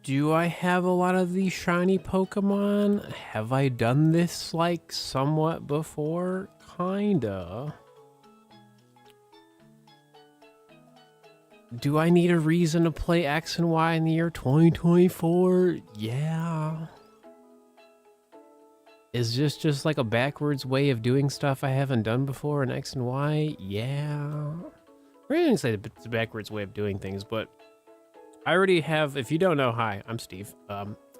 Do I have a lot of these shiny Pokemon? Have I done this like somewhat before? Kinda. Do I need a reason to play X and Y in the year 2024? Yeah. Is this just like a backwards way of doing stuff I haven't done before in X and Y? Yeah. I didn't say it's a backwards way of doing things, but I already have, if you don't know, hi, I'm Steve.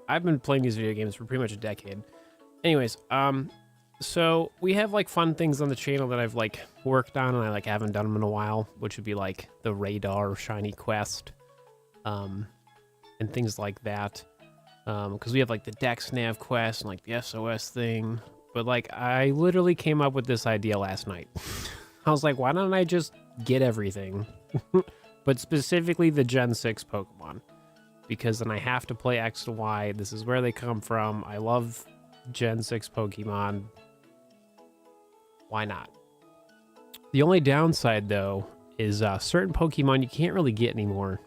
I've been playing these video games for pretty much a decade. Anyways, so we have like fun things on the channel that I've like worked on and I like haven't done them in a while, which would be like the Radar Shiny Quest, and things like that. Because we have like the Dex Nav quest and like the SOS thing. But like I literally came up with this idea last night. I was like, why don't I just get everything? But specifically the Gen 6 Pokemon. Because then I have to play X and Y. This is where they come from. I love Gen 6 Pokemon. Why not? The only downside though is certain Pokemon you can't really get anymore.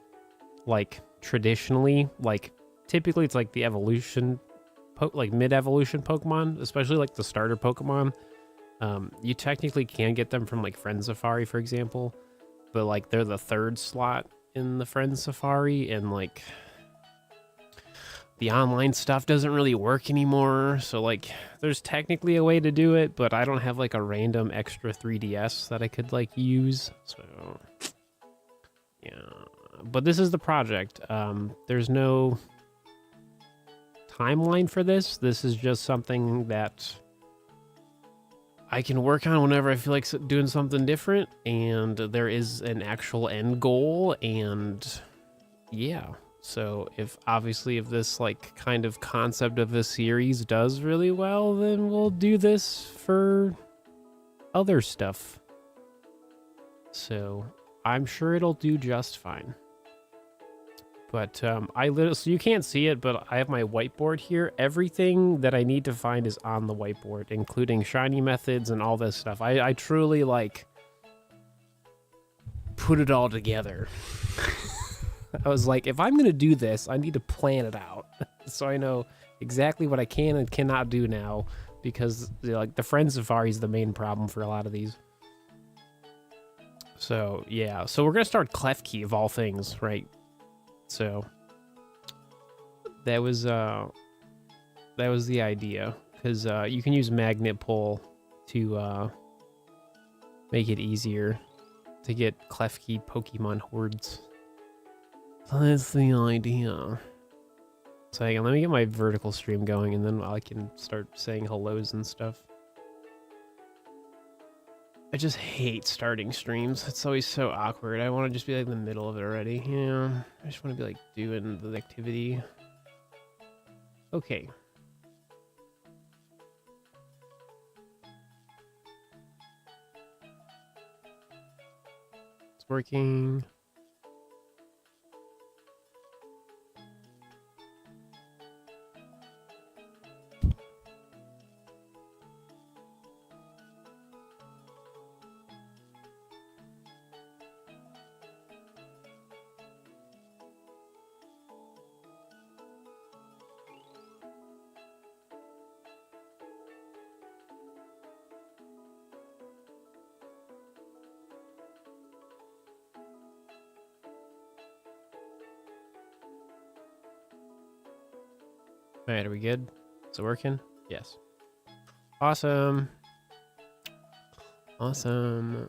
Like traditionally, like typically it's like the evolution, like mid-evolution Pokemon, especially like the starter Pokemon. You technically can get them from like Friend Safari, for example, but like they're the third slot in the Friend Safari, and like the online stuff doesn't really work anymore. So like there's technically a way to do it, but I don't have like a random extra 3DS that I could like use. So yeah, but this is the project. There's no timeline for this. This is just something that I can work on whenever I feel like doing something different, and there is an actual end goal. And yeah, so if this like kind of concept of a series does really well, then we'll do this for other stuff. So I'm sure it'll do just fine. But so you can't see it, but I have my whiteboard here. Everything that I need to find is on the whiteboard, including shiny methods and all this stuff. I truly like put it all together. I was like, if I'm gonna do this, I need to plan it out so I know exactly what I can and cannot do now, because like the Friend Safari is the main problem for a lot of these. So yeah, so we're gonna start Klefki of all things, right? So that was the idea, because you can use magnet pull to make it easier to get Klefki Pokemon Hordes. So that's the idea. So hang on, let me get my vertical stream going, and then I can start saying hellos and stuff. I just hate starting streams. It's always so awkward. I want to just be like in the middle of it already. Yeah, I just want to be like doing the activity. Okay. It's working. All right, are we good? Is it working? Yes. Awesome. Awesome.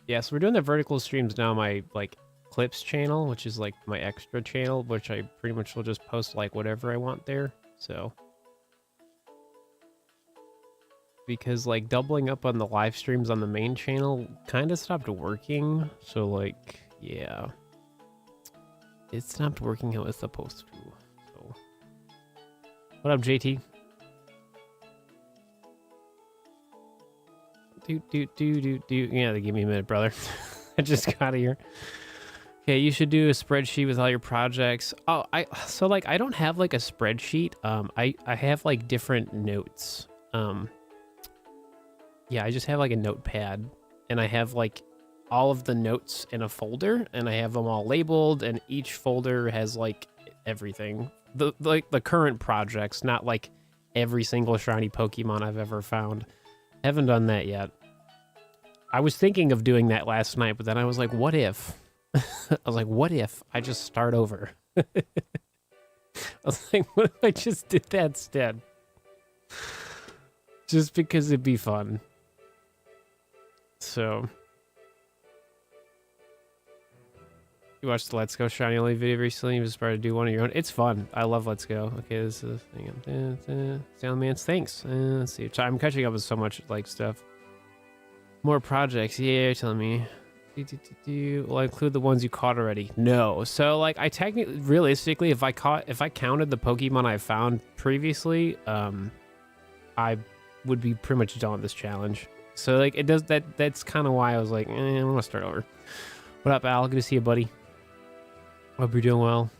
Yeah, so we're doing the vertical streams now, my like clips channel, which is like my extra channel, which I pretty much will just post like whatever I want there. So because like doubling up on the live streams on the main channel kind of stopped working. So like, yeah, it stopped working how it's supposed to. So what up, JT? Do. Yeah, they give me a minute, brother. I just got here. Okay, you should do a spreadsheet with all your projects. Oh, so like I don't have like a spreadsheet. I have like different notes. Yeah, I just have like a notepad, and I have like all of the notes in a folder, and I have them all labeled, and each folder has like everything. The current projects, not like every single shiny Pokemon I've ever found. Haven't done that yet. I was thinking of doing that last night, but then I was like, what if? I was like, what if I just start over? I was like, what if I just did that instead? Just because it'd be fun. So, you watched the Let's Go Shiny Only video recently. You was inspired to do one of your own. It's fun. I love Let's Go. Okay, this is Soundman's. Thanks. Let's see. I'm catching up with so much like stuff. More projects. Yeah, you're telling me. Will I include the ones you caught already? No. So like, I technically, realistically, if I counted the Pokemon I found previously, I would be pretty much done with this challenge. So like, it does that. That's kind of why I was like, I want to start over. What up, Al? Good to see you, buddy. Hope you're doing well.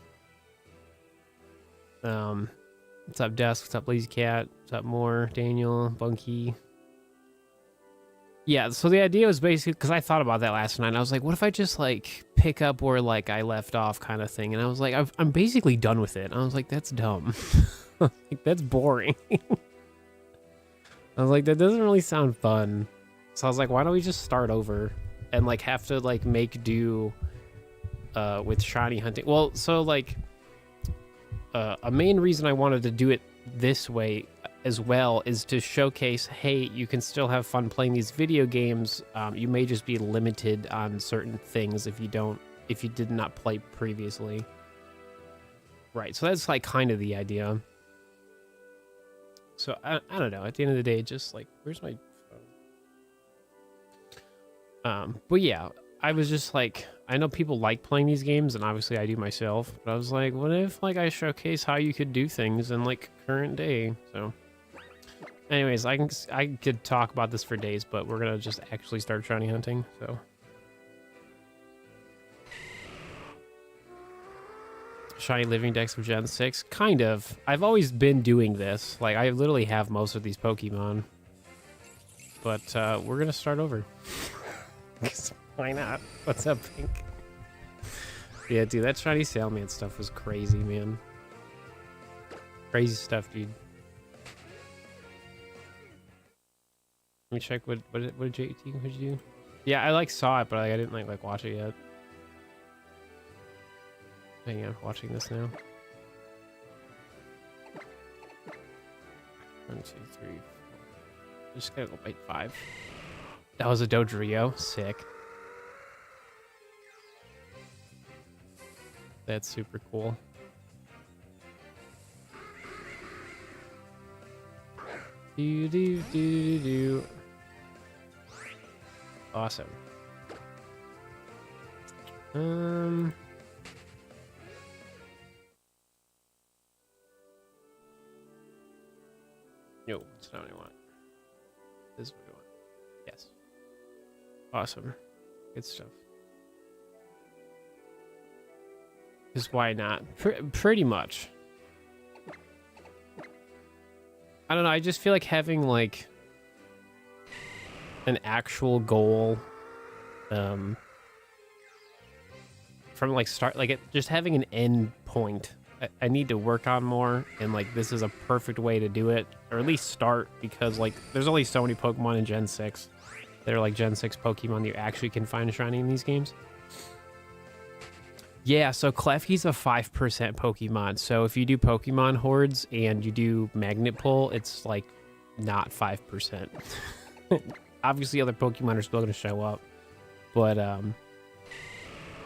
What's up, Desk? What's up, Lazy Cat? What's up, More? Daniel, Bunky. Yeah, so the idea was basically, because I thought about that last night, I was like, what if I just, like, pick up where, like, I left off kind of thing? And I was like, I'm basically done with it. I was like, that's dumb. Like, that's boring. I was like, that doesn't really sound fun. So I was like, why don't we just start over and, like, have to, like, make do with shiny hunting? Well, so, like, a main reason I wanted to do it this way as well is to showcase, hey, you can still have fun playing these video games. You may just be limited on certain things if you did not play previously. Right, so that's like kind of the idea. So I don't know, at the end of the day, just like, where's my phone? But yeah, I was just like, I know people like playing these games, and obviously I do myself, but I was like, what if like I showcase how you could do things in like current day? So anyways, I could talk about this for days, but we're gonna just actually start shiny hunting. So shiny living decks of Gen 6, kind of. I've always been doing this. Like, I literally have most of these Pokemon, but we're gonna start over. Why not? What's up, Pink? Yeah, dude, that shiny Sailman stuff was crazy, man. Crazy stuff, dude. Let me check what did you do? Yeah, I like saw it, but like, I didn't like watch it yet. Hang on, watching this now. 1, 2, 3, 4. Just gotta go bite 5. That was a Dodrio. Sick. That's super cool. Do. Awesome. No, it's not what I want. This is what I want. Yes. Awesome. Good stuff. Because why not? Pretty much. I don't know, I just feel like having like an actual goal from like start, like just having an end point. I need to work on more, and like this is a perfect way to do it, or at least start, because like there's only so many Pokemon in Gen 6. They're like Gen 6 Pokemon you actually can find shiny in these games. Yeah, so Klefki's a 5% Pokemon. So if you do Pokemon Hordes and you do Magnet Pull, it's like not 5%. Obviously, other Pokemon are still going to show up. But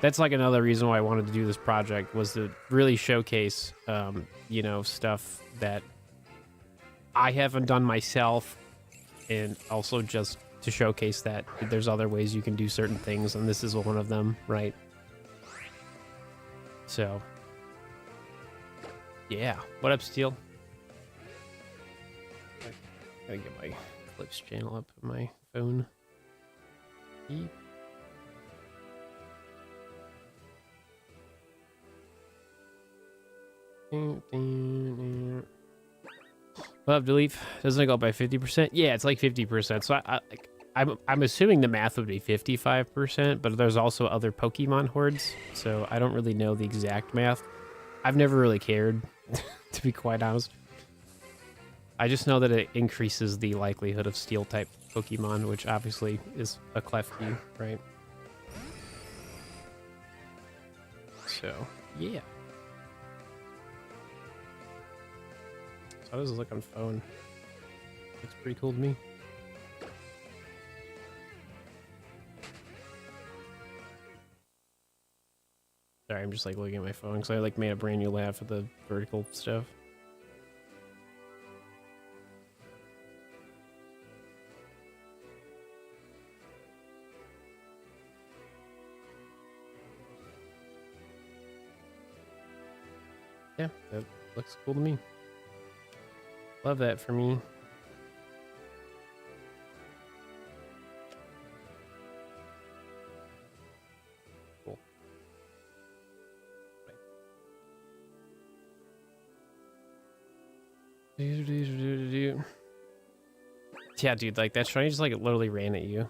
that's like another reason why I wanted to do this project, was to really showcase, you know, stuff that I haven't done myself, and also just to showcase that there's other ways you can do certain things, and this is one of them, right? So, yeah. What up, Steel? Gotta get my Clips channel up on my phone. Beep. What up, Delete? Doesn't it go up by 50%? Yeah, it's like 50%. So I'm assuming the math would be 55%, but there's also other Pokemon Hordes, so I don't really know the exact math. I've never really cared, to be quite honest. I just know that it increases the likelihood of steel-type Pokemon, which obviously is a Klefki, right? So, yeah. So how does it look on phone? Looks pretty cool to me. Sorry, I'm just like looking at my phone because I like made a brand new layout for the vertical stuff. Yeah, that looks cool to me. Love that for me. Cool. Yeah, dude, like that shiny just like literally ran at you.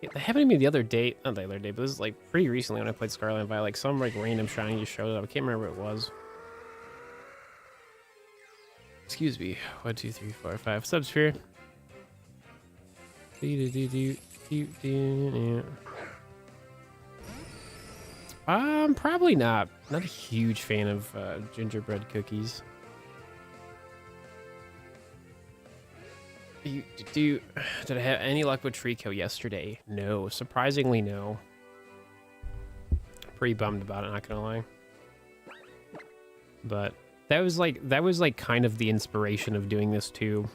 It happened to me the other day, not the other day, but this is like pretty recently when I played Scarlet and Violet. Like some like random shiny just showed up. I can't remember what it was. Excuse me. 1, 2, 3, 4, 5. What's up, Sphere? Probably not. Not a huge fan of gingerbread cookies. Did I have any luck with Trico yesterday? No. Surprisingly, no. Pretty bummed about it, not gonna lie. But that was like kind of the inspiration of doing this too.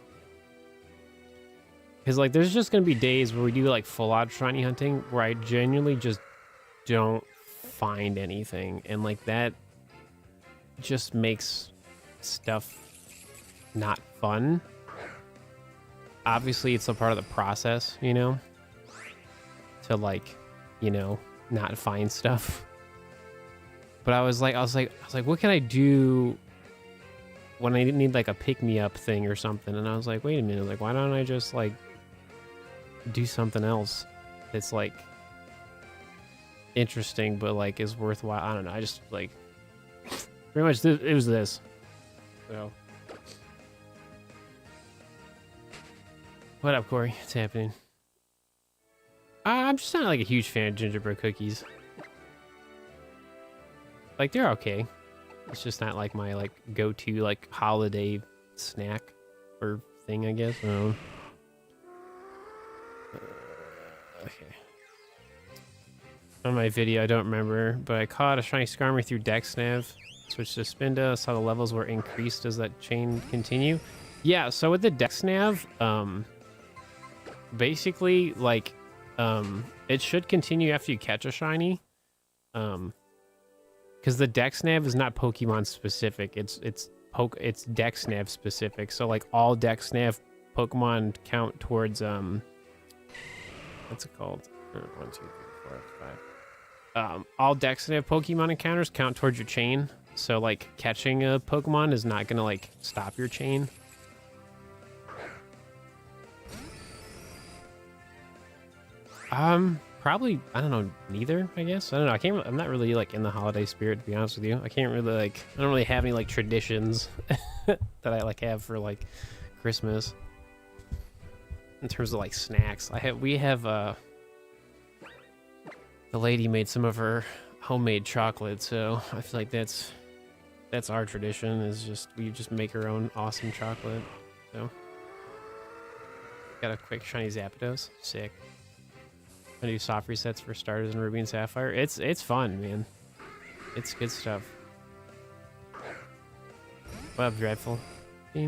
Because like there's just gonna be days where we do like full out shiny hunting where I genuinely just don't find anything, and like that just makes stuff not fun. Obviously it's a part of the process, you know, to like, you know, not find stuff. But I was like, what can I do when I need like a pick-me-up thing or something? And I was like, wait a minute, like why don't I just like do something else that's like interesting but like is worthwhile? I don't know. I just like pretty much it was this. So what up, Corey? What's happening? I'm just not like a huge fan of gingerbread cookies. Like they're okay. It's just not like my like go-to like holiday snack or thing, I guess. Okay. On my video, I don't remember, but I caught a shiny Skarmory through Dexnav. Switched to Spinda, saw the levels were increased as that chain continue. Yeah, so with the Dexnav, basically like it should continue after you catch a shiny. Because the Dexnav is not Pokemon specific. It's Dexnav specific. So like all Dexnav Pokemon count towards what's it called? 1, 2, 3, 4, 5. All Dexnav Pokemon encounters count towards your chain. So like catching a Pokemon is not gonna like stop your chain. Probably, I don't know, neither, I guess. I don't know. I'm not really like in the holiday spirit, to be honest with you. I can't really like, I don't really have any like traditions that I like have for like Christmas in terms of like snacks. We have the lady made some of her homemade chocolate, so I feel like that's our tradition, is just we just make our own awesome chocolate. So got a quick shiny Zapdos. Sick. I do soft resets for starters in Ruby and Sapphire. It's fun, man. It's good stuff. What up, Dreadful? So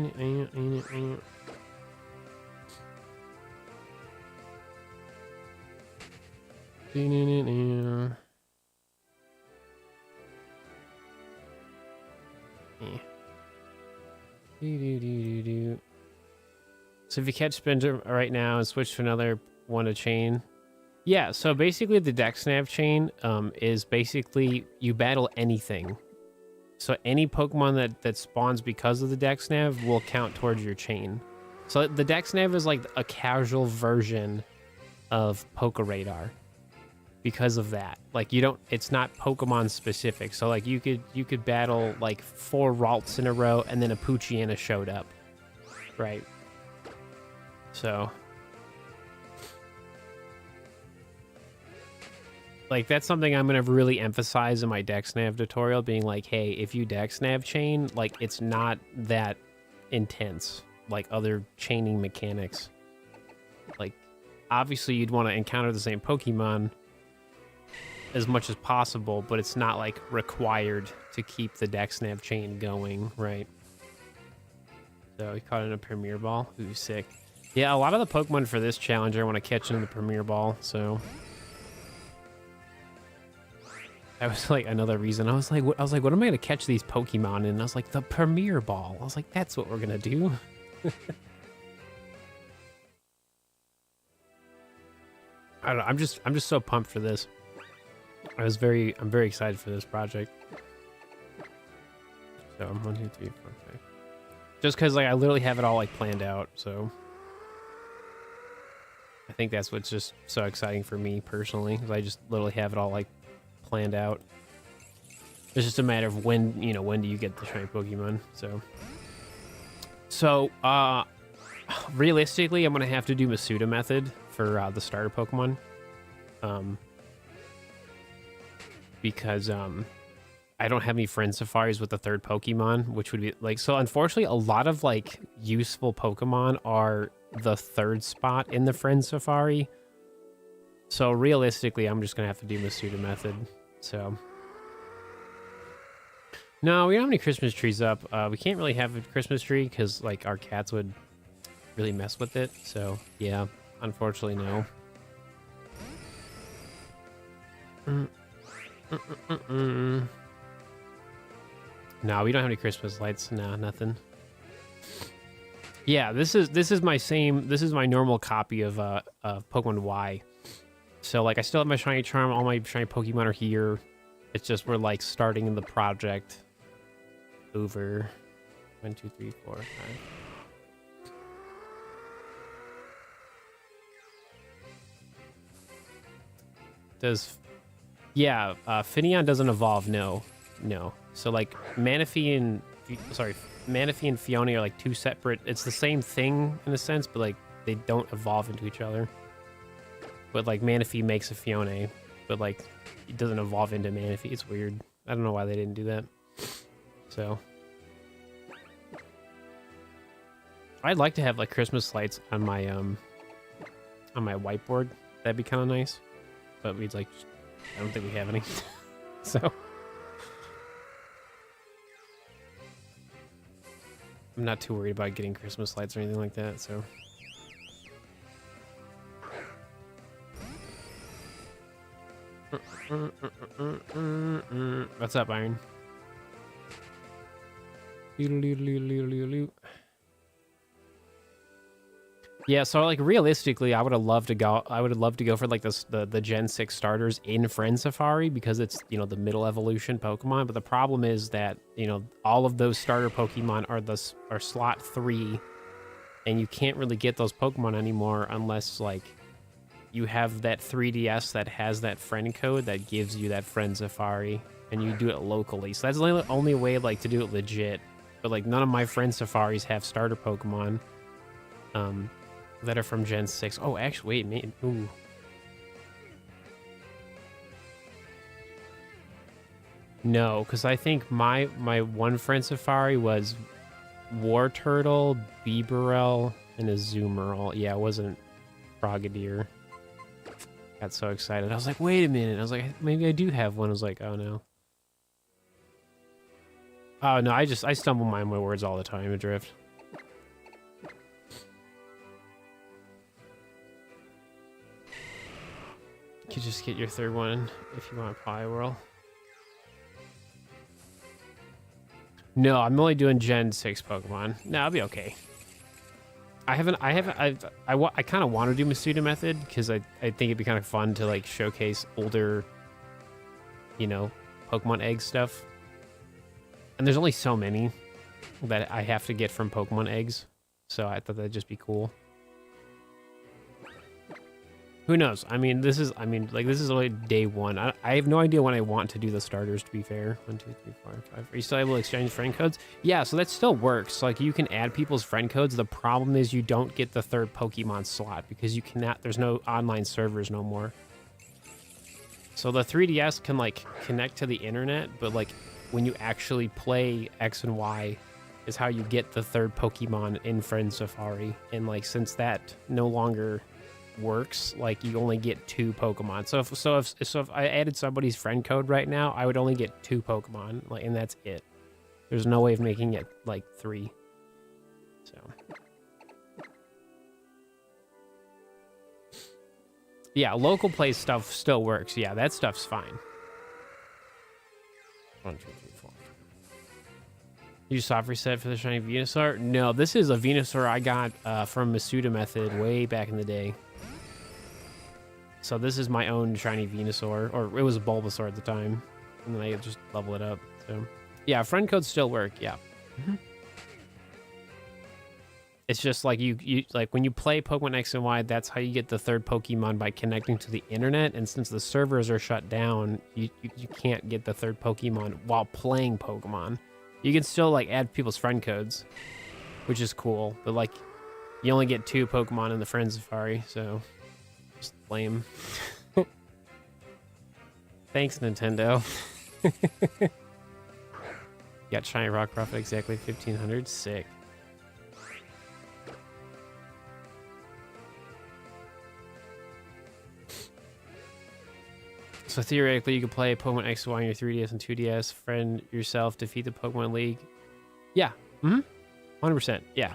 if you catch Spinda right now and switch to another one to chain. Yeah, so basically the Dexnav chain is basically you battle anything. So any Pokemon that spawns because of the Dexnav will count towards your chain. So the Dexnav is like a casual version of Poké Radar. because of that. Like, you don't, it's not Pokemon specific. So like you could battle like 4 Ralts in a row and then a Poochyena showed up. Right. So like that's something I'm going to really emphasize in my DexNav tutorial, being like, hey, if you DexNav chain, like it's not that intense like other chaining mechanics. Like obviously you'd want to encounter the same Pokemon as much as possible, but it's not like required to keep the DexNav chain going, right? So he caught in a Premier Ball. Ooh, sick. Yeah, a lot of the Pokemon for this challenge I want to catch in the Premier Ball, so that was like another reason. I was like, what am I gonna catch these Pokemon in? And I was like, the Premier Ball. I was like, that's what we're gonna do. I don't know. I'm just so pumped for this. I'm very excited for this project. So 1, 2, 3, 4, 5. Just because like I literally have it all like planned out. So I think that's what's just so exciting for me personally, because I just literally have it all like planned out. It's just a matter of when, you know, when do you get the shiny Pokemon? So realistically, I'm gonna have to do Masuda method for the starter Pokemon, because I don't have any friend safaris with the 3rd Pokemon, which would be like, so unfortunately a lot of like useful Pokemon are the 3rd spot in the friend safari. So realistically, I'm just gonna have to do Masuda method. So no, we don't have any Christmas trees up. We can't really have a Christmas tree because like our cats would really mess with it. So yeah, unfortunately, no. No, we don't have any Christmas lights. No, nothing. Yeah, this is my normal copy of Pokemon Y. So like I still have my shiny charm, all my shiny Pokemon are here. It's just we're like starting in the project over 1, 2, 3, 4, 5. Does Finneon doesn't evolve, no. So like Manaphy and Fiona are like 2 separate, it's the same thing in a sense, but like they don't evolve into each other. But like Manaphy makes a Fiona, but like it doesn't evolve into Manaphy. It's weird. I don't know why they didn't do that. So I'd like to have like Christmas lights on my whiteboard. That'd be kind of nice. But we'd like, I don't think we have any. So I'm not too worried about getting Christmas lights or anything like that, so. What's up, Iron? Yeah, so like realistically, I would have loved to go for like the Gen 6 starters in Friend Safari, because it's, you know, the middle evolution Pokemon. But the problem is that, you know, all of those starter Pokemon are slot 3, and you can't really get those Pokemon anymore unless like you have that 3DS that has that friend code that gives you that Friend Safari, and you do it locally. So that's the only way like to do it legit. But like none of my Friend Safaris have starter Pokemon that are from Gen 6. Oh, actually, wait, ooh. No, because I think my one Friend Safari was Wartortle, Bibarel, and a Azumarill. Yeah, it wasn't Frogadier. Got so excited. I was like, wait a minute. I was like, maybe I do have one. I was like, oh no. Oh no, I stumble my words all the time, Adrift. You could just get your 3rd one if you want Poliwhirl. No, I'm only doing Gen 6 Pokemon. No, I'll be okay. I kind of want to do Masuda method because I think it'd be kind of fun to like showcase older, you know, Pokemon egg stuff. And there's only so many that I have to get from Pokemon eggs, so I thought that'd just be cool. Who knows? I mean, this is only day one. I have no idea when I want to do the starters, to be fair. 1, 2, 3, 4, 5. Are you still able to exchange friend codes? Yeah, so that still works. Like, you can add people's friend codes. The problem is you don't get the third Pokemon slot because you cannot, there's no online servers no more. So the 3DS can, like, connect to the internet, but, like, when you actually play X and Y is how you get the third Pokemon in Friend Safari. And, like, since that no longer works, like, you only get 2 Pokemon. So if I added somebody's friend code right now, I would only get 2 Pokemon, like, and that's it. There's no way of making it like 3. So yeah, local play stuff still works. Yeah, that stuff's fine. 1, 2, 3, 4. You soft reset for the shiny Venusaur? No, this is a Venusaur I got from Masuda method way back in the day. So this is my own shiny Venusaur, or it was a Bulbasaur at the time, and then I just level it up. So yeah, friend codes still work. Yeah. It's just like you like when you play Pokemon X and Y, that's how you get the third Pokemon, by connecting to the internet. And since the servers are shut down, you can't get the third Pokemon while playing Pokemon. You can still, like, add people's friend codes, which is cool, but, like, you only get 2 Pokemon in the Friend Safari, so just lame. Thanks, Nintendo. Got shiny rock profit exactly 1,500. Sick. So theoretically, you could play Pokemon X and Y on your 3DS and 2DS, friend yourself, defeat the Pokemon League. Yeah. 100%. Yeah.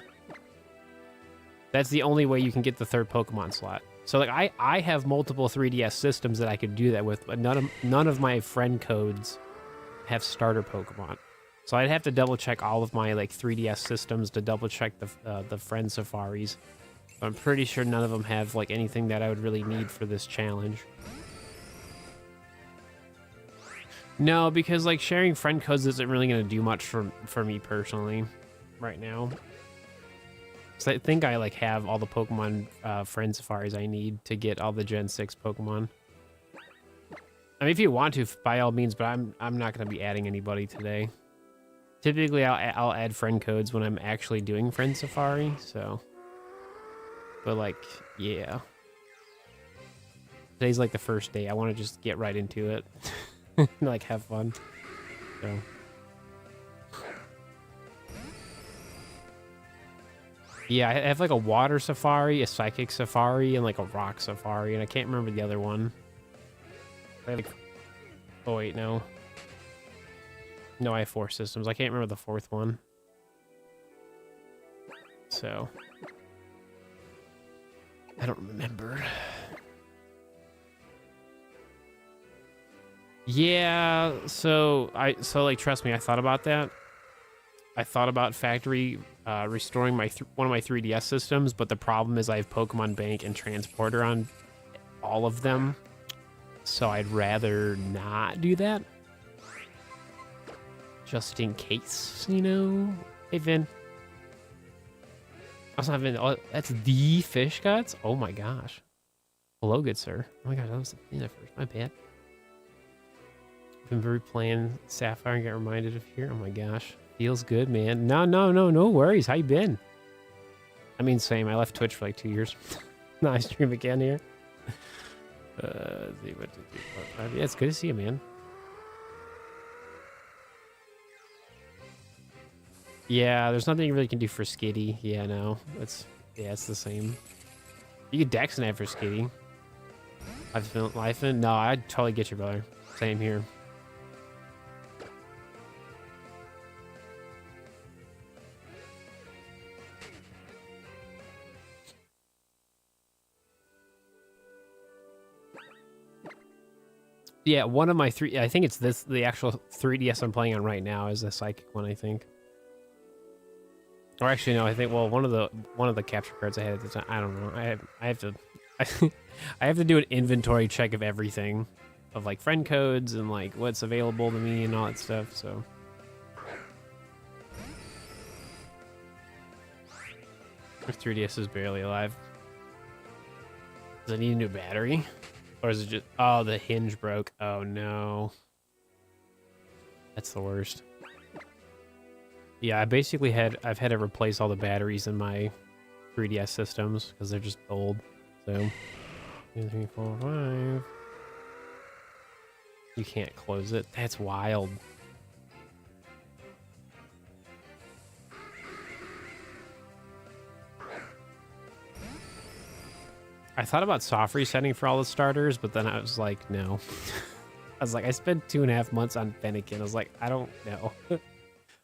That's the only way you can get the third Pokemon slot. So, like, I have multiple 3DS systems that I could do that with, but none of my friend codes have starter Pokemon. So I'd have to double check all of my, like, 3DS systems to double check the friend safaris. But I'm pretty sure none of them have, like, anything that I would really need for this challenge. No, because, like, sharing friend codes isn't really going to do much for me personally right now. So I think I, like, have all the Pokemon friend safaris I need to get all the Gen 6 Pokemon. I mean, if you want to, by all means, but I'm not going to be adding anybody today. Typically, I'll add friend codes when I'm actually doing friend safari, so. But, like, yeah. Today's, like, the first day. I want to just get right into it. Like, have fun. So. Yeah, I have, like, a water safari, a psychic safari, and, like, a rock safari, and I can't remember the other one. I have, like, oh wait, no. No, I have 4 systems. I can't remember the 4th one. So. I don't remember. Yeah, so like, trust me, I thought about that. I thought about factory restoring one of my 3DS systems, but the problem is I have Pokemon Bank and Transporter on all of them, so I'd rather not do that. Just in case, you know. Hey, Vin. Also, Vin. Oh, that's the fish guts? Oh my gosh. Hello, good sir. Oh my gosh, that was the thing at first. My bad. Been very playing Sapphire and got reminded of here. Oh my gosh. Feels good, man. No worries. How you been? I mean, same. I left Twitch for like 2 years. Now I stream again here. Yeah, it's good to see you, man. Yeah, there's nothing you really can do for Skitty. Yeah, no. It's the same. You could Dex Nav for Skitty. Life in? No, I totally get you, brother. Same here. Yeah, one of my 3, I think it's the actual 3DS I'm playing on right now is the Psychic one, I think. Or actually, no, I think, well, one of the capture cards I had at the time, I don't know. I have to I have to do an inventory check of everything, of, like, friend codes and, like, what's available to me and all that stuff, so. My 3DS is barely alive. Does it need a new battery? Or is it just... Oh, the hinge broke. Oh, no. That's the worst. Yeah, I've had to replace all the batteries in my 3DS systems because they're just old. So, 2, 3, 4, 5. You can't close it. That's wild. I thought about soft resetting for all the starters, but then I was like, no. I was like, I spent 2.5 months on Fennekin. I was like, I don't know. I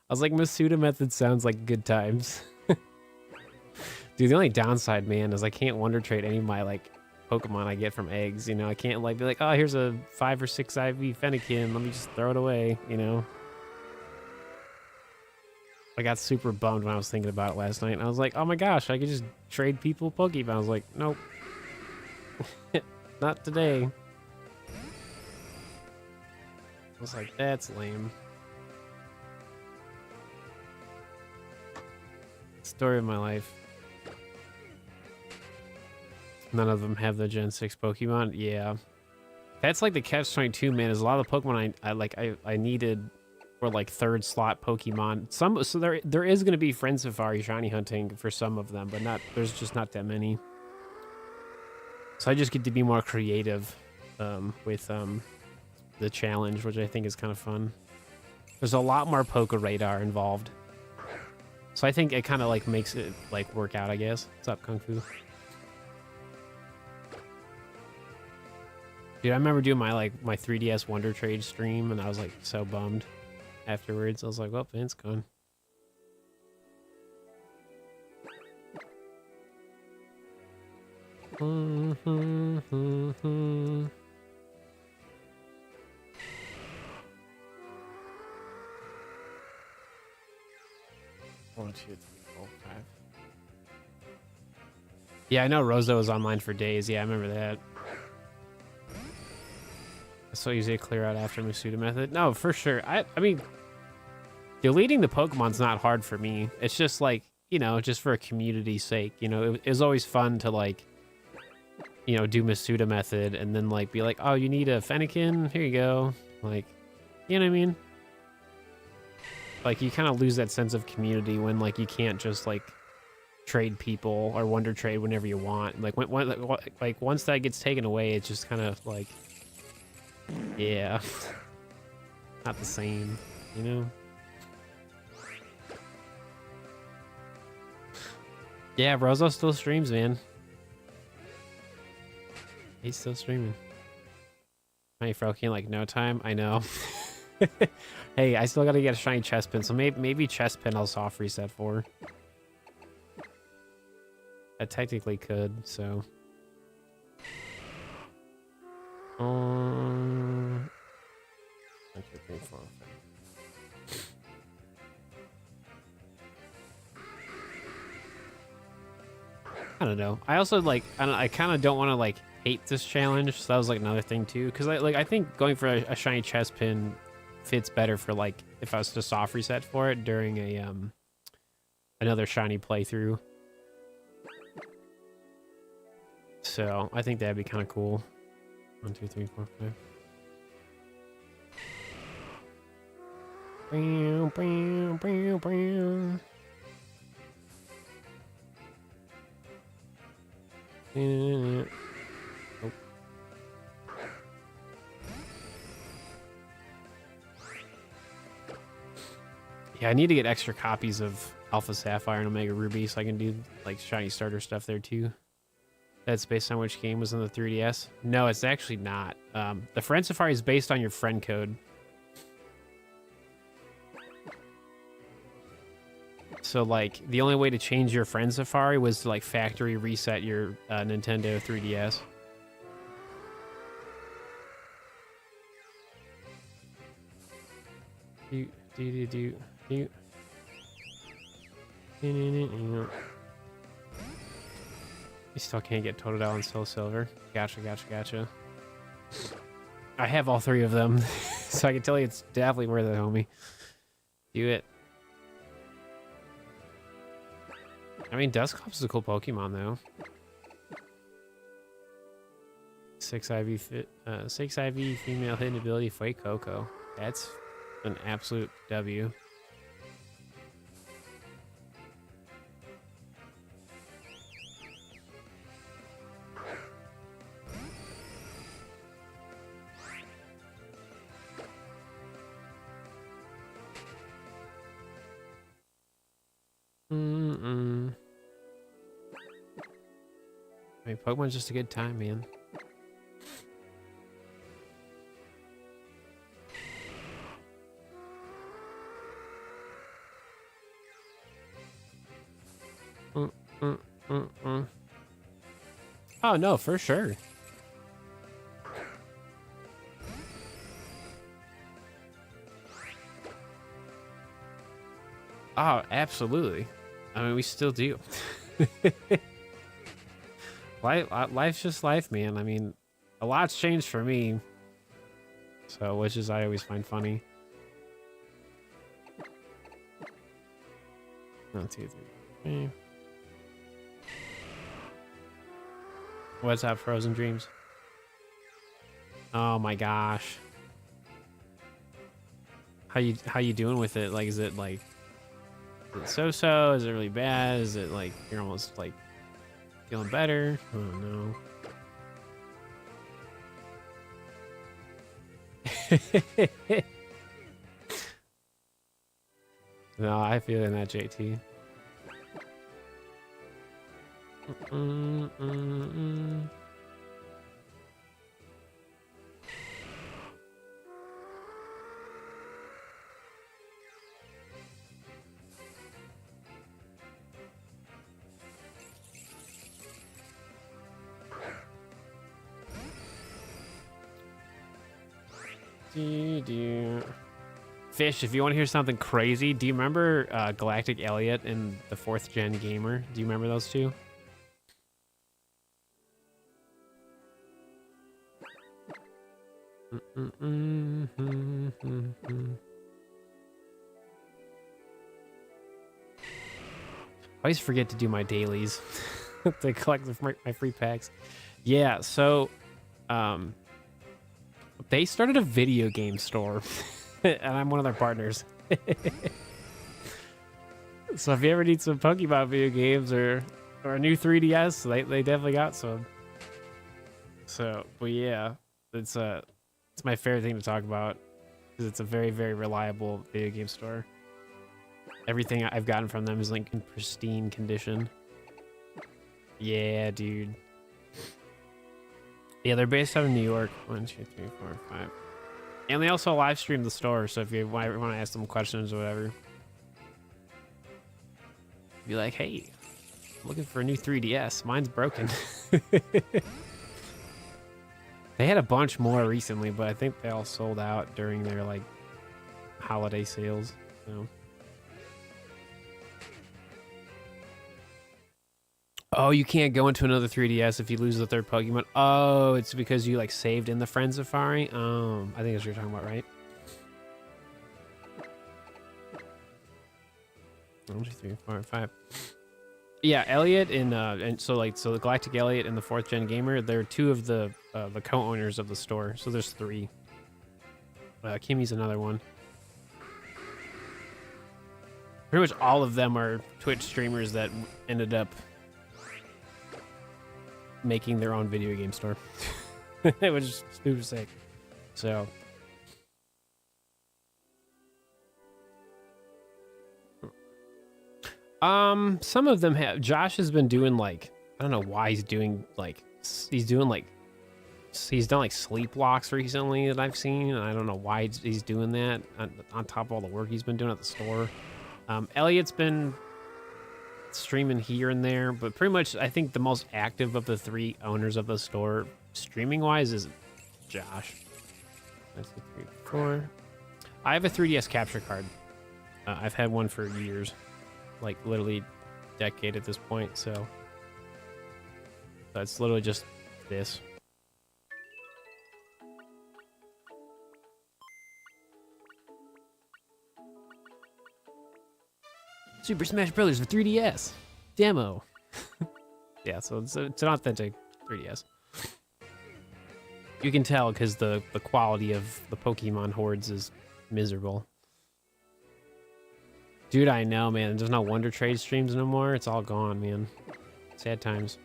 was like, Masuda method sounds like good times. Dude, the only downside, man, is I can't wonder trade any of my like Pokemon I get from eggs. You know, I can't like be like, oh, here's a 5 or 6 IV Fennekin. Let me just throw it away. You know. I got super bummed when I was thinking about it last night. And I was like, oh my gosh, I could just trade people Pokemon. I was like, nope. Not today. I was like, that's lame. Story of my life. None of them have the Gen 6 Pokemon. Yeah. That's like the catch-22, man, is a lot of the Pokemon I needed for like 3rd slot Pokemon. So there is gonna be Friend Safari shiny hunting for some of them, but there's just not that many. So I just get to be more creative with the challenge, which I think is kind of fun. There's a lot more Poké Radar involved. So I think it kind of like makes it like work out, I guess. What's up, Kung Fu? Dude, I remember doing my 3DS Wonder Trade stream and I was like so bummed afterwards. I was like, well, it's gone. Oh. 1, 2, 3, 4, 5. Yeah, I know Rosa was online for days. Yeah, I remember that. It's so easy to clear out after Masuda method. No, for sure. I mean, deleting the Pokemon's not hard for me. It's just like, you know, just for a community's sake. You know, it was always fun to like, you know, do Masuda method and then like be like, oh, you need a Fennekin? Here you go. Like, you know what I mean? Like, you kind of lose that sense of community when like you can't just like trade people or wonder trade whenever you want. Like like once that gets taken away, it's just kind of like, yeah, not the same, you know? Yeah, Rozo still streams, man. He's still streaming. Shiny Froakie in like no time. I know. Hey, I still gotta get a shiny Chespin, so maybe Chespin I'll soft reset for. I technically could, so. 1, 2, 3, 4, 5. I don't know. I also like I kind of don't want to like hate this challenge, so that was like another thing too. Because I think going for a shiny Chespin fits better for like if I was to soft reset for it during a another shiny playthrough. So I think that'd be kind of cool. 1, 2, 3, 4, 5. Bam, bam, bam, bam. Oh. Yeah, I need to get extra copies of Alpha Sapphire and Omega Ruby so I can do like shiny starter stuff there too. That's based on which game was in the 3DS. No, it's actually not. The Friend Safari is based on your friend code. So like the only way to change your Friend Safari was to like factory reset your Nintendo 3DS. You still can't get Totodile and Soul Silver. Gotcha. I have all 3 of them, so I can tell you it's definitely worth it, homie. Do it. I mean, Dusclops is a cool Pokemon, though. 6 IV female hidden ability Fue Coco. That's an absolute W. I mean, Pokemon's just a good time, man. Oh, no, for sure. Oh, absolutely. I mean, we still do. Life's just life, man. I mean, a lot's changed for me. So, which is I always find funny. 1, 2, 3. What's up, Frozen Dreams? Oh my gosh. How you doing with it? Like, is it like so-so? Is it really bad? Is it like you're almost like feeling better? Oh no. No, I feel in that, JT. Fish, if you want to hear something crazy, do you remember Galactic Elliot and the 4th Gen Gamer? Do you remember those two? I always forget to do my dailies to collect my free packs. Yeah, so they started a video game store and I'm one of their partners. So if you ever need some Pokemon video games or a new 3DS, they definitely got some. So, but yeah, it's my favorite thing to talk about because it's a very, very reliable video game store. Everything I've gotten from them is like in pristine condition. Yeah, dude. Yeah, they're based out of New York. 1, 2, 3, 4, 5. And they also live stream the store, so if you want to ask them questions or whatever, be like, hey, I'm looking for a new 3DS. Mine's broken. They had a bunch more recently, but I think they all sold out during their like holiday sales. So. Oh, you can't go into another 3DS if you lose the 3rd Pokemon. Oh, it's because you like saved in the Friend Safari. I think that's what you're talking about, right? 1, 2, 3, 4, 5. Yeah, Elliot and so the Galactic Elliot and the 4th Gen Gamer, they're 2 of the co-owners of the store. So there's 3. Kimmy's another one. Pretty much all of them are Twitch streamers that ended up making their own video game store. It was just super sick. So some of them have. Josh has been doing like, I don't know why he's doing like, he's done like sleep locks recently that I've seen. I don't know why he's doing that on top of all the work he's been doing at the store. Elliot's been streaming here and there, but pretty much I think the most active of the 3 owners of the store streaming wise is Josh. 1, 2, 3, 4. I have a 3DS capture card. I've had one for years, like literally decade at this point. So it's literally just this. Super Smash Brothers for 3DS demo. Yeah, so it's an authentic 3DS. You can tell because the quality of the Pokemon Hordes is miserable. Dude, I know, man. There's no Wonder Trade streams no more. It's all gone, man. Sad times.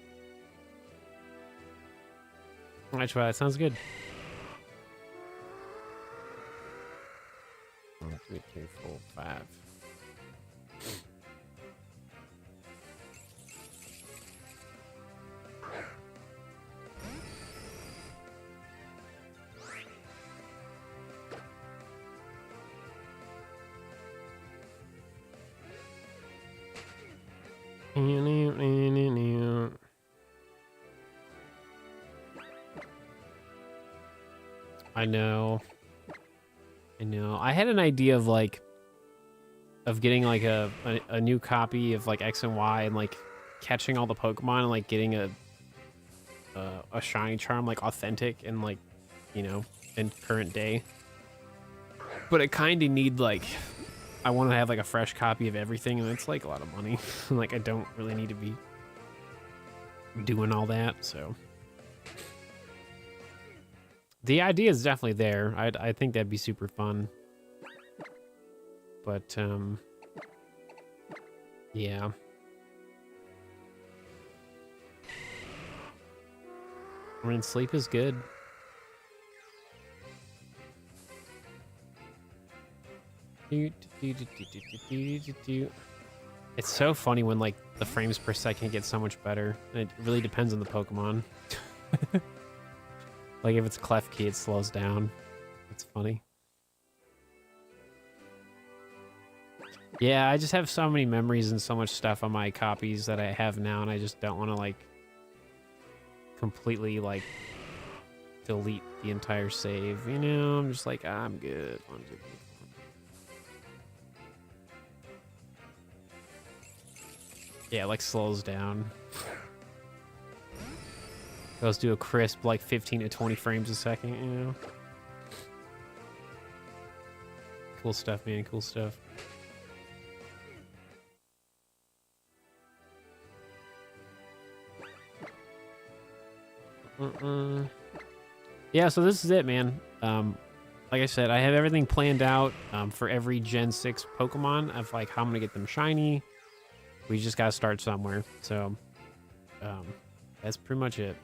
All right, that sounds good. 1, 2, 3, 4, 5. I know. I had an idea of like getting like a new copy of like X and Y and like catching all the Pokemon and like getting a shiny charm like authentic and like, you know, in current day. But I kind of need like, I want to have like a fresh copy of everything, and it's like a lot of money. Like I don't really need to be doing all that, so the idea is definitely there. I think that'd be super fun. But yeah. I mean, sleep is good. It's so funny when like the frames per second get so much better. It really depends on the Pokemon. Like if it's Klefki, it slows down. It's funny. Yeah, I just have so many memories and so much stuff on my copies that I have now, and I just don't want to like completely like delete the entire save. You know, I'm just like, I'm good. Yeah, it like slows down. Goes to a crisp like 15 to 20 frames a second, you know? Cool stuff, man. Cool stuff. Yeah, so this is it, man. Like I said, I have everything planned out for every Gen 6 Pokemon of like how I'm gonna get them shiny. We just gotta start somewhere. So that's pretty much it.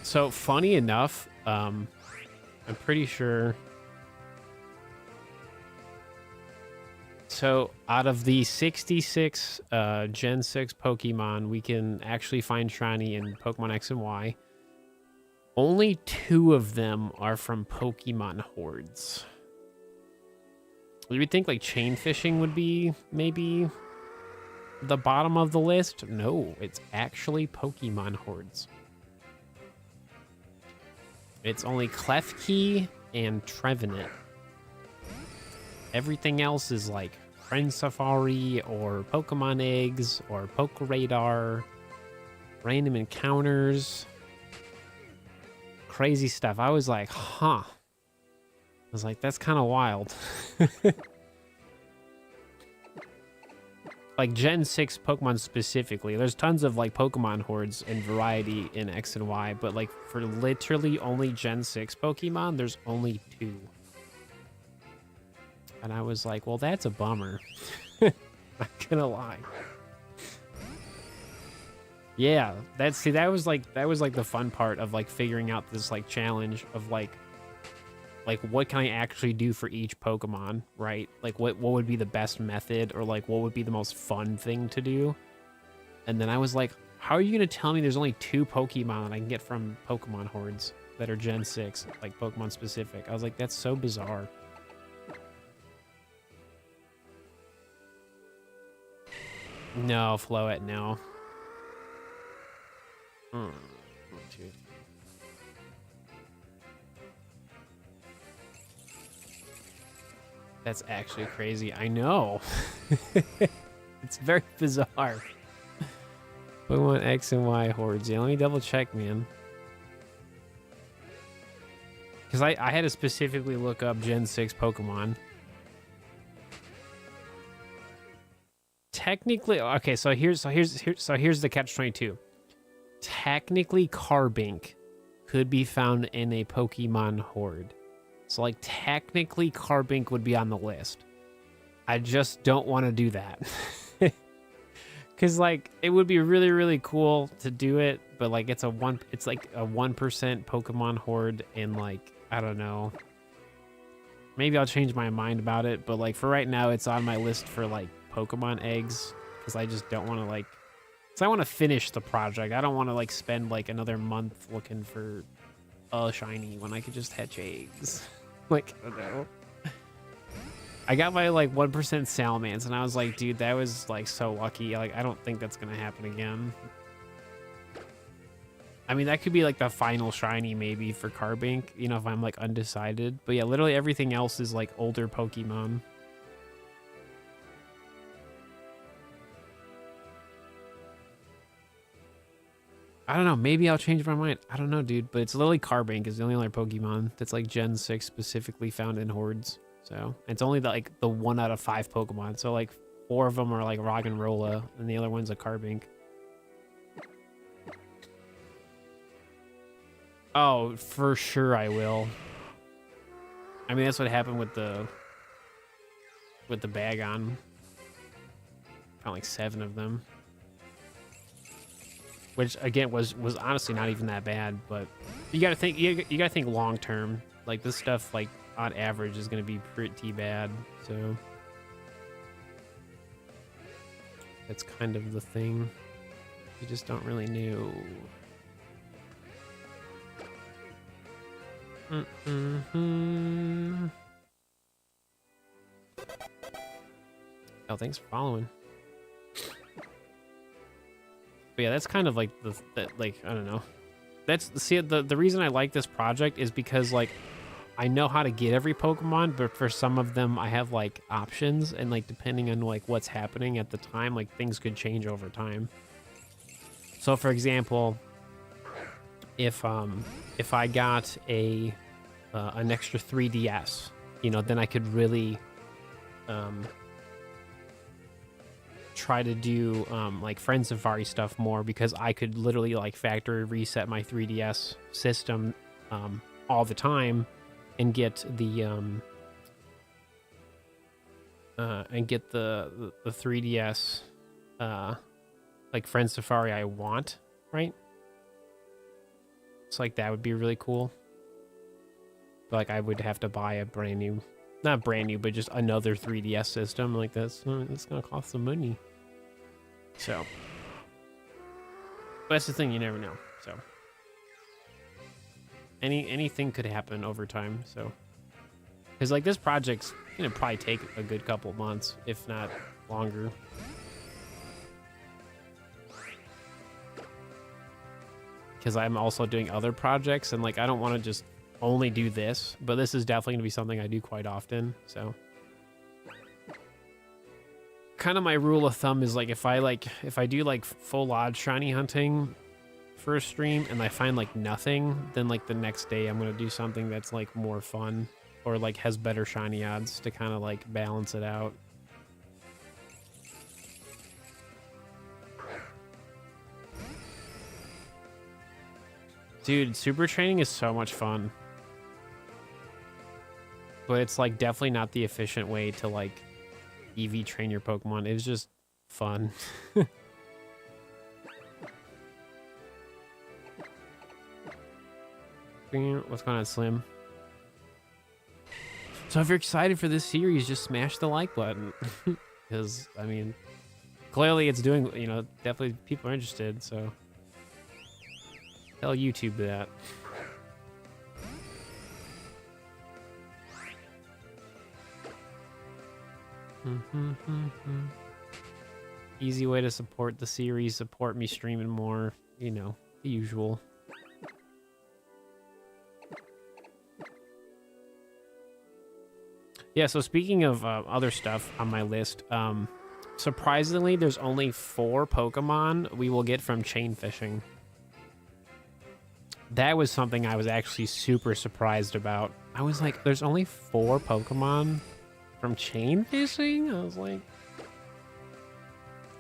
So funny enough, I'm pretty sure. So out of the 66 Gen 6 Pokemon we can actually find shiny in Pokemon X and Y, only 2 of them are from Pokemon Hordes. You would think like chain fishing would be maybe the bottom of the list. No, it's actually Pokemon Hordes. It's only Klefki and Trevenant. Everything else is like Friend Safari or Pokemon Eggs or Poké Radar, random encounters, crazy stuff. I was like, huh. I was like, that's kind of wild. Like Gen 6 Pokemon specifically, there's tons of like Pokemon Hordes and variety in X and Y, but like for literally only Gen 6 Pokemon, there's only 2. And I was like, well, that's a bummer. Not gonna lie. Yeah, that was like the fun part of like figuring out this like challenge of like what can I actually do for each Pokemon, right? Like what would be the best method, or like what would be the most fun thing to do? And then I was like, how are you gonna tell me there's only 2 Pokemon that I can get from Pokemon Hordes that are Gen 6, like Pokemon specific? I was like, that's so bizarre. No, Floette, no. Dude. That's actually crazy. I know. It's very bizarre. Pokemon X and Y Hordes. Yeah, let me double check, man. Because I had to specifically look up Gen 6 Pokemon. Technically, okay, so here's the catch-22. technically Carbink could be found in a Pokemon Horde. So like technically Carbink would be on the list. I just don't want to do that. Cause like it would be really, really cool to do it, but like it's like a 1% Pokemon Horde, and like I don't know. Maybe I'll change my mind about it, but like for right now it's on my list for like Pokemon eggs, because I just don't want to like, because I want to finish the project. I don't want to like spend like another month looking for a shiny when I could just hatch eggs. Like, I don't know. I got my like 1% Salamence, and I was like, dude, that was like so lucky. Like, I don't think that's gonna happen again. I mean, that could be like the final shiny maybe for Carbink, you know, if I'm like undecided. But yeah, literally everything else is like older Pokemon. I don't know. Maybe I'll change my mind. I don't know, dude. But it's literally Carbink is the only other Pokemon that's like Gen 6 specifically found in Hordes. So it's only like the 1 out of 5 Pokemon. So like 4 of them are like Roggenrola, and the other one's a Carbink. Oh, for sure I will. I mean, that's what happened with the Bagon. Found like 7 of them. Which again was honestly not even that bad, but you gotta think you gotta think long term. Like this stuff, like on average, is gonna be pretty bad. So that's kind of the thing. You just don't really know. Oh, thanks for following. But yeah, that's kind of like like I don't know. That's the reason I like this project is because like I know how to get every Pokemon, but for some of them I have like options, and like depending on like what's happening at the time, like things could change over time. So for example, if I got an extra 3DS, you know, then I could really try to do like Friend Safari stuff more, because I could literally like factory reset my 3DS system all the time and get the 3DS like Friend Safari I want, right? So like that would be really cool. But like I would have to buy a brand new, not brand new, but just another 3DS system. Like that's gonna cost some money. So, but that's the thing, you never know. So, anything could happen over time. So, because like this project's gonna probably take a good couple months, if not longer. Because I'm also doing other projects, and like I don't want to just only do this, but this is definitely gonna be something I do quite often. So. Kind of my rule of thumb is like if I do like full odd shiny hunting for a stream and I find like nothing, then like the next day I'm gonna do something that's like more fun or like has better shiny odds to kind of like balance it out. Dude, super training is so much fun, but it's like definitely not the efficient way to like EV train your Pokemon. It's just fun. What's going on, Slim? So if you're excited for this series, just smash the like button. Because, I mean, clearly it's doing, you know, definitely people are interested, so tell YouTube that. Easy way to support the series, support me streaming more, you know, the usual. Yeah, so speaking of other stuff on my list, surprisingly, there's only 4 Pokemon we will get from chain fishing. That was something I was actually super surprised about. I was like, there's only 4 Pokemon from chain fishing? I was like,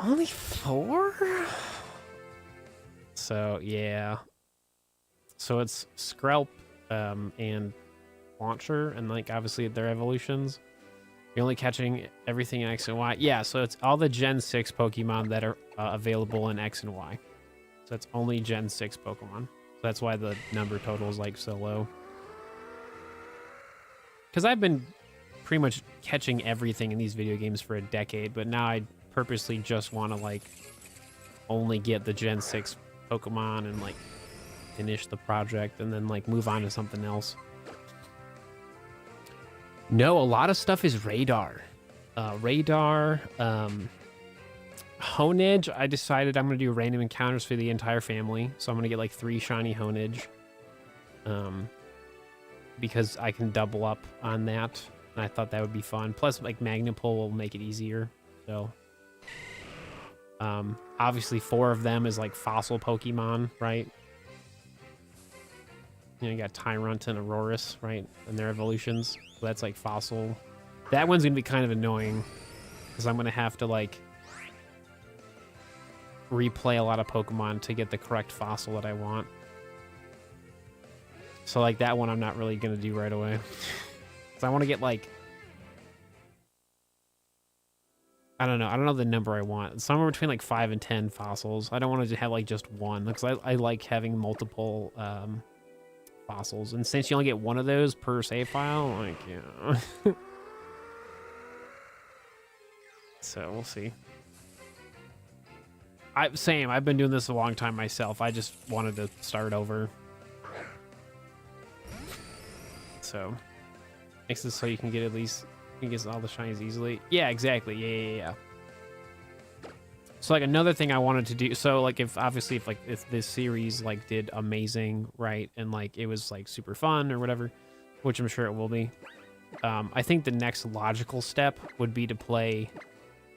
only 4? So yeah. So it's Skrelp and Launcher, and like obviously their evolutions. You're only catching everything in X and Y. Yeah, so it's all the Gen 6 Pokemon that are available in X and Y. So it's only Gen 6 Pokemon. So that's why the number total is like so low. Because I've been pretty much catching everything in these video games for a decade, but now I purposely just want to like only get the Gen 6 Pokemon and like finish the project and then like move on to something else. No, a lot of stuff is Radar. Radar, Honedge, I decided I'm going to do random encounters for the entire family. So I'm going to get like 3 shiny Honedge. Because I can double up on that. And I thought that would be fun. Plus, like, Magnapul will make it easier. So, obviously 4 of them is like fossil Pokemon, right? You know, you got Tyrant and Aurorus, right? And their evolutions. So that's like fossil. That one's going to be kind of annoying. Because I'm going to have to, like, replay a lot of Pokemon to get the correct fossil that I want. So, like, that one I'm not really going to do right away. Because I want to get, like... I don't know the number I want. Somewhere between, like, 5 and 10 fossils. I don't want to have, like, just one. Because I like having multiple fossils. And since you only get one of those per save file, like, yeah. So, we'll see. Same. I've been doing this a long time myself. I just wanted to start over. So, makes it so you can get at least, you can get all the shinies easily. Yeah, exactly. Yeah. So, like, another thing I wanted to do, so, like, if this series, like, did amazing, right, and, like, it was, like, super fun or whatever, which I'm sure it will be, I think the next logical step would be to play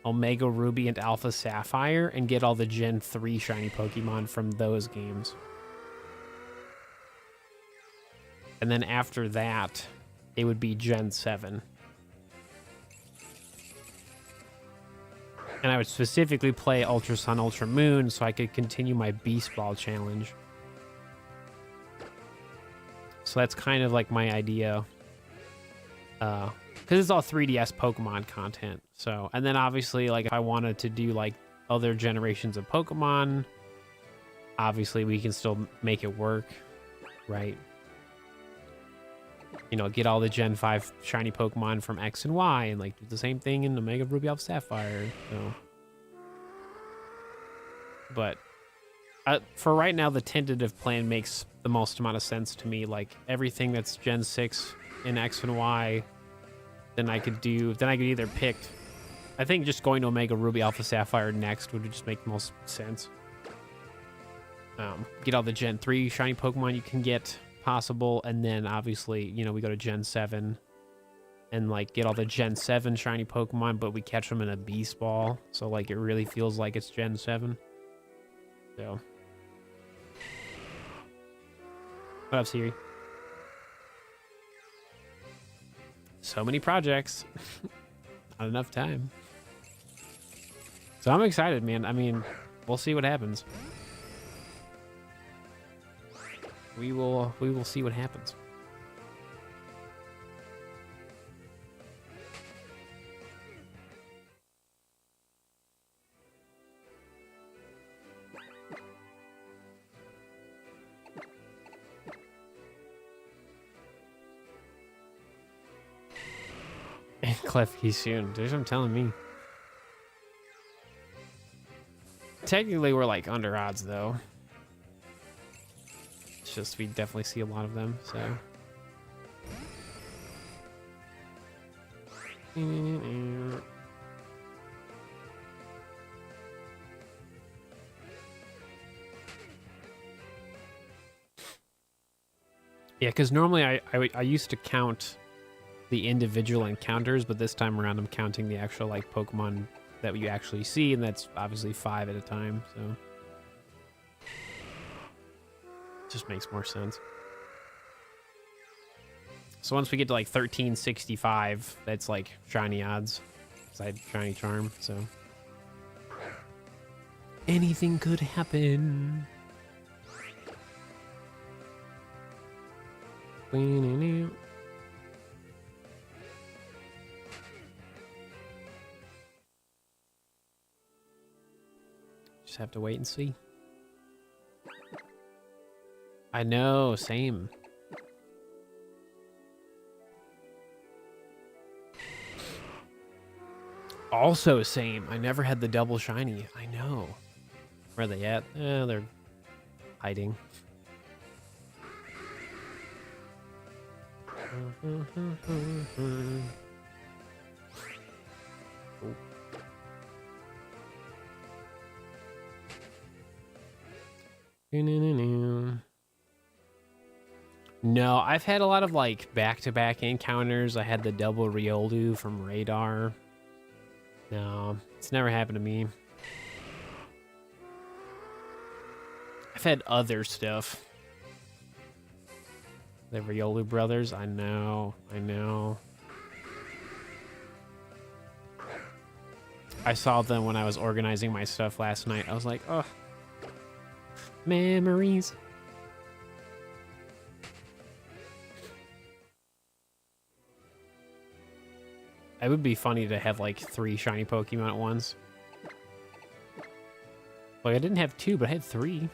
Omega Ruby and Alpha Sapphire and get all the Gen 3 shiny Pokemon from those games. And then after that, it would be Gen 7. And I would specifically play Ultra Sun, Ultra Moon so I could continue my Beast Ball challenge. So that's kind of like my idea. Because it's all 3DS Pokemon content. So, and then obviously, like, if I wanted to do, like, other generations of Pokemon, obviously we can still make it work, right? You know, get all the Gen 5 shiny Pokemon from X and Y and, like, do the same thing in Omega Ruby Alpha Sapphire, so. But, for right now, the tentative plan makes the most amount of sense to me. Like, everything that's Gen 6 in X and Y, then I could either pick, I think just going to Omega Ruby Alpha Sapphire next would just make the most sense. Get all the Gen 3 shiny Pokemon you can get possible, and then obviously, you know, we go to Gen 7 and, like, get all the Gen 7 shiny Pokemon, but we catch them in a Beast Ball, so, like, it really feels like it's Gen 7. So. What up, Siri? So many projects. Not enough time. So I'm excited, man. I mean, we'll see what happens. We will see what happens. And Klefki soon. There's what I'm telling me. Technically, we're like under odds, though. It's just we definitely see a lot of them, so. Yeah, because normally I used to count the individual encounters, but this time around I'm counting the actual, like, Pokemon that you actually see, and that's obviously 5 at a time, so it just makes more sense. So once we get to, like, 1365, that's like shiny odds beside shiny charm, so anything could happen. Just have to wait and see. I know, same. Also same. I never had the double shiny. I know. Where are they at? They're hiding. No, I've had a lot of like back-to-back encounters. I had the double Riolu from Radar. No, it's never happened to me. I've had other stuff. The Riolu brothers, I know. I saw them when I was organizing my stuff last night. I was like, oh, memories. It would be funny to have like 3 shiny Pokemon at once. Like I didn't have 2, but I had 3.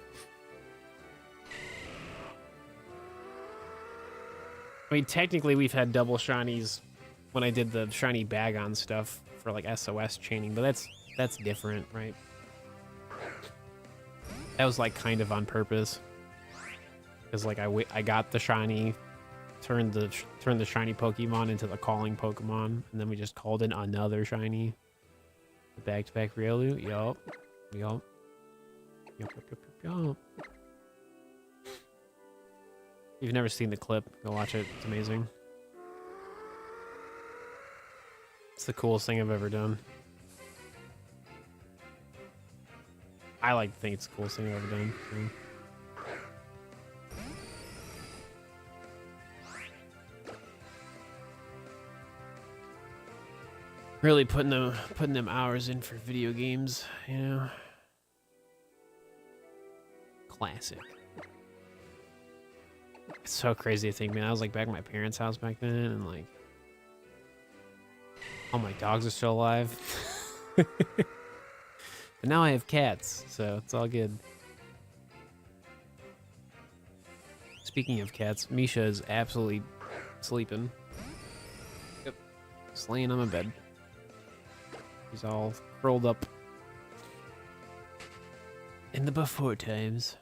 I mean, technically we've had double shinies when I did the shiny bag on stuff for like SOS chaining, but that's different, right? That was like kind of on purpose. Because like I got the shiny, turned the shiny Pokemon into the calling Pokemon, and then we just called in another shiny. The back-to-back Riolu. Yup. If you've never seen the clip, go watch it. It's amazing. It's the coolest thing I've ever done. I like to think it's the coolest thing I've ever done. So. Really putting them hours in for video games, you know. Classic. It's so crazy to think, man. I was like back at my parents' house back then, and like all my dogs are still alive. But now I have cats, so it's all good. Speaking of cats, Misha is absolutely sleeping. Yep. Just laying on my bed. He's all curled up. In the before times.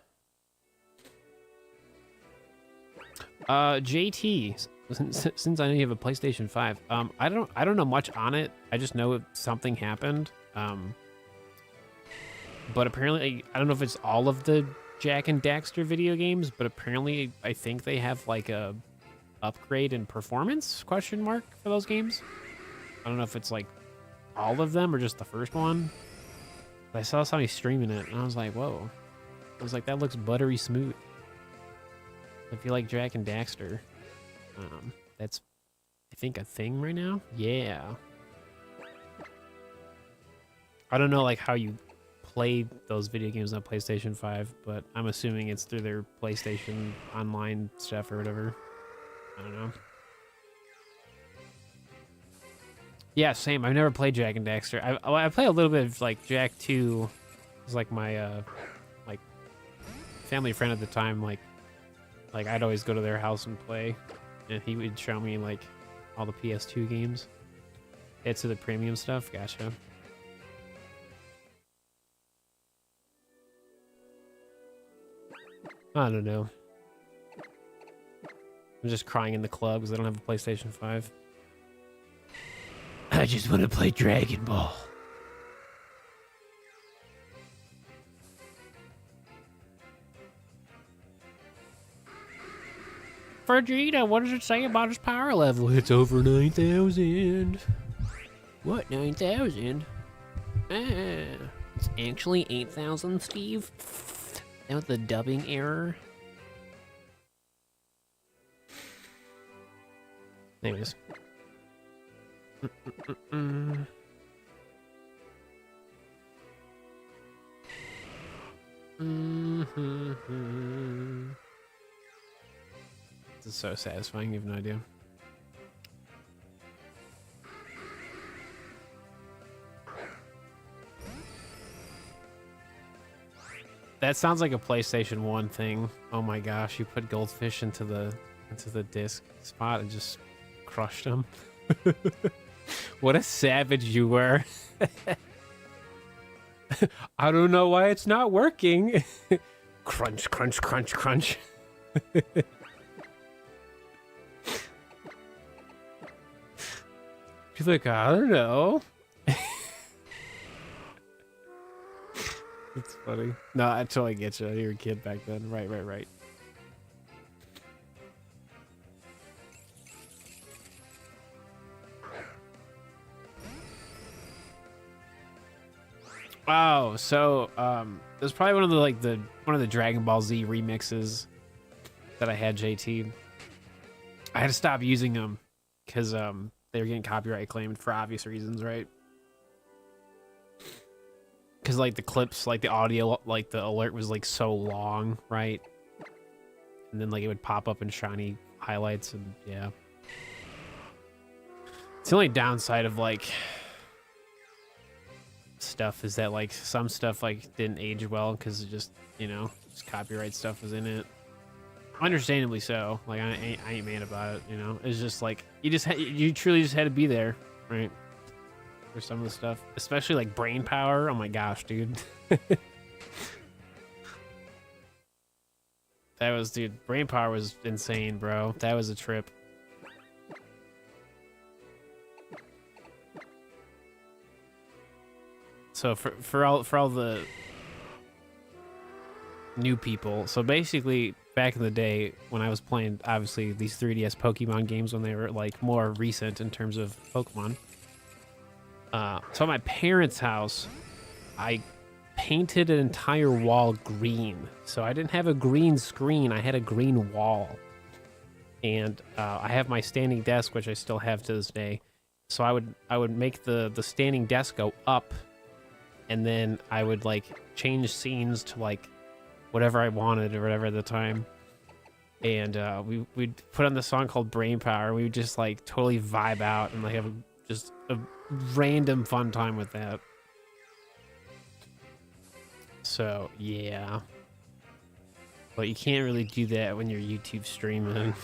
JT, since I know you have a PlayStation 5, I don't know much on it. I just know something happened. But apparently, I don't know if it's all of the Jak and Daxter video games, but apparently I think they have like a upgrade in performance ? For those games. I don't know if it's like all of them or just the first one. But I saw somebody streaming it and I was like, whoa. I was like, that looks buttery smooth. If you like Jak and Daxter, that's, I think, a thing right now. Yeah. I don't know like how you play those video games on PlayStation 5, but I'm assuming it's through their PlayStation online stuff or whatever. I don't know. Yeah, same. I've never played Jak and Daxter. I play a little bit of like Jak 2. It was like my like family friend at the time. Like I'd always go to their house and play, and he would show me like all the PS2 games. It's to the premium stuff. Gotcha. I don't know. I'm just crying in the club because I don't have a PlayStation 5. I just want to play Dragon Ball. Vegeta, what does it say about his power level? It's over 9,000. What, 9,000? It's actually 8,000, Steve. That was the dubbing error. Anyways. This is so satisfying, you have no idea. That sounds like a PlayStation 1 thing. Oh my gosh, you put goldfish into the disc spot and just crushed them. What a savage you were. I don't know why it's not working. Crunch, crunch, crunch, crunch. She's like, I don't know. It's funny. No, I totally get you. You were a kid back then. Right, right, right. Oh, so it was probably one of the Dragon Ball Z remixes that I had, JT. I had to stop using them because they were getting copyright claimed for obvious reasons, right? Because like the clips, like the audio, like the alert was like so long, right? And then like it would pop up in shiny highlights, and yeah. It's the only downside of like stuff is that like some stuff like didn't age well because it just, you know, just copyright stuff was in it. Understandably so. Like I ain't mad about it, you know. It's just like you truly just had to be there, right? For some of the stuff, especially like brain power. Oh my gosh, dude. That was, dude, brain power was insane, bro. That was a trip. So for all the new people, so basically back in the day when I was playing, obviously these 3DS Pokemon games when they were like more recent in terms of Pokemon. So at my parents' house, I painted an entire wall green. So I didn't have a green screen, I had a green wall. And I have my standing desk, which I still have to this day. So I would make the standing desk go up, and then I would like change scenes to like whatever I wanted or whatever at the time. And we'd put on this song called Brain Power. We would just like totally vibe out and like have just a random fun time with that. So yeah, but you can't really do that when you're YouTube streaming.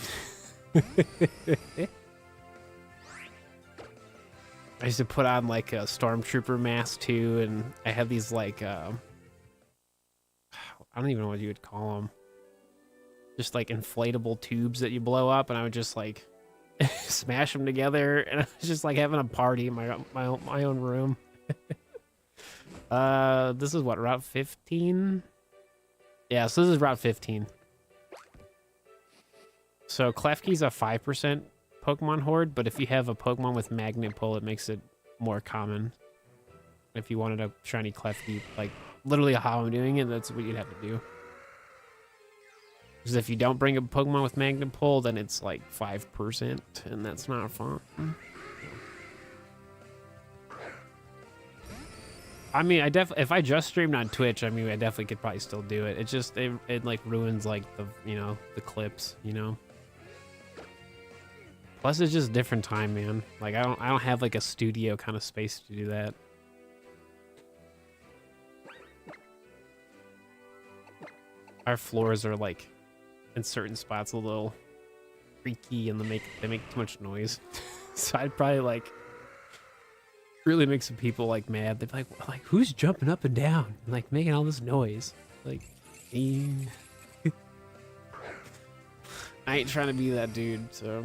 I used to put on like a stormtrooper mask too, and I had these like I don't even know what you would call them, just like inflatable tubes that you blow up, and I would just like smash them together, and I was just like having a party in my own room. This is what, Route 15? Yeah, so this is Route 15. So Klefki's a 5% Pokemon Horde, but if you have a Pokemon with Magnet Pull, it makes it more common. If you wanted a shiny Klefki, like literally how I'm doing it, that's what you'd have to do. Because if you don't bring a Pokemon with Magnet Pull, then it's like 5%, and that's not fun. I mean, if I just streamed on Twitch, I mean, I definitely could probably still do it. It just, it like ruins like the, you know, the clips, you know? Plus it's just different time, man. Like I don't have like a studio kind of space to do that. Our floors are like in certain spots a little freaky, and they make too much noise. So I'd probably like really make some people like mad. They'd be like who's jumping up and down and like making all this noise? Like I ain't trying to be that dude, so.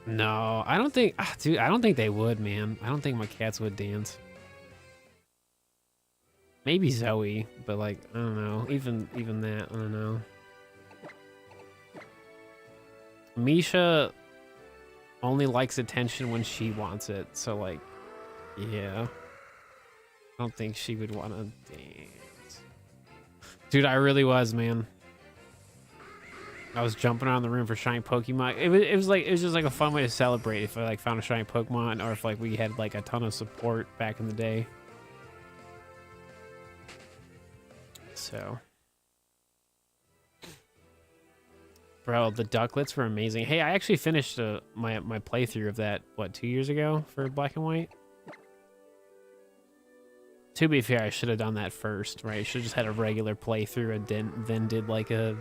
No, I don't think, dude, I don't think they would, man. I don't think my cats would dance. Maybe Zoe, but like, I don't know. Even that, I don't know. Misha only likes attention when she wants it, so like, yeah. I don't think she would want to dance. Dude, I really was, man. I was jumping around the room for shiny Pokemon. It was just like a fun way to celebrate if I like found a shiny Pokemon, or if like we had like a ton of support back in the day. So Bro, the ducklets were amazing. Hey, I actually finished my playthrough of that, what, 2 years ago for Black and White? To be fair, I should have done that first, right? I should have just had a regular playthrough and then did like a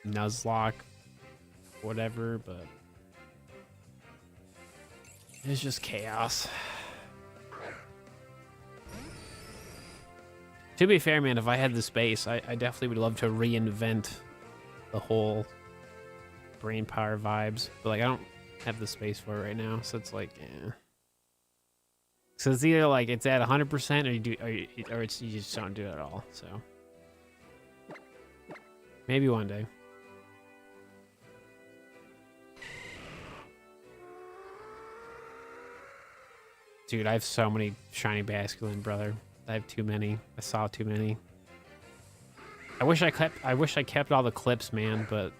Nuzlocke, whatever, but it's just chaos. To be fair, man, if I had the space, I definitely would love to reinvent the whole brain power vibes, but like I don't have the space for it right now, so it's like, eh. So it's either like it's at 100% or you do, or it's you just don't do it at all. So maybe one day. Dude, I have so many shiny basculin, brother. I have too many. I saw too many. I wish I kept all the clips, man, but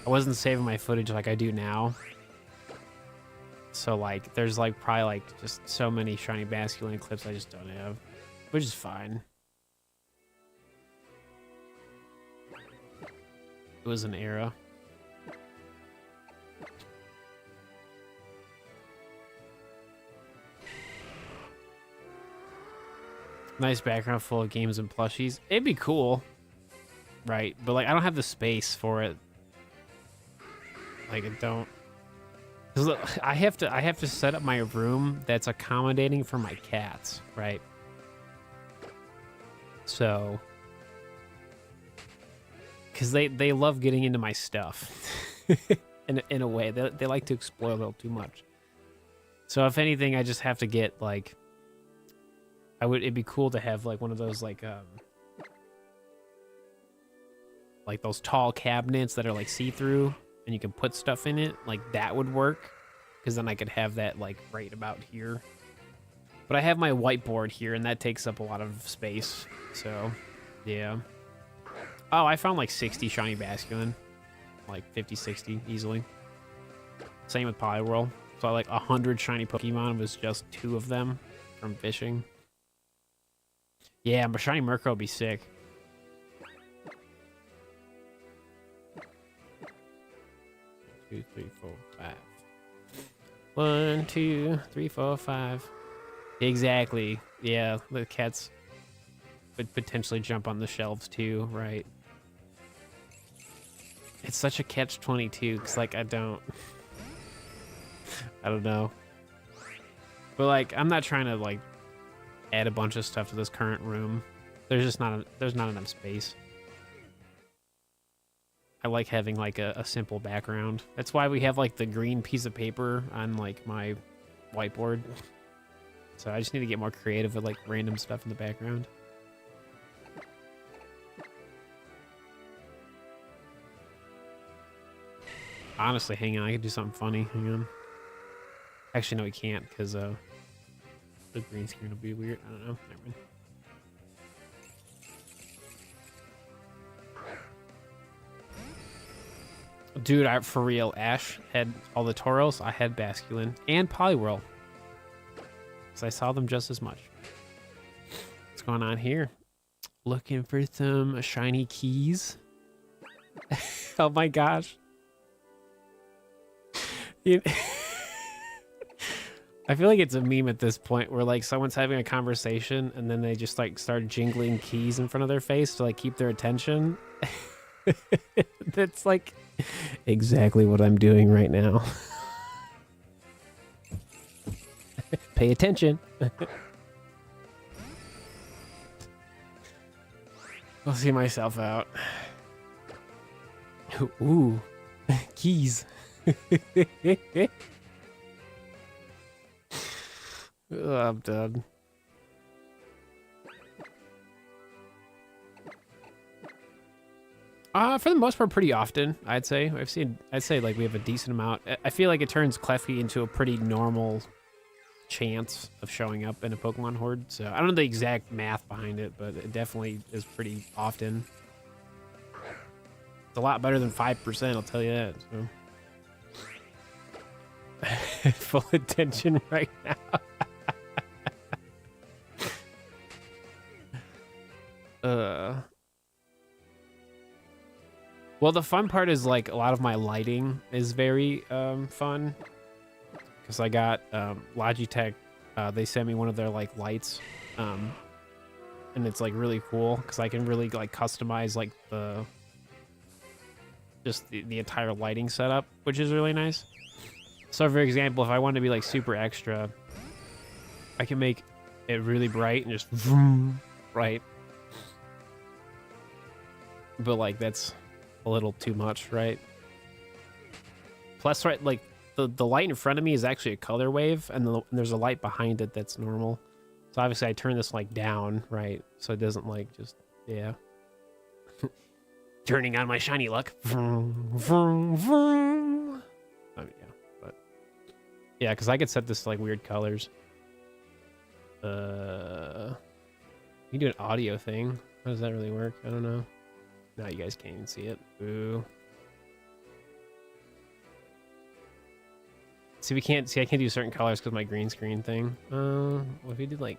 I wasn't saving my footage like I do now. So like there's like probably like just so many shiny basculin clips I just don't have, which is fine. It was an era. Nice background full of games and plushies. It'd be cool, right? But like I don't have the space for it. Like I don't. 'Cause look, I have to set up my room that's accommodating for my cats, right? So, because they love getting into my stuff, in a way they like to explore a little too much. So if anything, I just have to get like. It'd be cool to have like one of those like those tall cabinets that are like see-through and you can put stuff in it. Like that would work, because then I could have that like right about here. But I have my whiteboard here and that takes up a lot of space. So yeah. Oh, I found like 60 shiny basculin, like 50, 60 easily. Same with Poliwhirl. So like 100 shiny Pokemon was just 2 of them from fishing. Yeah, but shiny Murkrow would be sick. Two, three, 4, 5. 1, 2, 3, 4, 5. Exactly. Yeah, the cats would potentially jump on the shelves too, right? It's such a catch-22 because like I don't know. But like I'm not trying to like add a bunch of stuff to this current room. There's not enough space. I like having like a simple background. That's why we have like the green piece of paper on like my whiteboard. So I just need to get more creative with like random stuff in the background. Honestly, hang on, I could do something funny. Hang on. Actually, no, we can't because the green screen will be weird. I don't know. Never mind. Dude, for real, Ash had all the Tauros. I had Basculin and Poliwhirl. Because I saw them just as much. What's going on here? Looking for some shiny keys. Oh my gosh. I feel like it's a meme at this point where like someone's having a conversation and then they just like start jingling keys in front of their face to like keep their attention. That's like exactly what I'm doing right now. Pay attention. I'll see myself out. Ooh, keys. Oh, I'm done. For the most part, pretty often, I'd say. I'd say like we have a decent amount. I feel like it turns Klefki into a pretty normal chance of showing up in a Pokemon Horde. So I don't know the exact math behind it, but it definitely is pretty often. It's a lot better than 5%, I'll tell you that. So. Full attention right now. Well, the fun part is like a lot of my lighting is very fun because I got Logitech. They sent me one of their like lights, and it's like really cool because I can really like customize like the entire lighting setup, which is really nice. So for example, if I want to be like super extra, I can make it really bright and just vroom, right? But like that's a little too much, right? Plus, right, like the light in front of me is actually a color wave, and there's a light behind it that's normal. So obviously I turn this like down, right? So it doesn't like just, yeah. Turning on my shiny luck. Vroom, vroom, vroom. I mean, yeah, but yeah, because I could set this to like weird colors. You can do an audio thing. How does that really work? I don't know. No, you guys can't even see it. Boo. See, we can't see. I can't do certain colors because my green screen thing. What if we did like?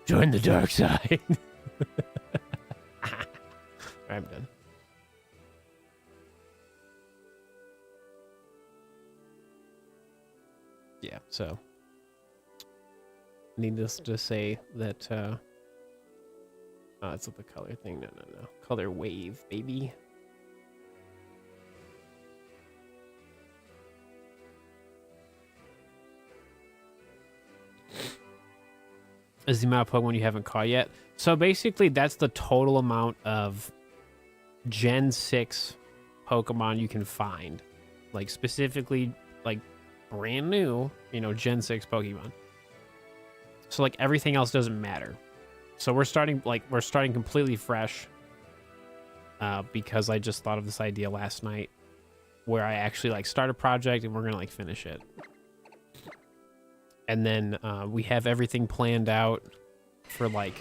Join the dark side. I'm done. Yeah. So, needless to say that. Oh, it's not the color thing. No. Color wave, baby. Is the amount of Pokemon you haven't caught yet. So basically, that's the total amount of Gen 6 Pokemon you can find. Like, specifically, like, brand new, you know, Gen 6 Pokemon. So, like, everything else doesn't matter. So we're starting completely fresh because I just thought of this idea last night where I actually like start a project and we're gonna like finish it, and then we have everything planned out for like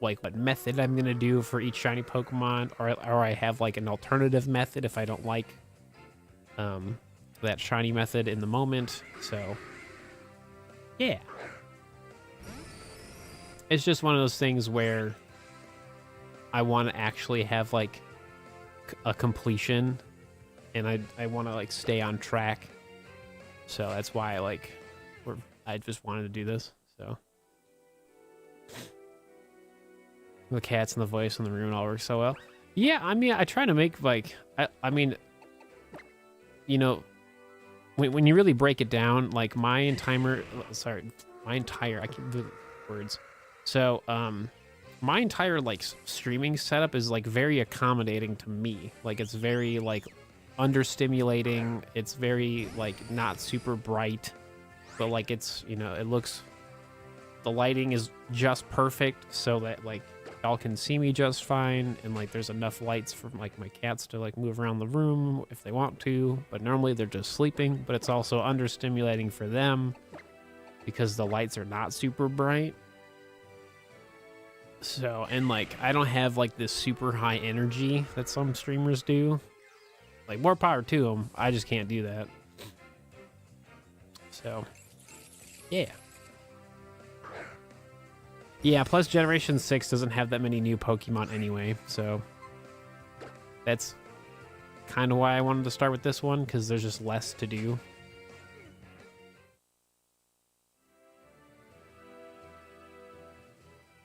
what method I'm gonna do for each shiny Pokemon, or I have like an alternative method if I don't like that shiny method in the moment. So yeah. It's just one of those things where I want to actually have like a completion, and I want to like stay on track. So that's why I just wanted to do this. So the cats and the voice in the room all work so well. Yeah, I mean, I try to make like I mean, you know, when you really break it down, like my entire I can't do words. So, my entire, like, streaming setup is, like, very accommodating to me. Like, it's very, like, understimulating. It's very, like, not super bright. But, like, it's, you know, the lighting is just perfect so that, like, y'all can see me just fine. And, like, there's enough lights for, like, my cats to, like, move around the room if they want to. But normally they're just sleeping. But it's also understimulating for them because the lights are not super bright. So, and like, I don't have like this super high energy that some streamers do. Like, more power to them. I just can't do that. So, yeah. Yeah, plus Generation 6 doesn't have that many new Pokemon anyway. So, that's kind of why I wanted to start with this one, because there's just less to do.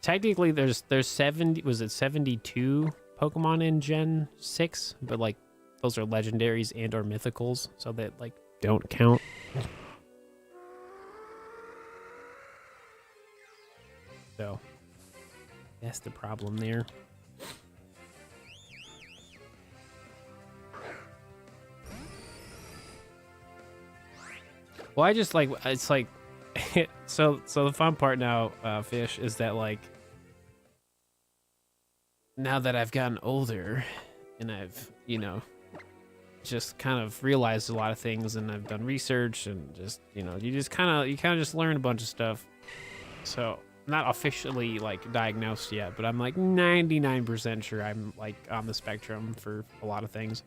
Technically, there's 72 Pokemon in Gen 6, but like those are legendaries and or mythicals, so that like don't count. So that's the problem there. Well, I just like, it's like so the fun part now, Fish, is that like now that I've gotten older and I've, you know, just kind of realized a lot of things, and I've done research, and just, you know, you kind of just learn a bunch of stuff. So not officially like diagnosed yet, but I'm like 99% sure I'm like on the spectrum for a lot of things.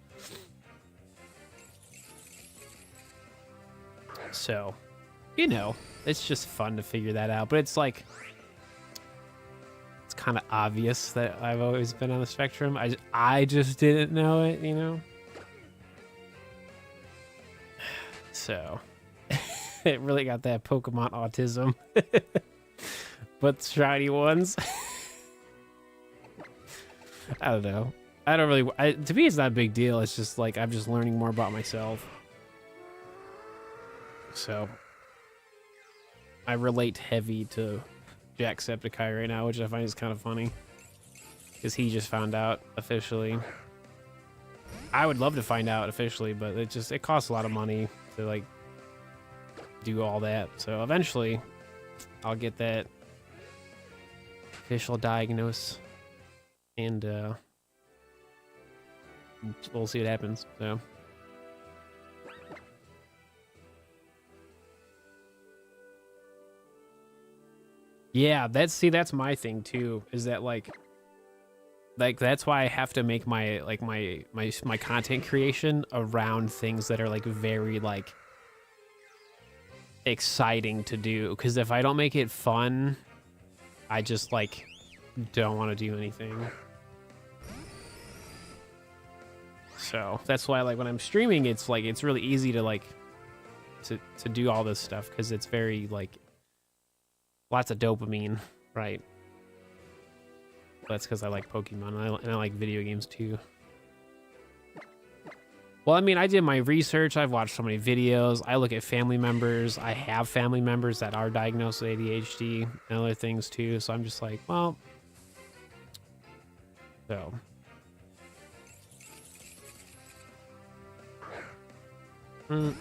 So, you know, it's just fun to figure that out. But it's like, kind of obvious that I've always been on the spectrum. I just didn't know it, you know? So, it really got that Pokemon autism. But shiny ones. I don't know. I don't really... to me, it's not a big deal. It's just like I'm just learning more about myself. So, I relate heavy to Jacksepticeye right now, which I find is kind of funny. Because he just found out officially. I would love to find out officially, but it costs a lot of money to like do all that. So eventually I'll get that official diagnose and we'll see what happens. So yeah, that's my thing too, is that like that's why I have to make my like my content creation around things that are like very like exciting to do, because if I don't make it fun, I just like don't want to do anything. So that's why like when I'm streaming, it's like it's really easy to like to do all this stuff, because it's very like lots of dopamine, right? That's because I like Pokemon and I like video games too. Well, I mean, I did my research. I've watched so many videos. I look at family members. I have family members that are diagnosed with ADHD and other things too. So I'm just like, well, so. You've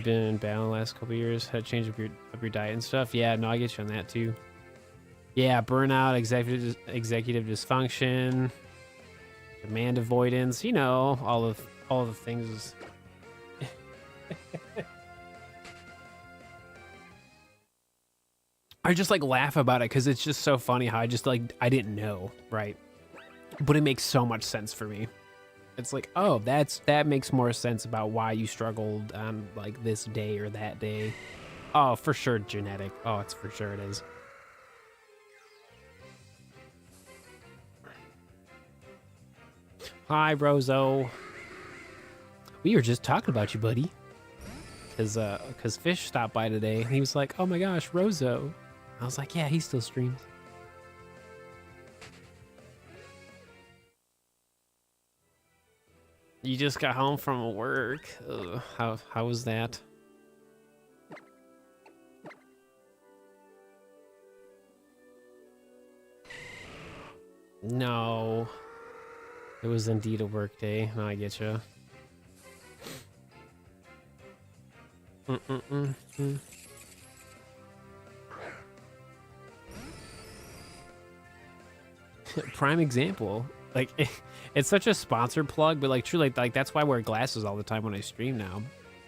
been in battle the last couple years. Had to change up your diet and stuff. Yeah, no, I get you on that too. Yeah, burnout, executive dysfunction, demand avoidance, you know, all the things. I just like laugh about it because it's just so funny how I just like I didn't know, right? But it makes so much sense for me. It's like, oh, that makes more sense about why you struggled on like this day or that day. Oh, for sure genetic. Oh, it's for sure it is. Hi, Rozo. We were just talking about you, buddy. Cause Fish stopped by today and he was like, "Oh my gosh, Rozo." I was like, "Yeah, he still streams." You just got home from work. Ugh, how was that? No. It was indeed a work day. No, I get you. Prime example. Like, it's such a sponsored plug, but like, truly, like that's why I wear glasses all the time when I stream now.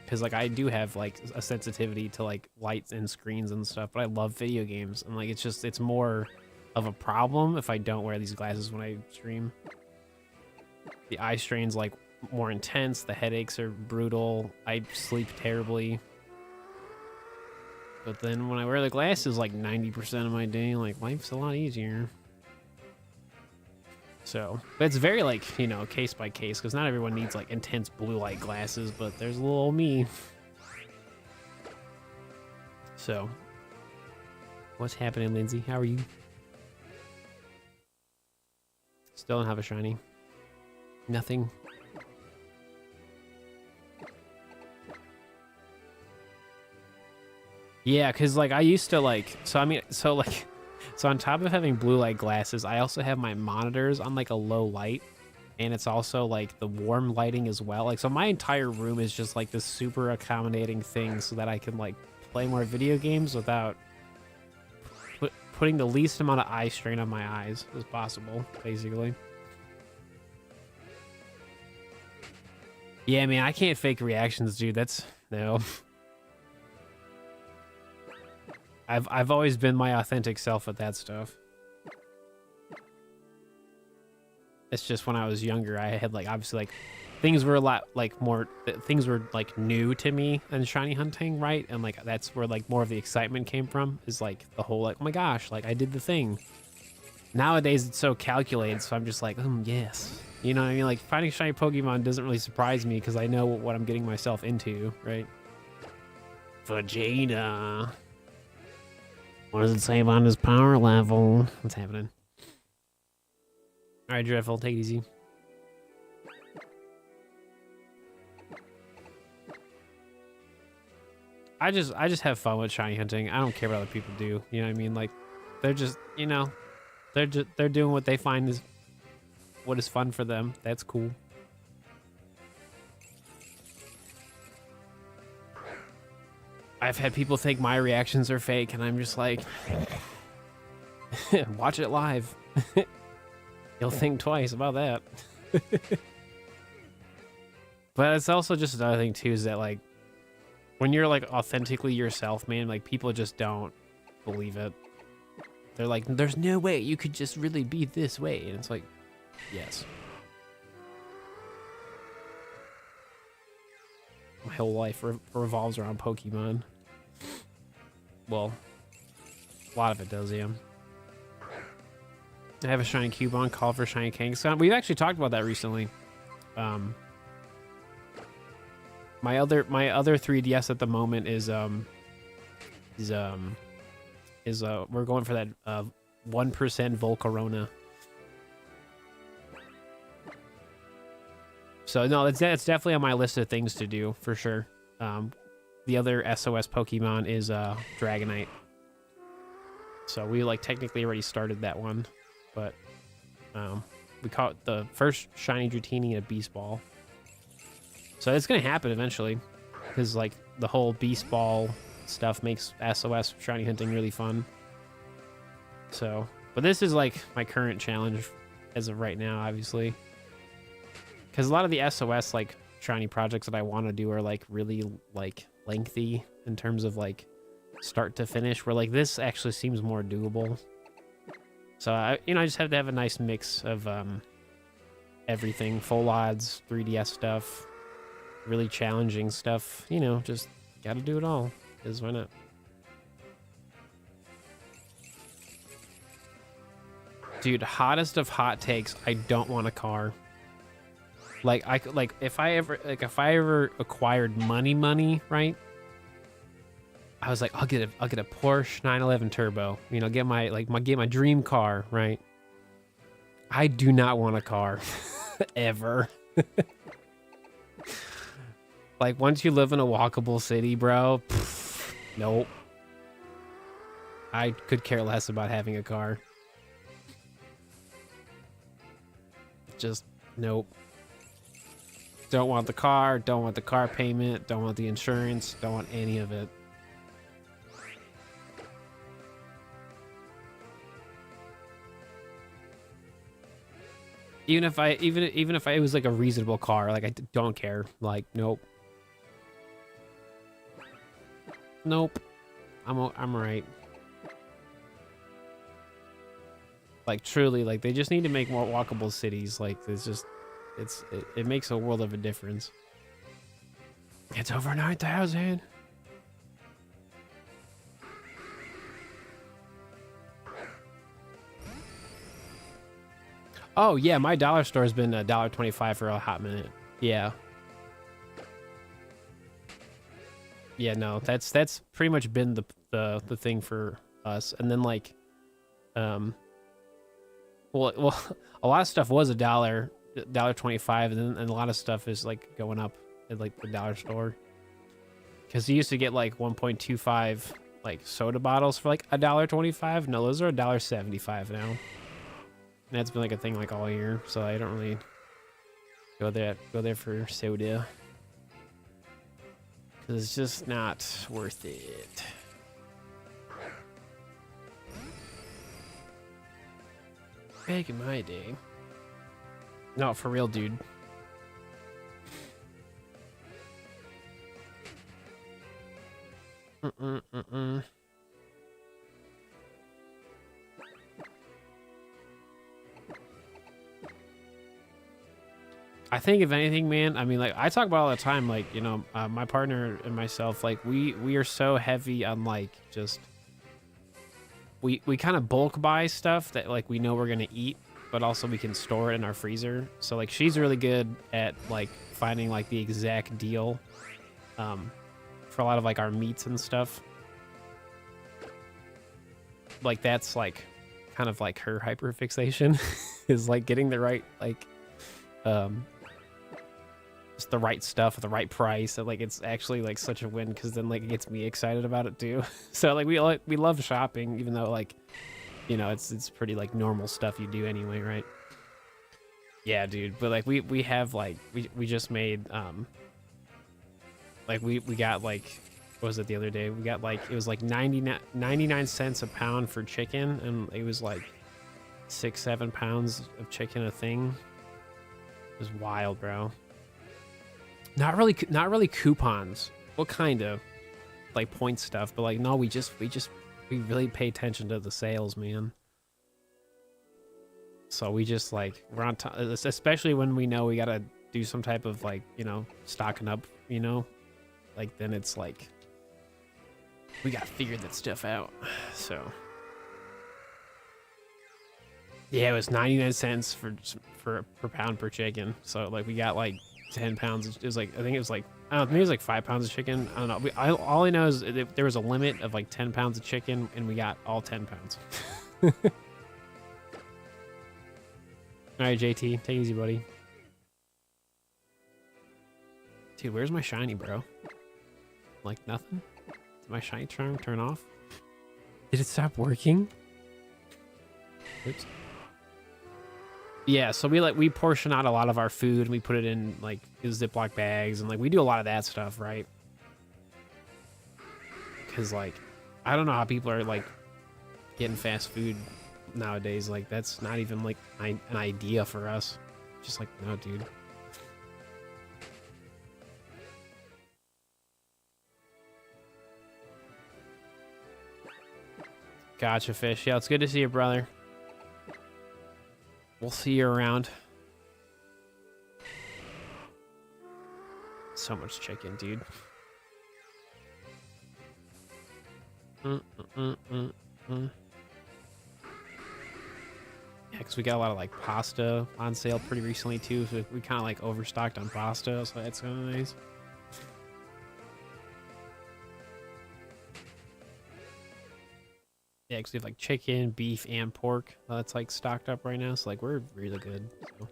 Because like, I do have like a sensitivity to like lights and screens and stuff, but I love video games. And like, it's more of a problem if I don't wear these glasses when I stream. The eye strain's like more intense. The headaches are brutal. I sleep terribly. But then when I wear the glasses, like 90% of my day, like life's a lot easier. So, but it's very like, you know, case by case, because not everyone needs like intense blue light glasses, but there's little old me. So, what's happening, Lindsay? How are you? Still don't have a shiny. Nothing. Yeah, because like I used to like, so on top of having blue light glasses, I also have my monitors on like a low light, and it's also like the warm lighting as well. Like, so my entire room is just like this super accommodating thing so that I can like play more video games without putting the least amount of eye strain on my eyes as possible, basically. Yeah, man, I can't fake reactions, dude. That's no. I've always been my authentic self with that stuff. It's just when I was younger, I had like obviously like things were a lot like more things were like new to me than shiny hunting, right? And like that's where like more of the excitement came from, is like the whole like, oh my gosh, like I did the thing. Nowadays it's so calculated, so I'm just like, yes, you know what I mean? Like finding shiny Pokemon doesn't really surprise me because I know what I'm getting myself into, right? Vegeta, what does it say about his power level? What's happening? All right, Dreadful, take it easy. I just have fun with shiny hunting. I don't care what other people do. You know what I mean? Like, they're just, you know, they're doing what they find is what is fun for them. That's cool. I've had people think my reactions are fake, and I'm just like, watch it live. You'll think twice about that. But it's also just another thing too, is that like, when you're like authentically yourself, man, like people just don't believe it. They're like, there's no way you could just really be this way. And it's like, yes. My whole life revolves around Pokemon. Well, a lot of it does, yeah. I have a shiny Cubone, call for shiny Kangaskhan. We've actually talked about that recently. My other 3DS at the moment is we're going for that 1% Volcarona. So no, it's definitely on my list of things to do for sure. The other SOS Pokemon is Dragonite. So we like technically already started that one, but we caught the first shiny Dratini and a Beast Ball. So it's gonna happen eventually, because like the whole Beast Ball stuff makes SOS shiny hunting really fun. So, but this is like my current challenge as of right now, obviously, because a lot of the SOS like shiny projects that I want to do are like really like lengthy in terms of like start to finish, where like this actually seems more doable. So I just have to have a nice mix of everything, full odds, 3DS stuff, really challenging stuff, you know, just gotta do it all, because why not? Dude, hottest of hot takes, I don't want a car. Like if I ever acquired money, right? I was like, I'll get a Porsche 911 Turbo, you know, get my dream car, right? I do not want a car ever. Like, once you live in a walkable city, bro, nope. I could care less about having a car. Just, nope. Don't want the car, don't want the car payment, don't want the insurance, don't want any of it. Even if it was like a reasonable car, like I don't care. Like, nope. Nope. I'm alright. Like, truly, like they just need to make more walkable cities. Like, it makes a world of a difference. It's over 9,000. Oh yeah, my dollar store has been $1.25 for a hot minute. Yeah. Yeah, no, that's pretty much been the thing for us. And then like, well, a lot of stuff was $1.25, and a lot of stuff is like going up at like the dollar store. Because you used to get like 1.25 like soda bottles for like $1.25. No, those are $1.75 now. And that's been like a thing like all year, so I don't really go there for soda. Because it's just not worth it. Back in my day. No, for real, dude. I think if anything, man, I mean, like I talk about all the time, like, you know, my partner and myself, like we are so heavy on like just we kind of bulk buy stuff that like we know we're gonna eat, but also we can store it in our freezer. So like she's really good at like finding like the exact deal for a lot of like our meats and stuff. Like that's like kind of like her hyperfixation is like getting the right like just the right stuff at the right price, and like it's actually like such a win because then like it gets me excited about it too. So like we love shopping, even though like, you know, it's pretty like normal stuff you do anyway, right? Yeah, dude. But like we have like we just made like we got like, what was it the other day? We got like, it was like 99 cents a pound for chicken, and it was like 6-7 pounds of chicken a thing. It was wild, bro. Not really coupons. What kind of like point stuff, but like no, we really pay attention to the sales, man. So we just like we're on top, especially when we know we gotta do some type of like, you know, stocking up, you know, like then it's like we gotta figure that stuff out. So yeah, it was 99 cents per pound per chicken. So like we got like 10 pounds. It was like, I think it was like, I don't know, maybe it was like 5 pounds of chicken. I don't know. All I know is there was a limit of like 10 pounds of chicken, and we got all 10 pounds. All right, JT, take it easy, buddy. Dude, where's my shiny, bro? Like nothing? Did my shiny charm turn off? Did it stop working? Oops. Yeah, so we portion out a lot of our food and we put it in like Ziploc bags, and like we do a lot of that stuff, right? Because like I don't know how people are like getting fast food nowadays. Like that's not even like an idea for us. Just like, no, dude. Gotcha, Fish. Yeah, it's good to see you, brother. We'll see you around. So much chicken, dude. Yeah, because we got a lot of like pasta on sale pretty recently too. So we kind of like overstocked on pasta, so that's kind of nice. Yeah, because we have like chicken, beef, and pork that's like stocked up right now. So like we're really good. So.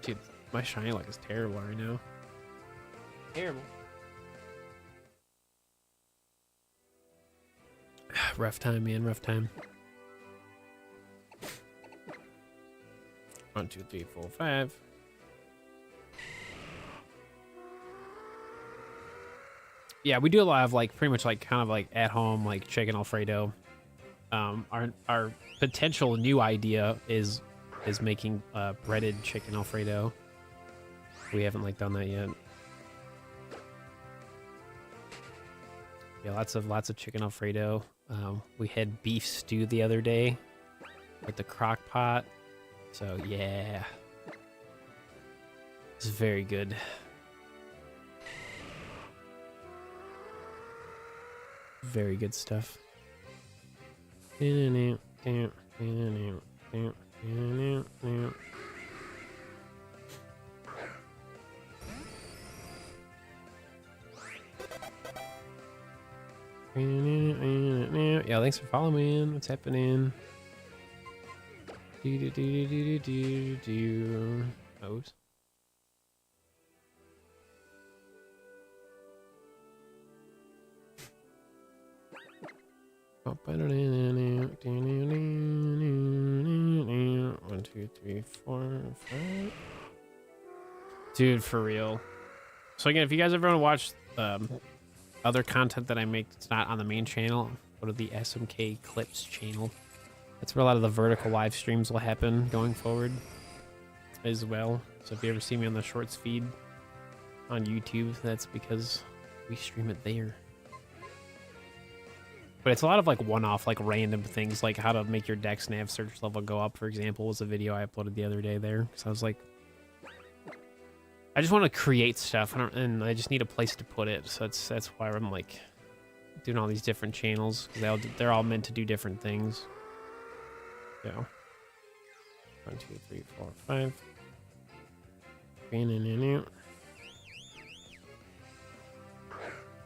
Dude, my shiny luck is terrible right now. Terrible. Rough time, man. Rough time. 1, 2, 3, 4, 5. Yeah, we do a lot of like pretty much like kind of like at home like chicken Alfredo. Our potential new idea is making breaded chicken Alfredo. We haven't like done that yet. Yeah, lots of chicken Alfredo. We had beef stew the other day with the crock pot. So yeah, it's very good. Very good stuff. Yeah, thanks for following, man. What's happening? Oops. One, 2, 3, 4, 5. Dude, for real. So again, if you guys ever want to watch other content that I make that's not on the main channel, uploaded the SMK Clips channel. That's where a lot of the vertical live streams will happen going forward as well. So if you ever see me on the shorts feed on YouTube, that's because we stream it there. But it's a lot of like one-off, like random things, like how to make your Dex Nav search level go up, for example, was a video I uploaded the other day there. So I was like, I just want to create stuff, and I just need a place to put it. So that's why I'm like doing all these different channels, because they're all meant to do different things. So 1, 2, 3, 4, 5.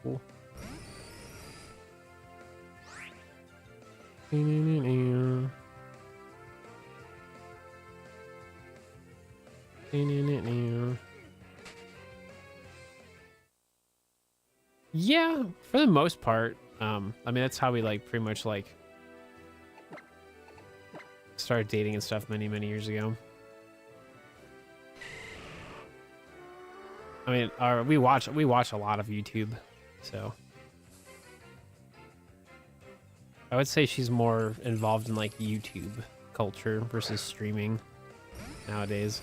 Cool. Yeah, for the most part. I mean, that's how we like pretty much like started dating and stuff many years ago. I mean, we watch a lot of YouTube, so I would say she's more involved in like YouTube culture versus streaming nowadays.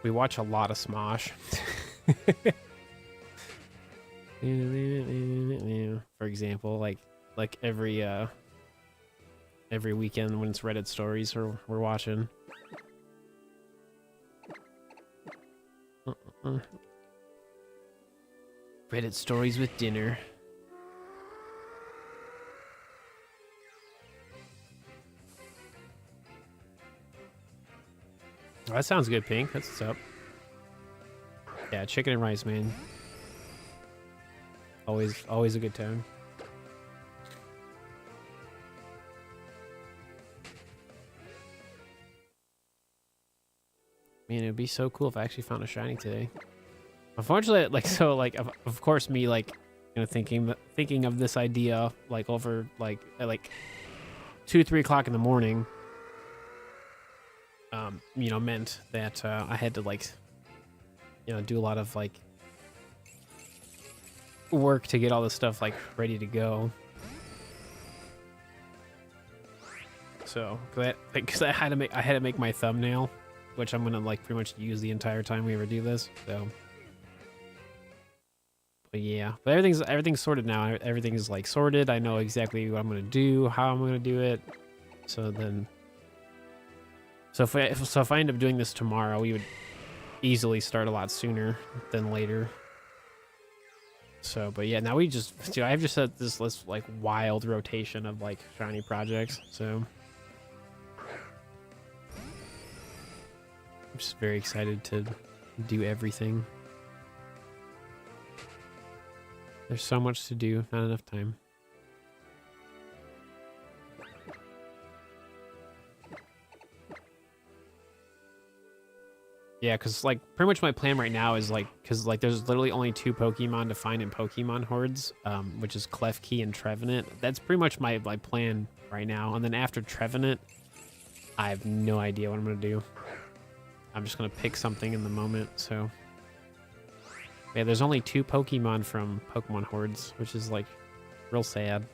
We watch a lot of Smosh. For example, like every weekend when it's Reddit stories we're watching. Reddit stories with dinner. Oh, that sounds good, Pink. That's what's up. Yeah, chicken and rice, man. Always a good time. Man, it'd be so cool if I actually found a shiny today. Unfortunately, of course, me thinking of this idea over at 2, 3 o'clock in the morning. Meant that I had to do a lot of work to get all this stuff ready to go. So because I had to make my thumbnail, which I'm gonna pretty much use the entire time we ever do this. So, but yeah, but everything's sorted now. Everything is sorted. I know exactly what I'm gonna do, how I'm gonna do it. So if I end up doing this tomorrow, we would easily start a lot sooner than later. So, but yeah, now I've just had this wild rotation of shiny projects. So I'm just very excited to do everything. There's so much to do, not enough time. Yeah, because pretty much my plan right now is because there's literally only 2 Pokemon to find in Pokemon Hordes, which is Klefki and Trevenant. That's pretty much my plan right now. And then after Trevenant, I have no idea what I'm gonna do. I'm just gonna pick something in the moment. So yeah, there's only 2 Pokemon from Pokemon Hordes, which is real sad.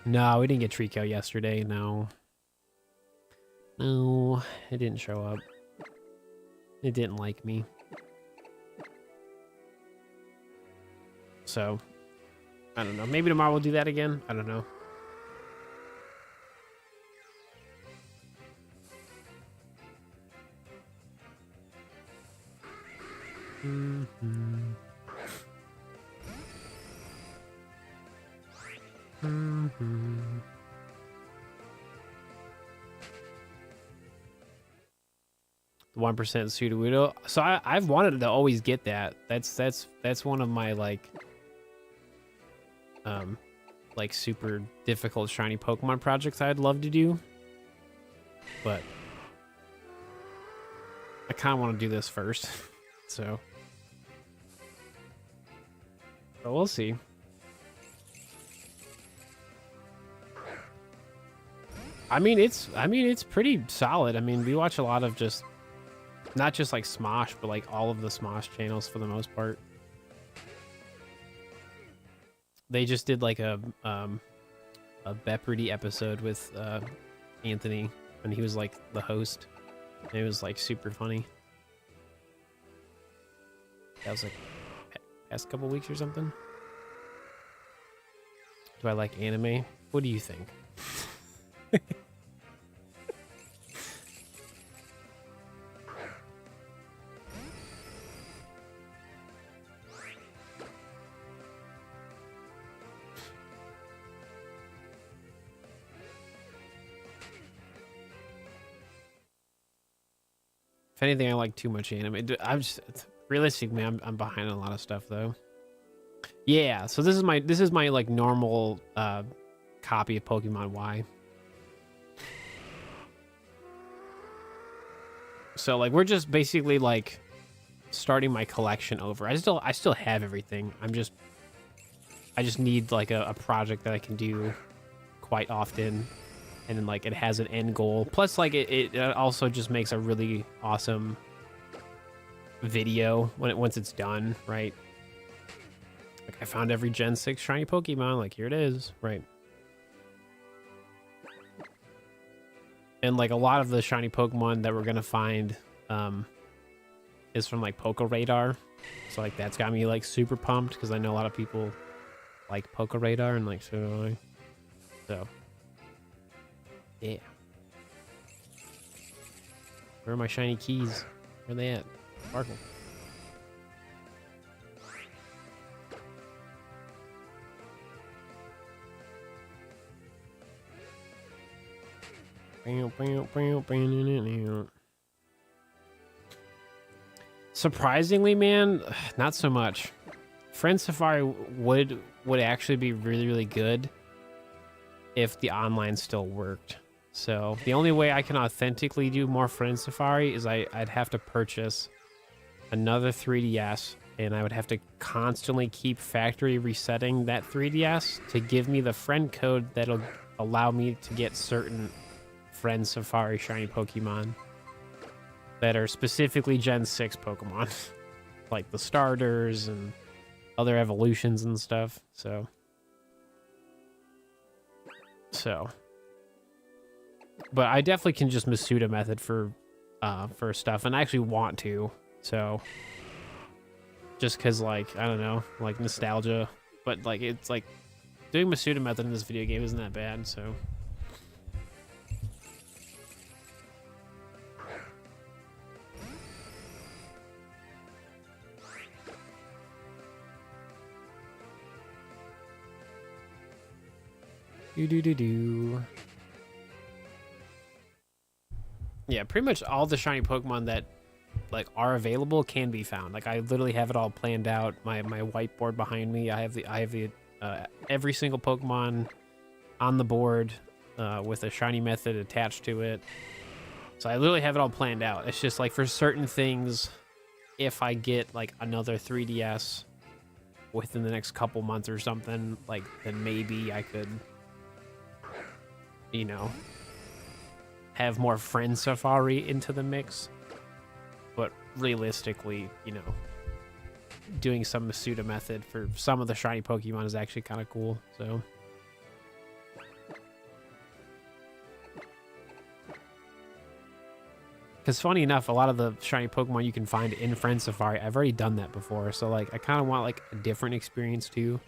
No, we didn't get Trico yesterday. No, it didn't show up. It didn't like me. So, I don't know. Maybe tomorrow we'll do that again. I don't know. The 1% Sudowoodo. So I've wanted to always get that. That's one of my super difficult shiny Pokemon projects I'd love to do. But I kind of want to do this first. So but we'll see. I mean it's pretty solid. I mean, we watch a lot of just Not just like Smosh, but like all of the Smosh channels for the most part. They just did like a Beppardy episode with Anthony, and he was like the host. And it was like super funny. That was like past couple weeks or something. Do I like anime? What do you think? If anything, I like too much anime. I'm just realistically, I'm behind on a lot of stuff though. Yeah, so this is my like normal copy of Pokemon Y. So like we're just basically like starting my collection over. I still have everything. I just need like a project that I can do quite often. And then like it has an end goal. Plus like it also just makes a really awesome video once it's done, right? Like I found every Gen 6 shiny Pokemon, like here it is, right? And like a lot of the shiny Pokemon that we're gonna find is from like Poké Radar. So like that's got me like super pumped because I know a lot of people like Poké Radar and like so yeah. Where are my shiny keys? Where are they at? Sparkle. Surprisingly, man, not so much. Friend Safari would actually be really, really good if the online still worked. So the only way I can authentically do more Friend Safari is I'd have to purchase another 3DS, and I would have to constantly keep factory resetting that 3DS to give me the friend code that'll allow me to get certain Friend Safari shiny Pokemon that are specifically Gen 6 Pokemon, like the starters and other evolutions and stuff. So but I definitely can just Masuda method for stuff, and I actually want to. So just because, like, I don't know, like nostalgia, but like it's like doing Masuda method in this video game isn't that bad. So do. Yeah, pretty much all the shiny Pokemon that like are available can be found. Like I literally have it all planned out. My whiteboard behind me. I have the every single Pokemon on the board with a shiny method attached to it. So I literally have it all planned out. It's just like for certain things, if I get like another 3DS within the next couple months or something, like then maybe I could, you know, have more Friend Safari into the mix. But realistically, you know, doing some Masuda method for some of the shiny Pokemon is actually kind of cool. So because funny enough, a lot of the shiny Pokemon you can find in Friend Safari, I've already done that before. So like I kind of want like a different experience too.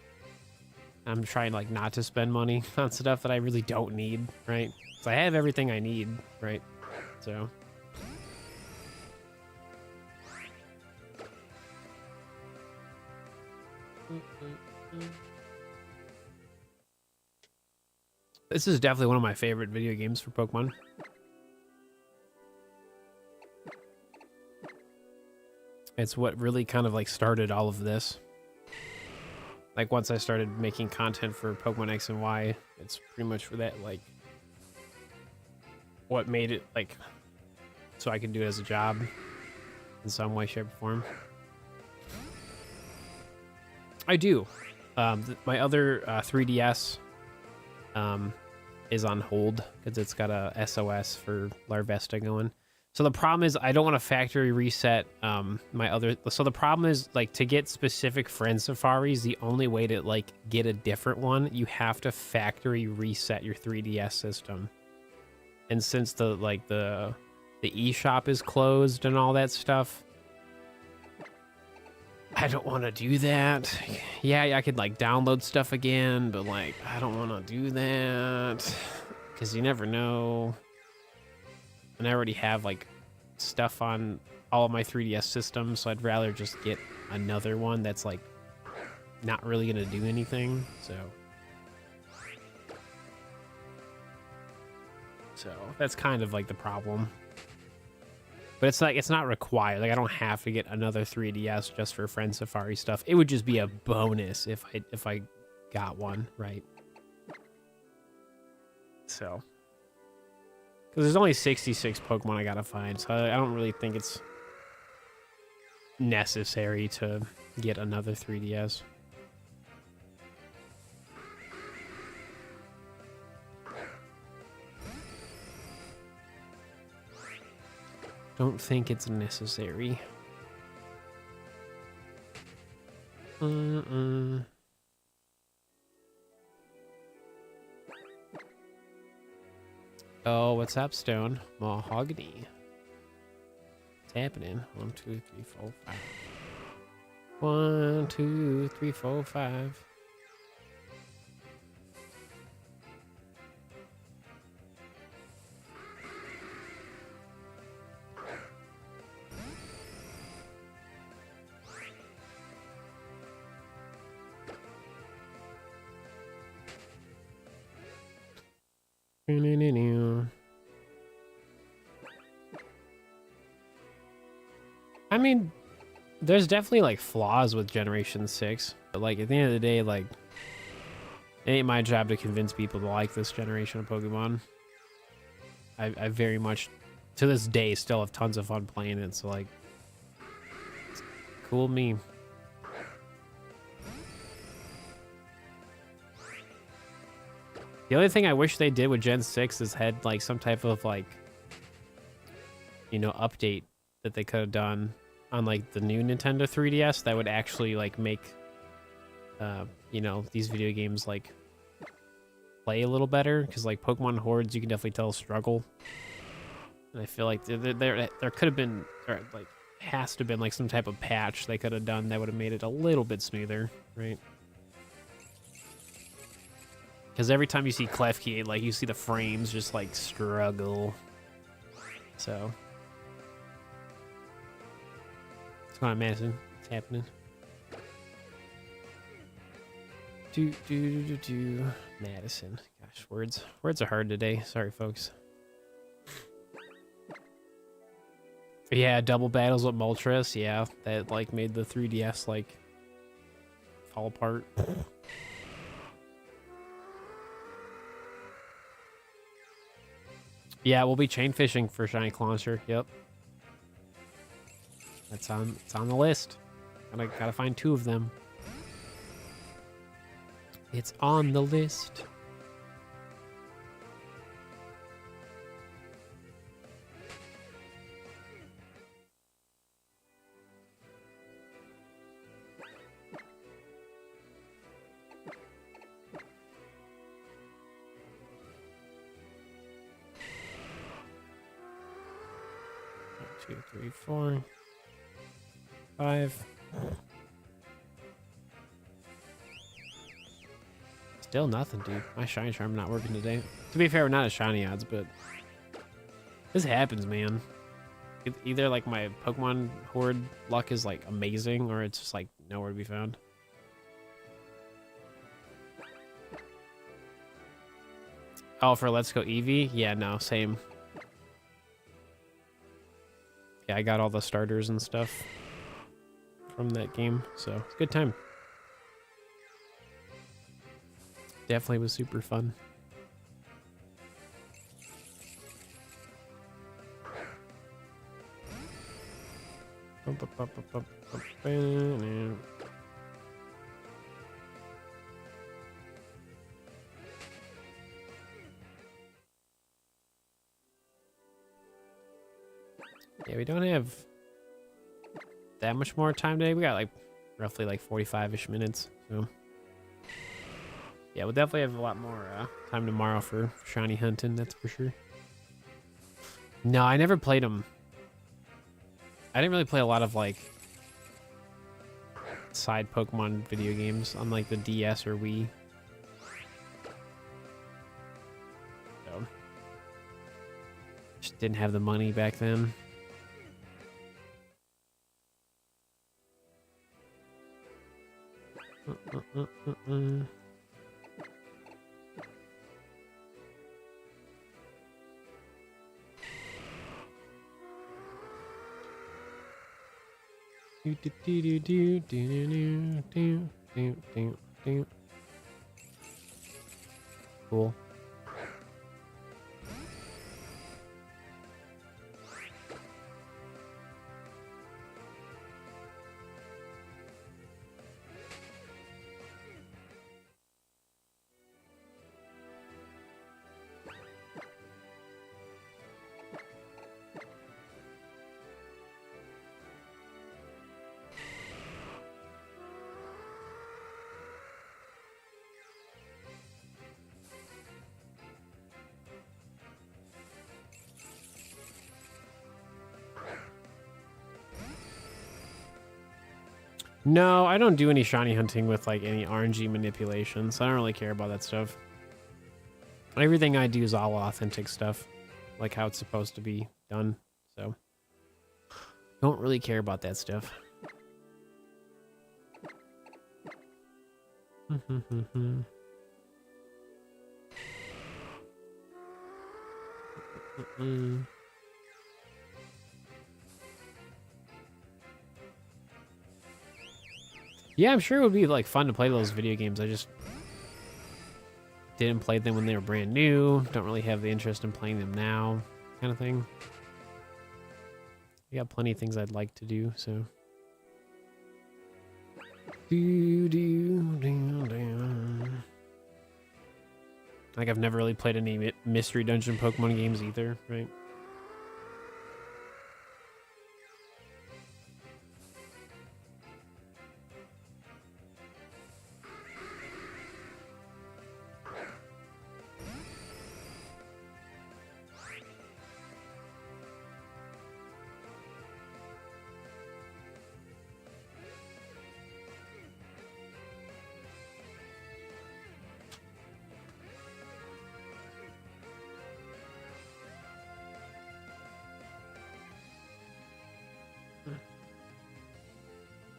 I'm trying like not to spend money on stuff that I really don't need, right? So I have everything I need, right? So this is definitely one of my favorite video games for Pokemon. It's what really kind of like started all of this. Like once I started making content for Pokemon X and Y, it's pretty much for that, like what made it like so I could do it as a job in some way, shape, or form. I do. My other 3DS is on hold because it's got a SOS for Larvesta going. So the problem is I don't want to factory reset my other. So the problem is like to get specific friend safaris, the only way to like get a different one, you have to factory reset your 3DS system. And since the eShop is closed and all that stuff, I don't want to do that. Yeah, I could like download stuff again, but like I don't want to do that because you never know. And I already have like stuff on all of my 3DS systems, so I'd rather just get another one that's like not really gonna do anything. So that's kind of like the problem. But it's like it's not required. Like I don't have to get another 3DS just for Friend Safari stuff. It would just be a bonus if I got one, right? So. Because there's only 66 Pokemon I gotta find, so I don't really think it's necessary to get another 3DS. Don't think it's necessary. Oh, what's up, Stone? Mahogany. What's happening? 1, 2, 3, 4, 5. 1, 2, 3, 4, 5. I mean, there's definitely like flaws with Generation 6, but like at the end of the day, like it ain't my job to convince people to like this generation of Pokemon. I very much, to this day, still have tons of fun playing it, so like, it's cool me. The only thing I wish they did with Gen 6 is had like some type of like, you know, update that they could have done on like the new Nintendo 3DS that would actually like make, you know, these video games like play a little better. Because like Pokemon Hordes, you can definitely tell struggle. And I feel like there could have been, or like has to have been like some type of patch they could have done that would have made it a little bit smoother, right? Because every time you see Klefki, like, you see the frames just, like, struggle. So. What's going on, Madison? What's happening? Madison. Gosh, words are hard today. Sorry, folks. Yeah, double battles with Moltres. Yeah, that, like, made the 3DS, like, fall apart. Yeah, we'll be chain fishing for Shiny Clauncher. Yep. It's on the list. Gotta find 2 of them. It's on the list. Two, 3, 4, 5. Still nothing, dude. My shiny charm not working today. To be fair, we're not at shiny odds, but this happens, man. Either like my Pokemon Horde luck is like amazing, or it's just like nowhere to be found. Oh, for Let's Go Eevee? Yeah, no, same. Yeah, I got all the starters and stuff from that game, so it's a good time. Definitely was super fun. Yeah, we don't have that much more time today. We got like roughly like 45-ish minutes. So yeah, we'll definitely have a lot more time tomorrow for shiny hunting. That's for sure. No, I never played them. I didn't really play a lot of like side Pokemon video games on like the DS or Wii. So just didn't have the money back then. Cool. No, I don't do any shiny hunting with like any RNG manipulation, so I don't really care about that stuff. Everything I do is all authentic stuff, like how it's supposed to be done, so don't really care about that stuff. Yeah, I'm sure it would be like fun to play those video games. I just didn't play them when they were brand new. Don't really have the interest in playing them now, kind of thing. I got plenty of things I'd like to do, so. Like I've never really played any mystery dungeon Pokemon games either, right?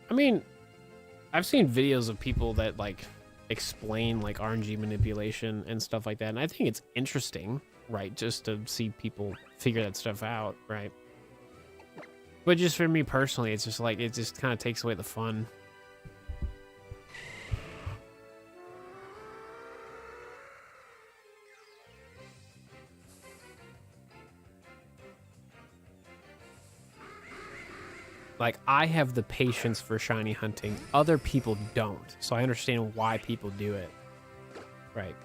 I mean, I've seen videos of people that like explain like RNG manipulation and stuff like that, and I think it's interesting, right? Just to see people figure that stuff out, right? But just for me personally, it's just like it just kind of takes away the fun. Like, I have the patience for shiny hunting. Other people don't. So I understand why people do it. Right.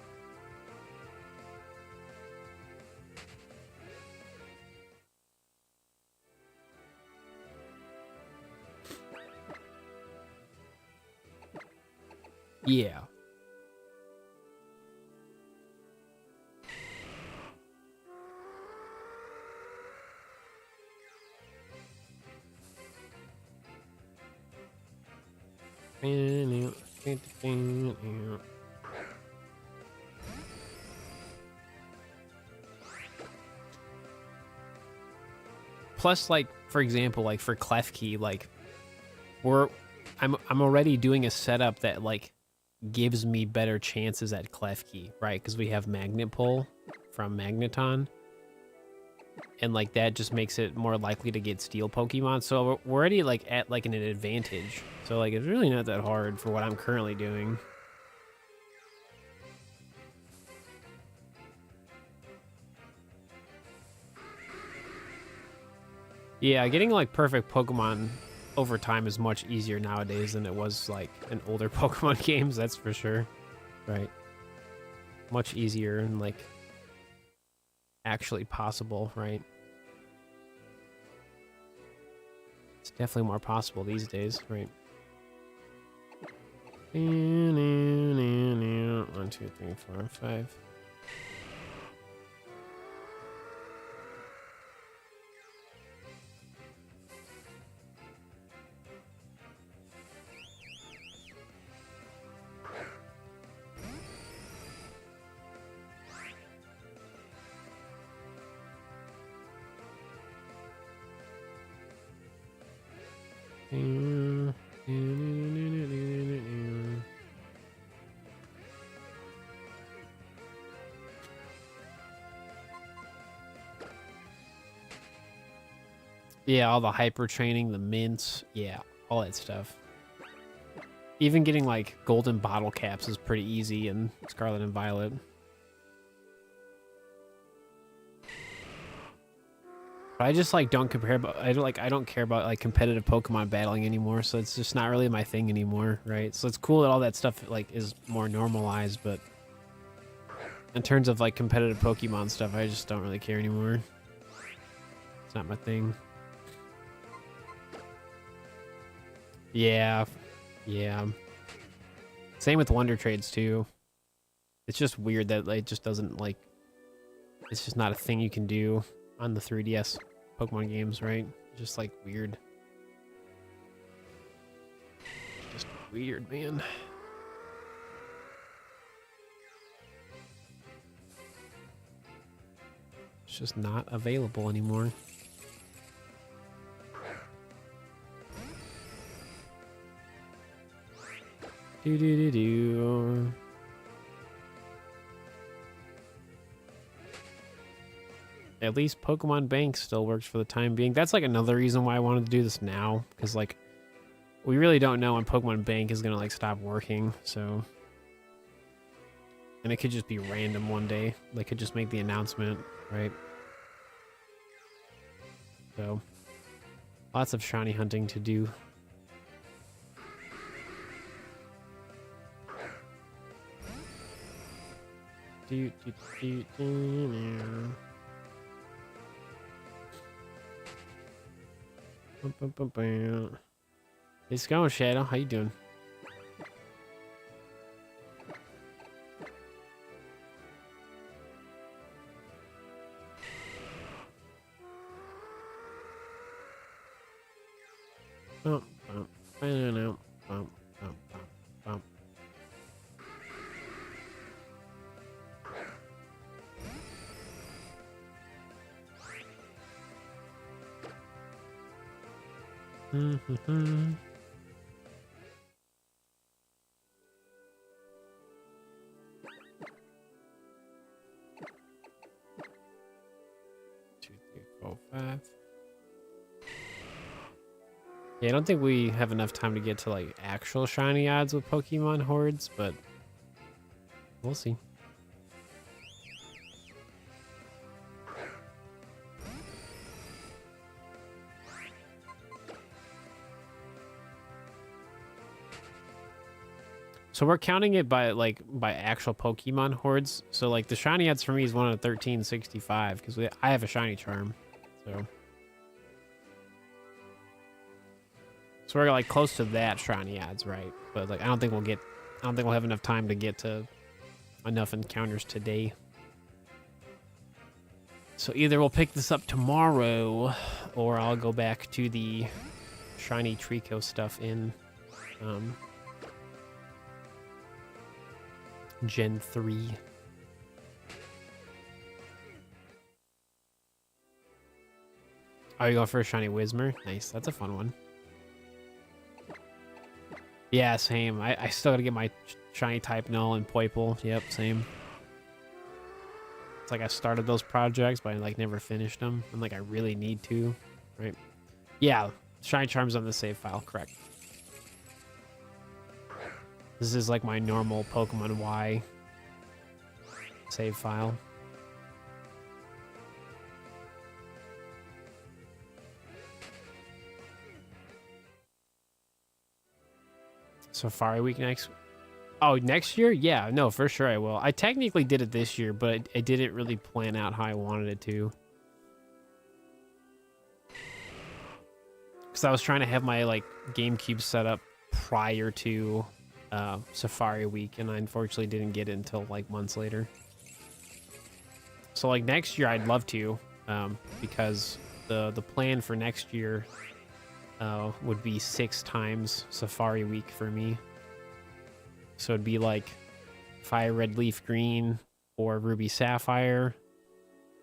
Yeah. Plus, like, for example, like for Klefki, like I'm already doing a setup that like gives me better chances at Klefki, right? Because we have Magnet Pull from Magneton. And like that just makes it more likely to get steel Pokemon. So we're already like at like an advantage. So like it's really not that hard for what I'm currently doing. Yeah, getting like perfect Pokemon over time is much easier nowadays than it was like in older Pokemon games, that's for sure. Right. Much easier and like actually possible, right? definitely more possible these days, right? 1, 2, 3, 4, 5. Yeah, all the hyper training, the mints, yeah, all that stuff. Even getting like golden bottle caps is pretty easy in Scarlet and Violet. But I just like don't compare. I don't care about like competitive Pokemon battling anymore. So it's just not really my thing anymore, right? So it's cool that all that stuff like is more normalized, but in terms of like competitive Pokemon stuff, I just don't really care anymore. It's not my thing. Yeah, yeah. Same with Wonder Trades too. It's just weird that like, it just doesn't like. It's just not a thing you can do on the 3DS Pokemon games, right? Just like weird. Just weird, man. It's just not available anymore. Do. At least Pokemon Bank still works for the time being. That's like another reason why I wanted to do this now, because like we really don't know when Pokemon Bank is gonna like stop working. So, and it could just be random one day. They could just make the announcement, right? So, lots of shiny hunting to do. It's going, Shadow. How you doing? I don't know. Mm-hmm. Two, three, four, 5. Yeah, I don't think we have enough time to get to like actual shiny odds with Pokemon Hordes, but we'll see. So we're counting it by actual Pokemon Hordes. So like the shiny odds for me is 1 in 1365 because I have a shiny charm. So we're like close to that shiny odds, right? But like I don't think we'll have enough time to get to enough encounters today. So either we'll pick this up tomorrow or I'll go back to the shiny Trico stuff in Gen 3. Oh, you go for a shiny Whismur? Nice, that's a fun one. Yeah, same. I still gotta get my shiny type null and Poiple. Yep, same. It's like I started those projects, but I like never finished them. And like I really need to, right? Yeah, shiny charms on the save file, correct. This is like my normal Pokemon Y save file. Safari Week next. Oh, next year? Yeah, no, for sure I will. I technically did it this year, but I didn't really plan out how I wanted it to. because I was trying to have my like GameCube set up prior to Safari Week, and I unfortunately didn't get it until like months later. So like next year, I'd love to, because the plan for next year would be 6 times Safari Week for me. So it'd be like Fire Red Leaf Green or Ruby Sapphire,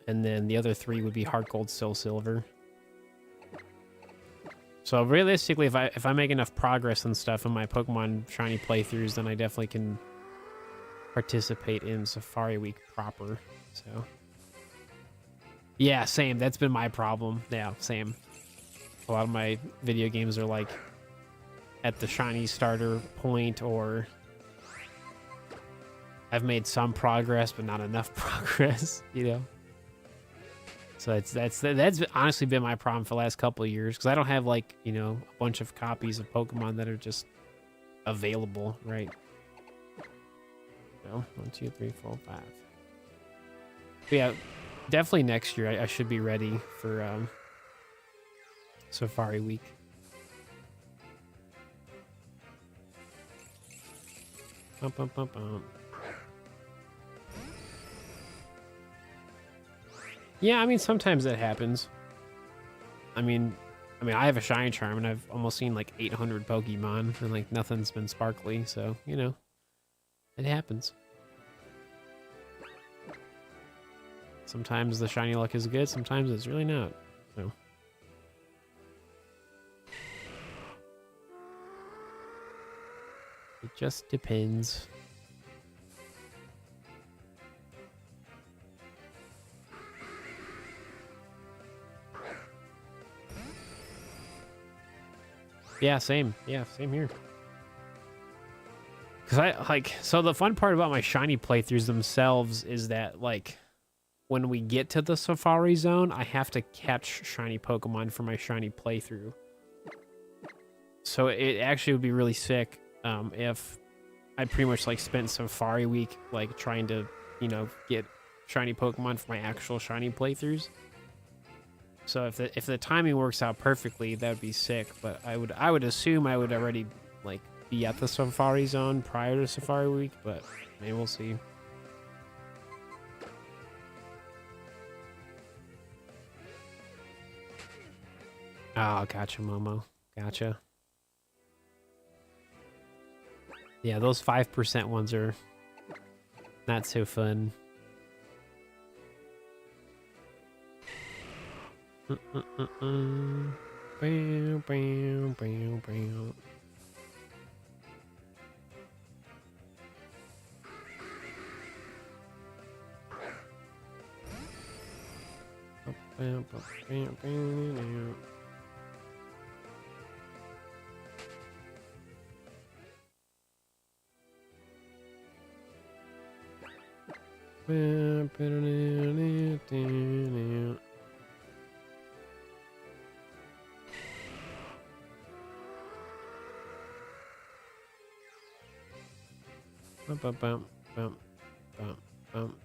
and then the other 3 would be Heart Gold Soul Silver. So realistically, if I make enough progress and stuff in my Pokemon Shiny playthroughs, then I definitely can participate in Safari Week proper. So yeah, same. That's been my problem. Yeah, same. A lot of my video games are like at the Shiny starter point, or I've made some progress but not enough progress, you know. So that's honestly been my problem for the last couple of years, because I don't have like, you know, a bunch of copies of Pokemon that are just available, right? So 1, 2, 3, 4, 5. But yeah, definitely next year I should be ready for Safari Week. Bum, bum, bum, bum. Yeah, I mean, sometimes that happens. I mean, I have a Shiny Charm, and I've almost seen like 800 Pokemon, and like nothing's been sparkly, so, you know, it happens. Sometimes the shiny luck is good, sometimes it's really not. So it just depends. Yeah, same. Yeah, same here. Because so the fun part about my shiny playthroughs themselves is that, like, when we get to the Safari Zone, I have to catch shiny Pokemon for my shiny playthrough. So it actually would be really sick if I pretty much, like, spent Safari Week, like, trying to, you know, get shiny Pokemon for my actual shiny playthroughs. So if the timing works out perfectly, that would be sick. But I would assume I would already, like, be at the Safari Zone prior to Safari Week, but maybe we'll see. Oh, gotcha, Momo. Gotcha. Yeah, those 5% ones are not so fun. Bam, bam, bam, bam. Bam, bam, bam. Bum, bum, bum, bum, bum.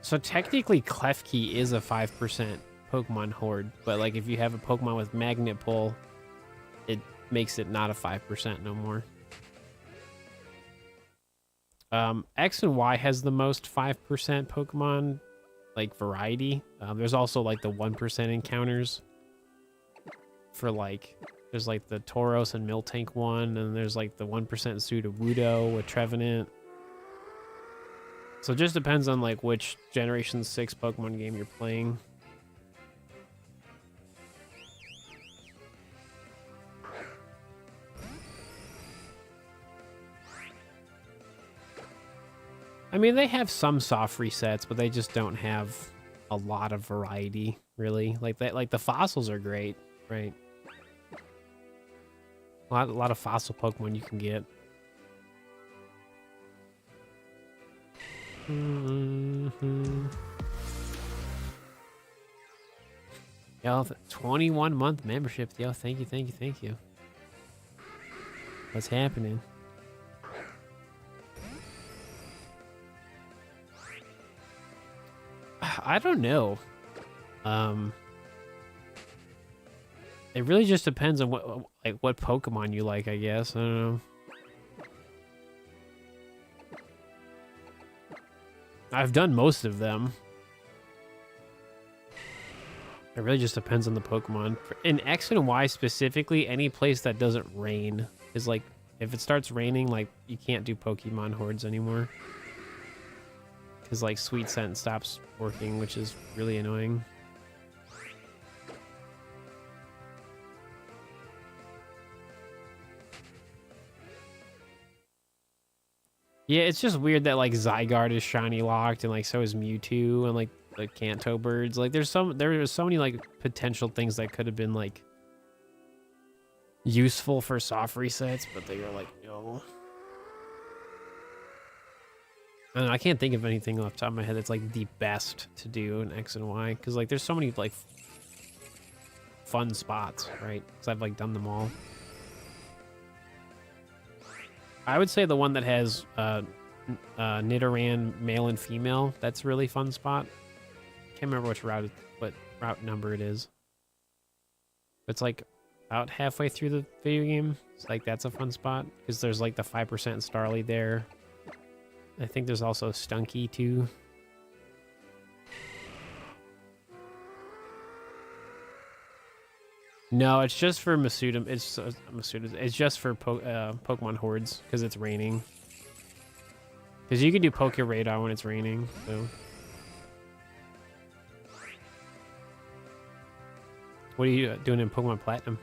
So technically Klefki is a 5% Pokemon Horde, but like if you have a Pokemon with Magnet Pull, it makes it not a 5% no more. X and Y has the most 5% Pokemon, like, variety. There's also like the 1% encounters for, like, there's like the Tauros and Miltank one, and there's like the 1% Sudowoodo with Trevenant. So it just depends on like which Generation 6 Pokemon game you're playing. I mean, they have some soft resets, but they just don't have a lot of variety, really. Like that, like the fossils are great, right? A lot of fossil Pokemon you can get. Yo, 21-month membership. Yo, thank you, thank you, thank you. What's happening? I don't know. It really just depends on what Pokemon you like, I guess. I don't know. I've done most of them. It really just depends on the Pokemon. In X and Y specifically, any place that doesn't rain is like, if it starts raining, like, you can't do Pokemon Hordes anymore. Because, like, Sweet Scent stops working, which is really annoying. Yeah, it's just weird that, like, Zygarde is shiny locked, and, like, so is Mewtwo, and, like, the Kanto birds. Like, there are so many, like, potential things that could have been, like, useful for soft resets, but they were like, no. I can't think of anything off the top of my head that's like the best to do in X and Y, because like there's so many like fun spots, right? Because I've like done them all. I would say the one that has Nidoran male and female, that's a really fun spot. Can't remember what route number it is. It's like about halfway through the video game. It's like that's a fun spot because there's like the 5% Starly there. I think there's also Stunky too. No, it's just for Masuda. It's Masuda. It's just for Pokemon Hordes because it's raining. Because you can do Poké Radar when it's raining. So, what are you doing in Pokemon Platinum?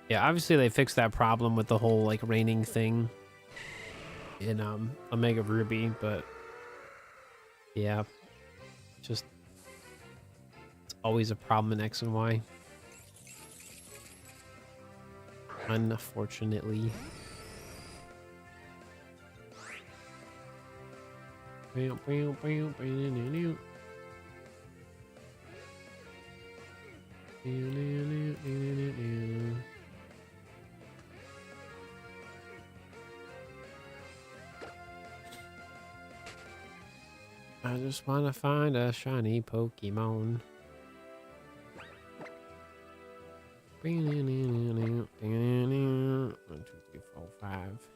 Yeah, obviously they fixed that problem with the whole like raining thing in Omega Ruby, but yeah, just it's always a problem in X and Y. Unfortunately. I just want to find a shiny Pokemon. 1, 2, 3, 4, 5.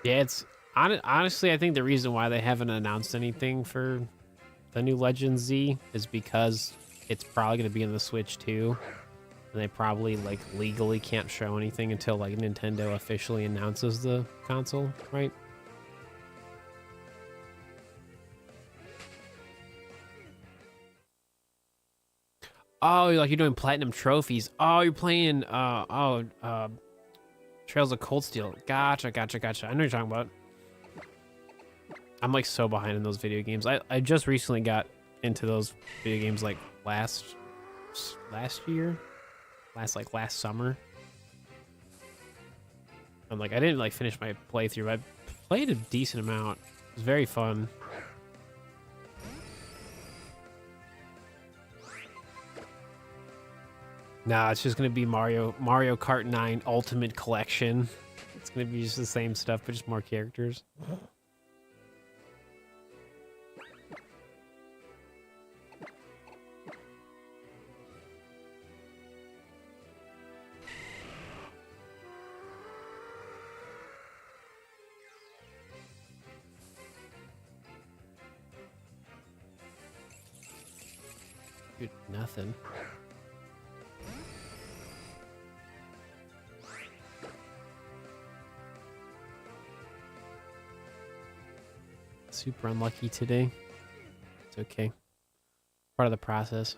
Yeah, it's honestly, I think the reason why they haven't announced anything for the new Legends Z is because it's probably going to be in the Switch too. And they probably like legally can't show anything until like Nintendo officially announces the console, right? Oh, like you're doing platinum trophies. Oh, you're playing Trails of Cold Steel. Gotcha. I know what you're talking about. I'm like so behind in those video games. I just recently got into those video games like last summer. I'm like I didn't like finish my playthrough. I played a decent amount. It was very fun. Nah, it's just gonna be Mario Kart 9 Ultimate Collection. It's gonna be just the same stuff, but just more characters. Dude, nothing. Super unlucky today. It's okay. Part of the process.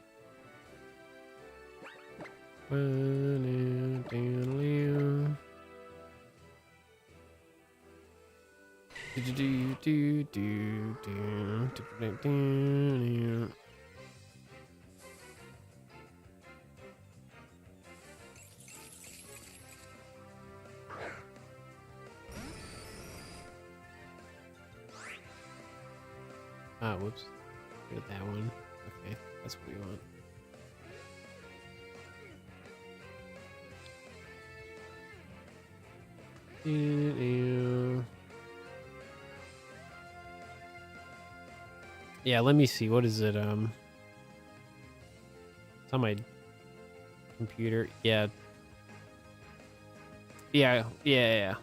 Oh, whoops. Get that one. Okay, that's what we want. Yeah, let me see. What is it? It's on my computer. Yeah. Yeah.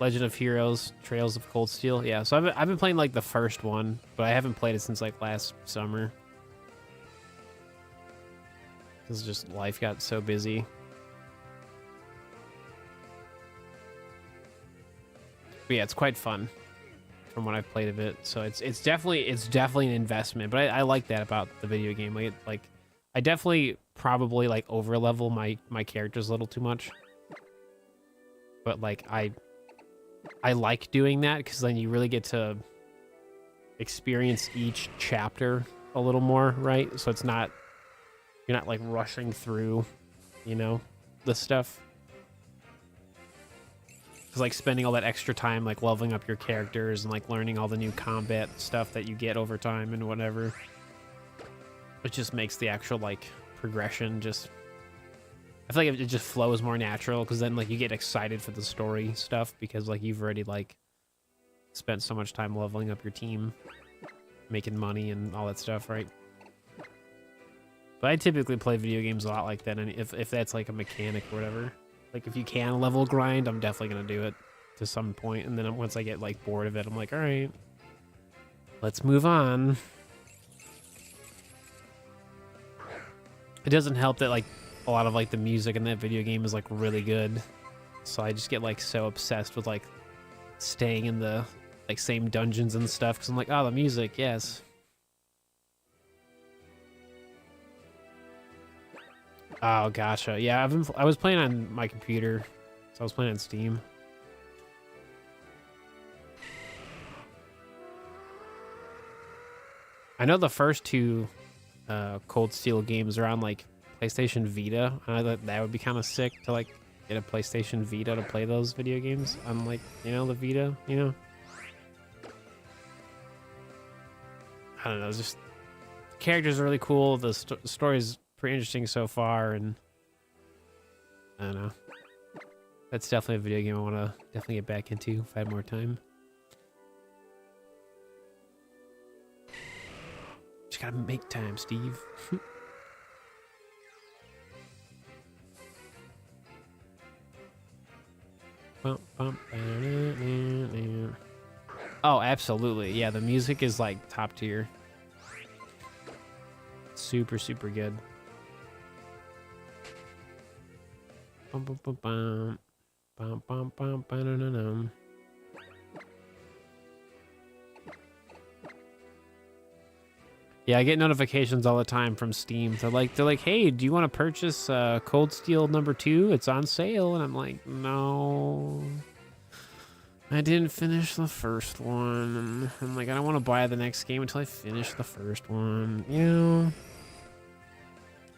Legend of Heroes, Trails of Cold Steel. Yeah, so I've been playing like the first one, but I haven't played it since like last summer. Because just life got so busy. But yeah, it's quite fun from what I've played of it. So it's definitely an investment. But I like that about the video game. Like I definitely probably like over level my characters a little too much. But like I like doing that because then you really get to experience each chapter a little more, right? So it's not, you're not like rushing through, you know, the stuff. Because like spending all that extra time like leveling up your characters and like learning all the new combat stuff that you get over time and whatever, it just makes the actual like progression just, I feel like it just flows more natural because then like you get excited for the story stuff because like you've already like spent so much time leveling up your team, making money and all that stuff, right? But I typically play video games a lot like that, and if that's like a mechanic or whatever, like if you can level grind, I'm definitely gonna do it to some point, and then once I get like bored of it, I'm like, all right, let's move on. It doesn't help that like a lot of like the music in that video game is like really good, so I just get like so obsessed with like staying in the like same dungeons and stuff because I'm like, oh, the music, yes. Oh, gotcha. Yeah, I was playing on my computer, so I was playing on Steam. I know the first two Cold Steel games are on like PlayStation Vita. I thought that would be kind of sick to like get a PlayStation Vita to play those video games on like, you know, the Vita, you know? I don't know, just the characters are really cool. The story's pretty interesting so far, and I don't know. That's definitely a video game I want to definitely get back into if I had more time. Just gotta make time, Steve. Oh, absolutely. Yeah, the music is like top tier. Super, super good. Yeah, I get notifications all the time from Steam. They're like, hey, do you want to purchase Cold Steel #2? It's on sale. And I'm like, no, I didn't finish the first one. I'm like, I don't want to buy the next game until I finish the first one. You know?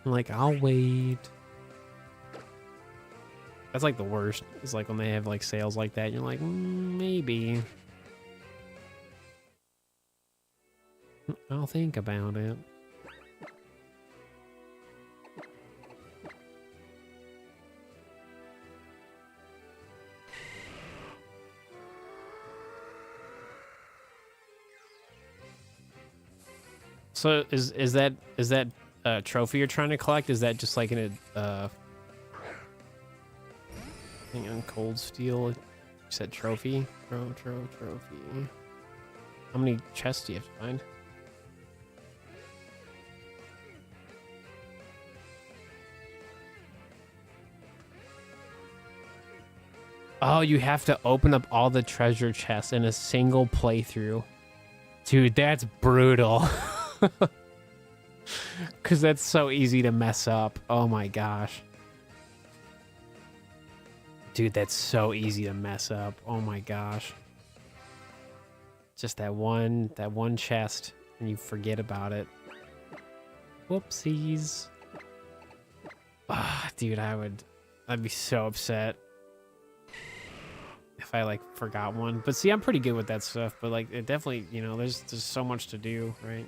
I'm like, I'll wait. That's like the worst. It's like when they have like sales like that. You're like, maybe. I'll think about it. So is that trophy you're trying to collect? Is that just like in a thing on Cold Steel? You said trophy? Trophy. How many chests do you have to find? Oh, you have to open up all the treasure chests in a single playthrough. Dude, that's brutal. Because that's so easy to mess up. Oh my gosh. Dude, that's so easy to mess up. Oh my gosh. Just that one chest and you forget about it. Whoopsies. Ah, dude, I'd be so upset if I like forgot one. But see, I'm pretty good with that stuff, but like it definitely, you know, there's so much to do, right?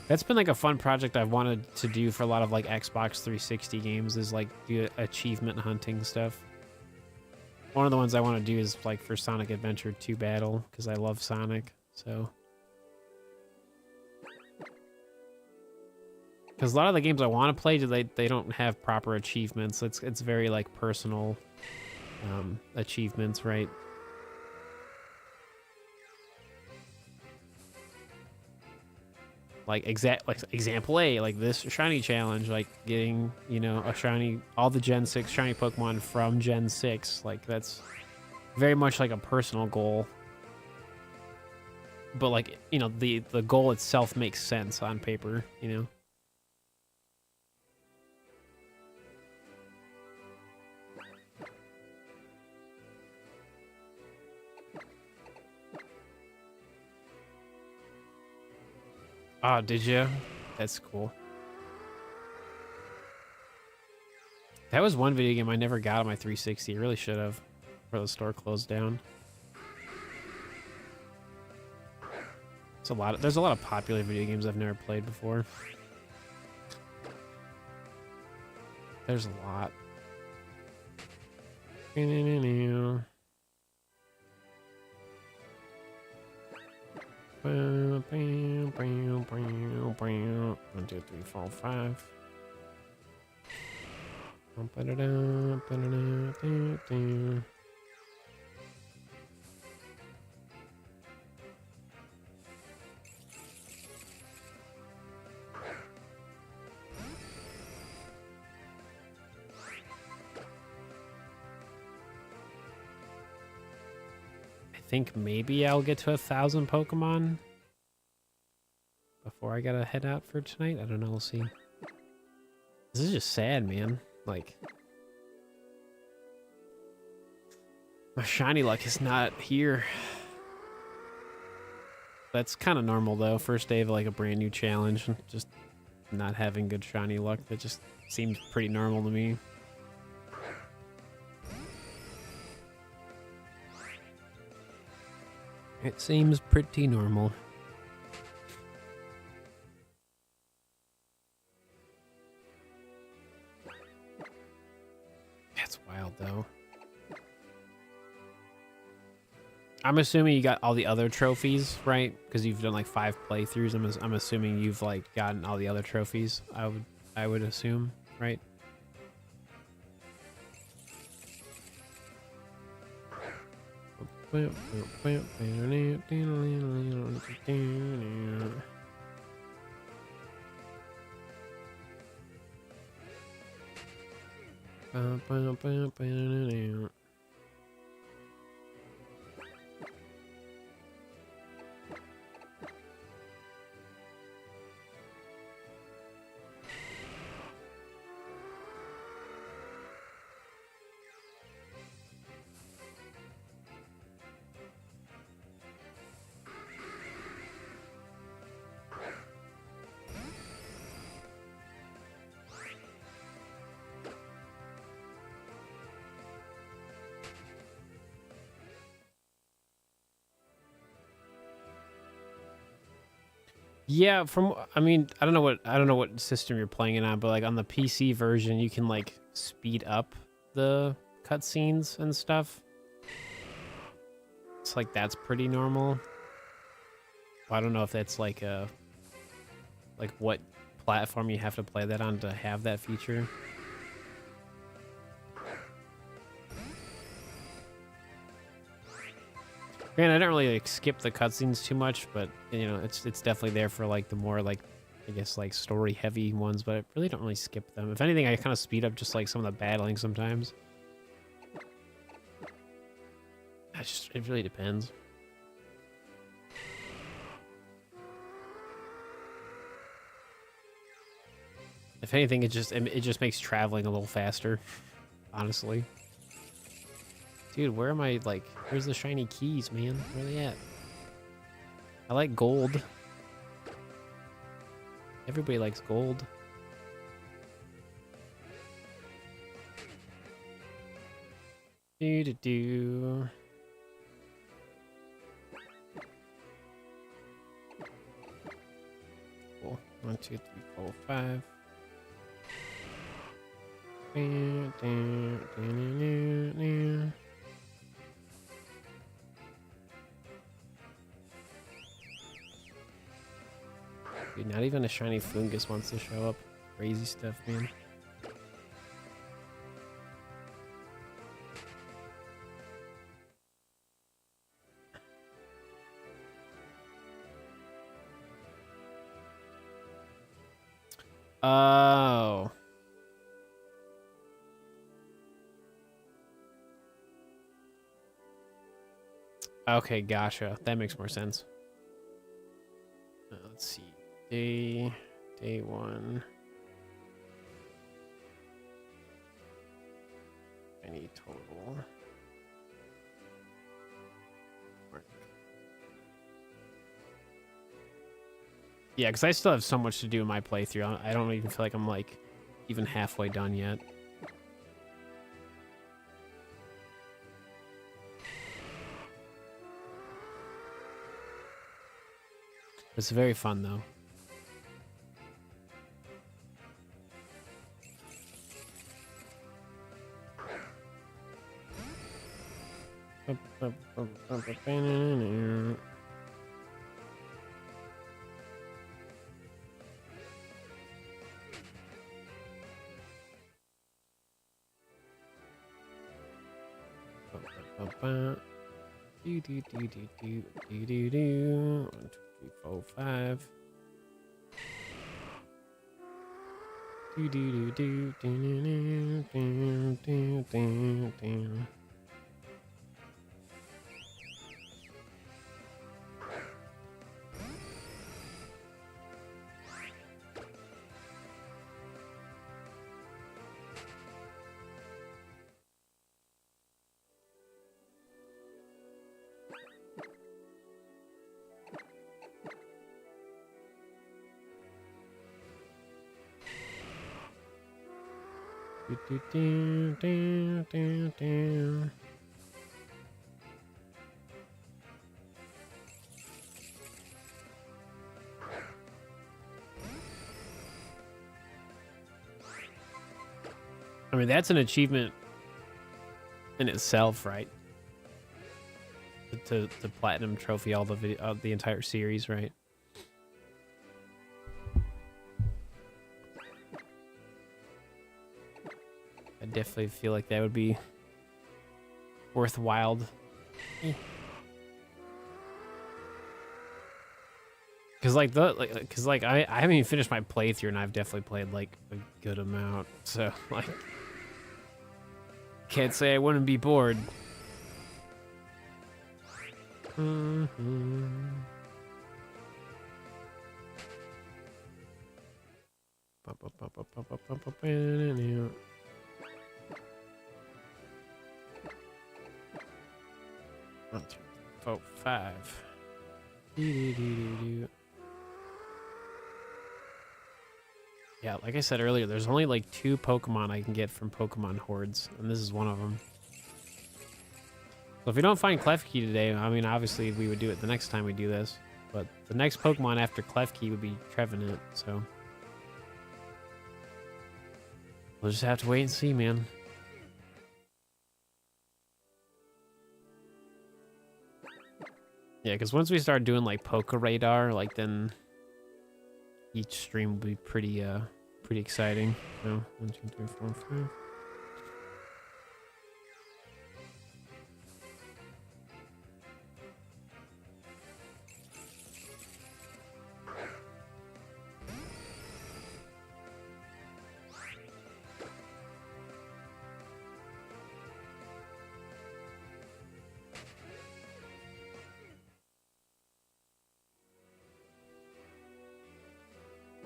That's been like a fun project I've wanted to do for a lot of like Xbox 360 games, is like do achievement hunting stuff. One of the ones I want to do is like for Sonic Adventure 2 Battle, because I love Sonic, so. Because a lot of the games I want to play, they don't have proper achievements. It's very like personal achievements, right? Like example A, like this shiny challenge, like getting, you know, a shiny, all the Gen 6 shiny Pokemon from Gen 6. Like that's very much like a personal goal. But like, you know, the goal itself makes sense on paper, you know? Oh, did you? That's cool. That was one video game I never got on my 360. I really should have, before the store closed down. There's a lot of popular video games I've never played before. There's a lot. One, 2, 3, 4, 5. I think maybe I'll get to 1,000 Pokemon before I gotta head out for tonight. I don't know, we'll see. This is just sad, man. Like, my shiny luck is not here. That's kind of normal though. First day of like a brand new challenge, just not having good shiny luck. That just seems pretty normal to me. It seems pretty normal. That's wild, though. I'm assuming you got all the other trophies, right? Because you've done like 5 playthroughs. I'm assuming you've like gotten all the other trophies. I would assume, right? Yeah, I mean, I don't know what system you're playing it on, but like on the PC version, you can like speed up the cutscenes and stuff. It's like that's pretty normal. I don't know if that's like what platform you have to play that on to have that feature. Man, I don't really like skip the cutscenes too much, but you know, it's definitely there for like the more like, I guess, like story heavy ones, but I really don't really skip them. If anything, I kind of speed up just like some of the battling sometimes. It really depends. If anything, it just makes traveling a little faster, honestly. Dude, where am I, like, where's the shiny keys, man? Where are they at? I like gold. Everybody likes gold. Do-do-do. Cool. 2, 3, 4, 5. Dude, not even a shiny fungus wants to show up. Crazy stuff, man. Oh. Okay, gotcha. That makes more sense. Let's see. Day 1. Any total. Yeah, because I still have so much to do in my playthrough. I don't even feel like I'm like even halfway done yet. It's very fun though. Do do do do do do do do. 1, 2, 3, 4, 5. Do do do do do do do do do. Do, do, do, do, do. I mean, that's an achievement in itself, right? To platinum trophy all the entire series, right? I definitely feel like that would be worthwhile. Cause I haven't even finished my playthrough and I've definitely played like a good amount, so like can't say I wouldn't be bored. One, 2, 4, 5. Yeah, like I said earlier, there's only like 2 Pokemon I can get from Pokemon Hordes, and this is one of them. So if we don't find Klefki today, I mean, obviously we would do it the next time we do this, but the next Pokemon after Klefki would be Trevenant, so we'll just have to wait and see, man. Yeah, because once we start doing like Poké Radar, like then each stream will be pretty exciting. So 1, 2, 3, 4, 5.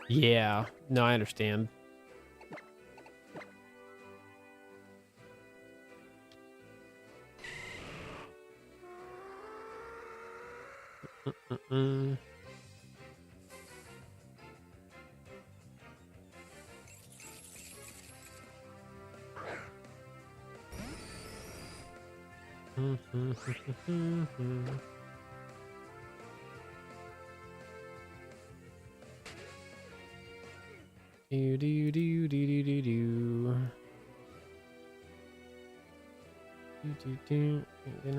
Yeah, no, I understand. Do do do do do do do. Do, do, do. What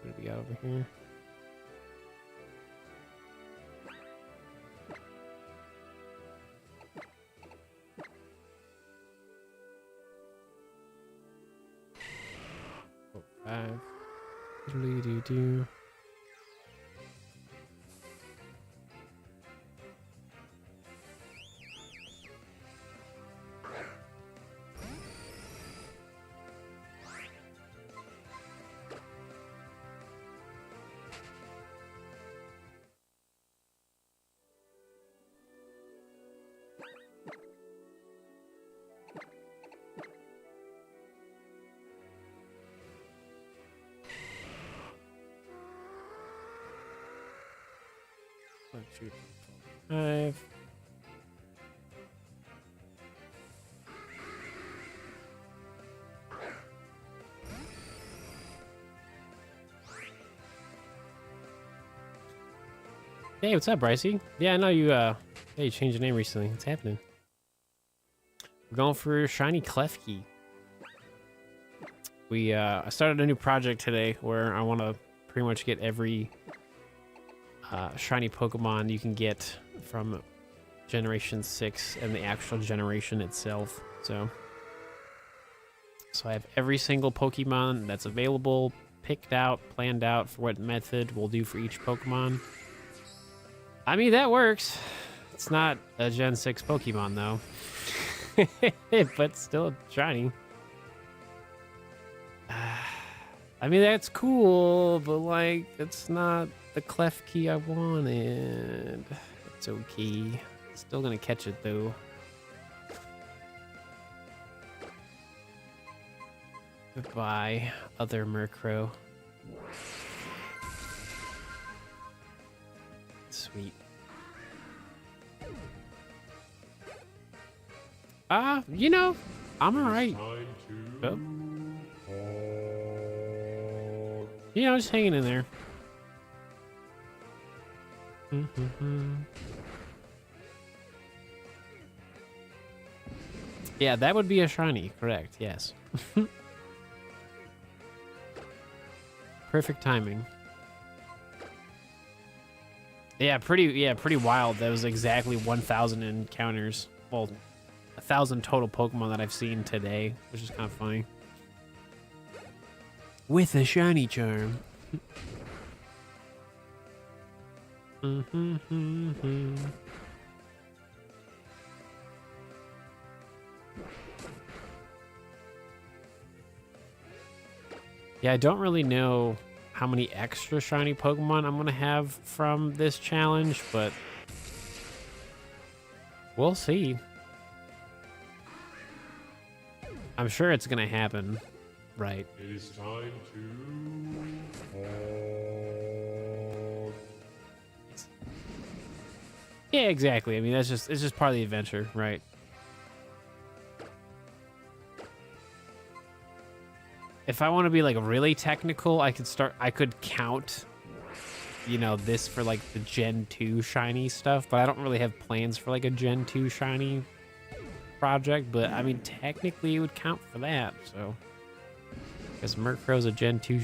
do we got over here? Oh, 5. Do do do. One, 2, 3, 4, 5. Hey, what's up, Brycey? Yeah, I know you, yeah, you changed your name recently. What's happening? We're going for Shiny Klefki. I started a new project today where I want to pretty much get every shiny Pokemon you can get from Generation 6 and the actual generation itself. So I have every single Pokemon that's available, picked out, planned out for what method we'll do for each Pokemon. I mean, that works. It's not a Gen 6 Pokemon, though. But still shiny. I mean, that's cool, but, like, it's not the Klefki I wanted. It's okay. Still gonna catch it, though. Goodbye, other Murkrow. Sweet. You know, I'm alright. Oh. You know, just hanging in there. Yeah, that would be a shiny, correct, yes. Perfect timing. Yeah, pretty wild. That was exactly 1,000 encounters. Well, 1,000 total Pokemon that I've seen today, which is kind of funny. With a shiny charm. Yeah, I don't really know how many extra shiny Pokemon I'm gonna have from this challenge, but we'll see. I'm sure it's gonna happen, right? It is time to Yeah, exactly. I mean, it's just part of the adventure, right? If I want to be like really technical, I could count, you know, this for like the Gen 2 shiny stuff, but I don't really have plans for like a Gen 2 shiny project, but I mean, technically it would count for that, so. Because Murkrow's a Gen 2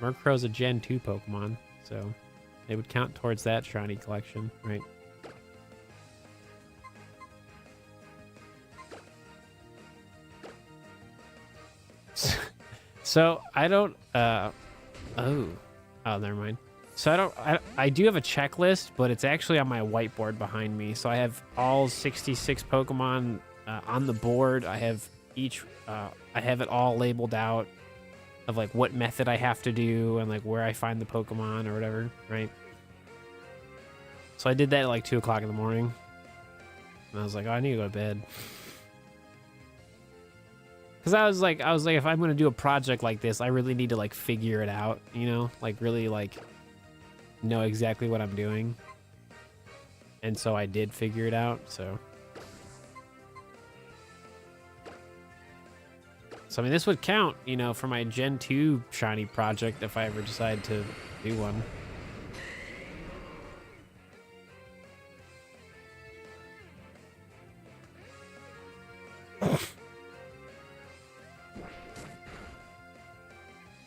Murkrow's a Gen 2 Pokemon, so it would count towards that shiny collection, right? So I don't oh never mind. So I do have a checklist, but it's actually on my whiteboard behind me. So I have all 66 Pokemon on the board. I have I have it all labeled out of like what method I have to do and like where I find the Pokemon or whatever, right? So I did that at like 2 o'clock in the morning. And I was like, oh, I need to go to bed. Because I was like, if I'm going to do a project like this, I really need to like figure it out, you know, like really like know exactly what I'm doing. And so I did figure it out. So I mean, this would count, you know, for my Gen 2 shiny project if I ever decide to do one.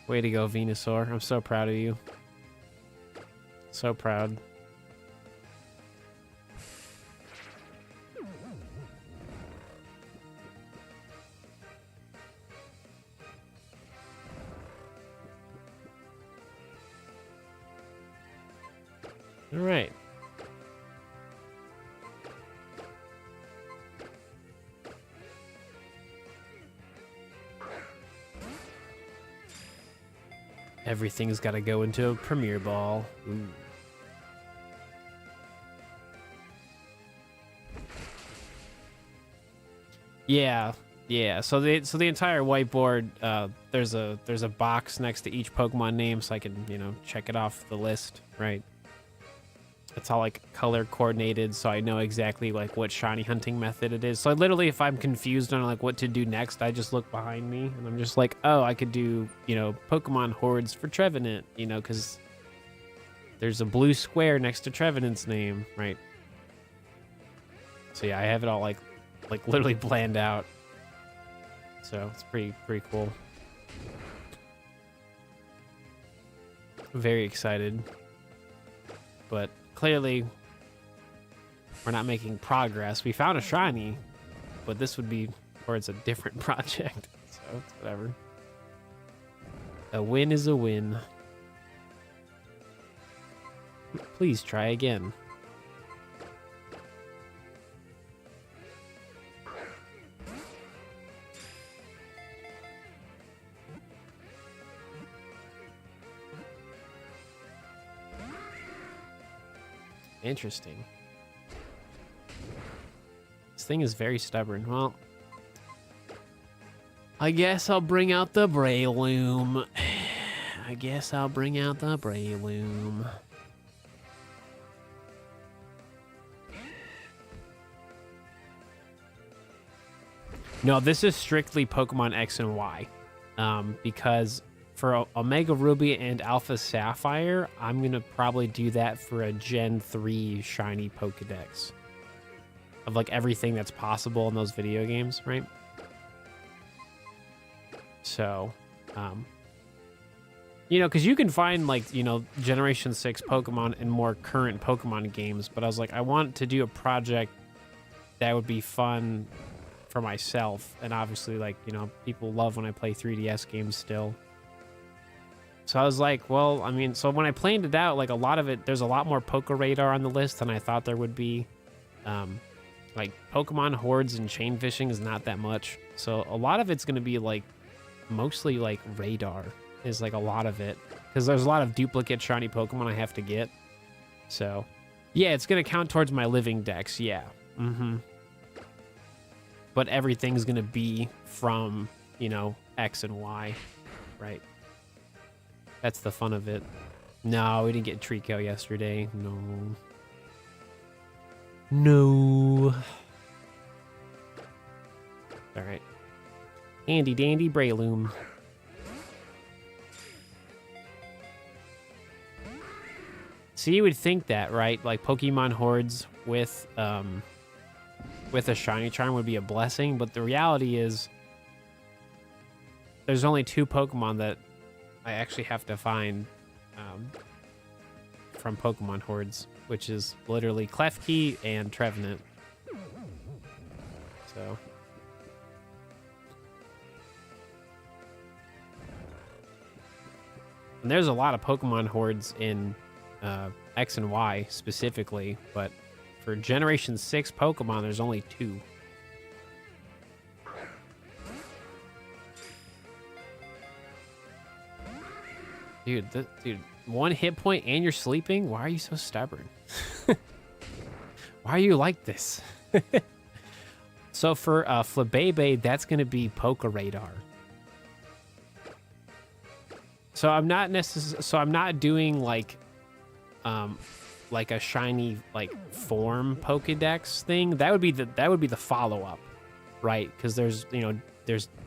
Way to go, Venusaur. I'm so proud of you. So proud. All right. Everything's got to go into a Premier Ball. Ooh. Yeah, yeah. So the entire whiteboard, there's a box next to each Pokemon name, so I can check it off the list, right? It's all like color coordinated, so I know exactly like what shiny hunting method it is. So literally, if I'm confused on like what to do next, I just look behind me and I'm just like, oh, I could do Pokemon Hordes for Trevenant, because there's a blue square next to Trevenant's name, right? So yeah, I have it all like literally planned out. So it's pretty cool. Very excited, but clearly we're not making progress. We found a shiny, but this would be towards a different project. So it's whatever. A win is a win. Please try again. Interesting. This thing is very stubborn. Well, I guess I'll bring out the Breloom. I guess I'll bring out the Breloom. No, this is strictly Pokemon X and Y. Because for Omega Ruby and Alpha Sapphire, I'm going to probably do that for a Gen 3 Shiny Pokedex. Of like everything that's possible in those video games, right? So, because you can find like, Generation 6 Pokemon in more current Pokemon games, but I was like, I want to do a project that would be fun for myself. And obviously, like, people love when I play 3DS games still. So I was like, well, I mean, so when I planned it out, like a lot of it, there's a lot more Poké Radar on the list than I thought there would be. Like Pokemon Hordes and chain fishing is not that much. So a lot of it's going to be like, mostly like Radar is like a lot of it. Because there's a lot of duplicate shiny Pokemon I have to get. So yeah, it's going to count towards my living dex. Yeah. But everything's going to be from, X and Y, right? That's the fun of it. No, we didn't get Trico yesterday. No. All right. Handy dandy Breloom. So you would think that, right? Like Pokemon Hordes with a shiny charm would be a blessing, but the reality is there's only 2 Pokemon that I actually have to find from Pokemon Hordes, which is literally Klefki and Trevenant. So and there's a lot of Pokemon Hordes in X and Y specifically, but for Generation 6 Pokemon, there's only 2. Dude, 1 hit point and you're sleeping? Why are you so stubborn? Why are you like this? So for Flabebe, that's going to be Poké Radar. So I'm not doing like a shiny like form Pokédex thing. That would be the follow-up, right? Because there's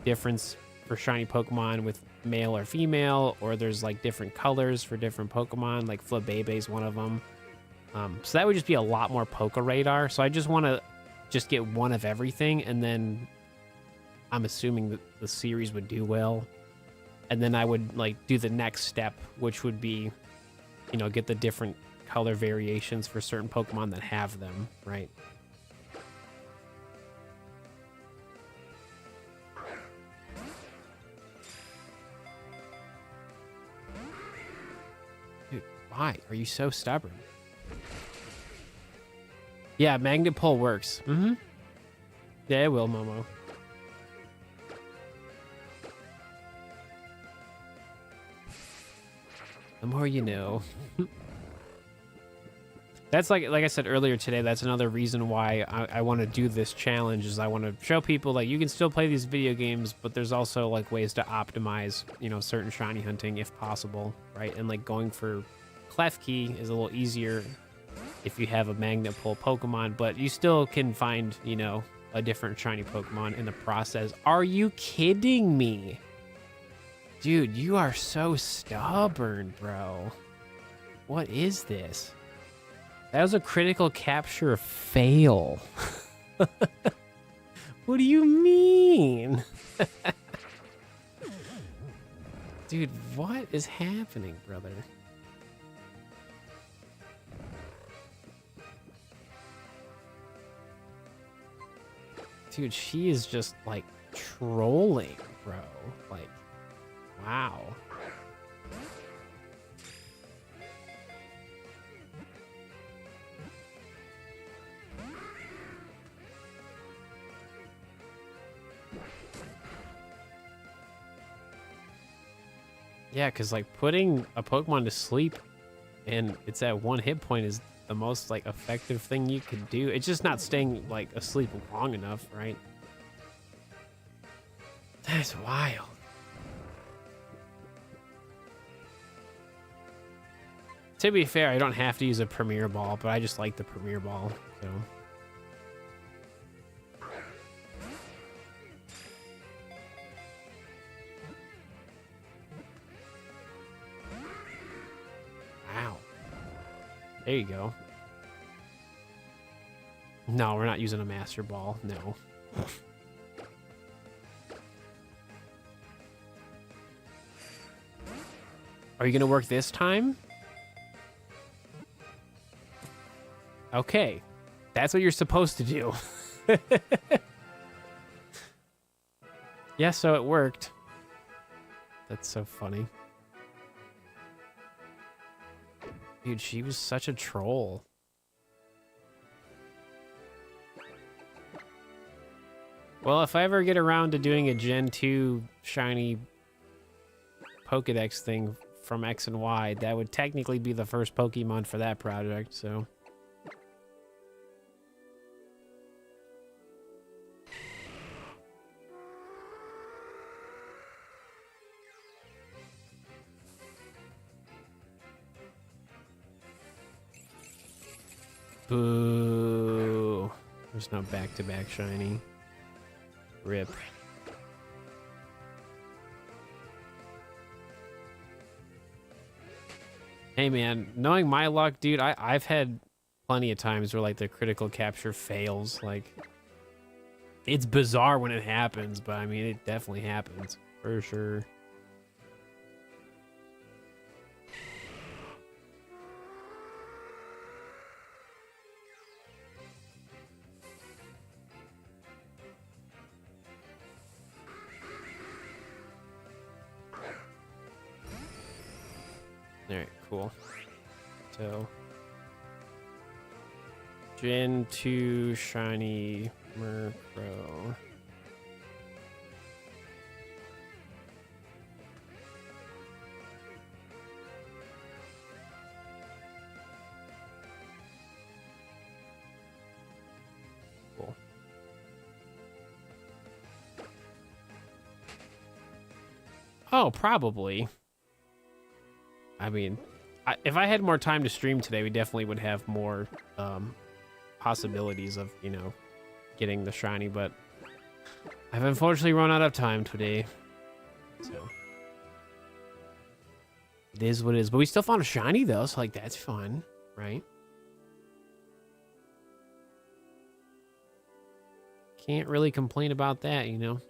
difference for shiny Pokemon with male or female, or there's like different colors for different Pokemon, like Flabebe is one of them. So that would just be a lot more Poké Radar. So I just want to get one of everything, and then I'm assuming that the series would do well. And then I would like do the next step, which would be, you know, get the different color variations for certain Pokemon that have them, right? Dude, why are you so stubborn? Yeah, magnet pull works. Mm-hmm. Yeah, it will, Momo. The more you know. That's like I said earlier today, that's another reason why I want to do this challenge, is I want to show people like you can still play these video games, but there's also like ways to optimize, you know, certain shiny hunting if possible, right? And like going for Klefki is a little easier if you have a magnet pull Pokemon, but you still can find, you know, a different shiny Pokemon in the process. Are you kidding me? Dude, you are so stubborn, bro. What is this? That was a critical capture fail. What do you mean? Dude, what is happening, brother? Dude, she is just like trolling, bro. Like, wow. Yeah, because like putting a Pokemon to sleep and it's at one hit point is the most like effective thing you could do. It's just not staying like asleep long enough, right? That's wild. To be fair, I don't have to use a Premier Ball, but I just like the Premier Ball, so. Wow. There you go. No, we're not using a Master Ball, no. Are you gonna work this time? Okay, that's what you're supposed to do. Yeah, so it worked. That's so funny. Dude, she was such a troll. Well, if I ever get around to doing a Gen 2 shiny Pokedex thing from X and Y, that would technically be the first Pokemon for that project, so... Boo. There's no back-to-back shiny. Rip. Hey man, knowing my luck, dude, I've had plenty of times where like the critical capture fails. Like, it's bizarre when it happens, but I mean, it definitely happens for sure. Alright, cool. So, Gen 2 shiny Murkrow. Cool. Oh, probably. I mean, if I had more time to stream today, we definitely would have more possibilities of, you know, getting the shiny, but I've unfortunately run out of time today. So it is what it is. But we still found a shiny though, so like that's fun, right? Can't really complain about that, you know.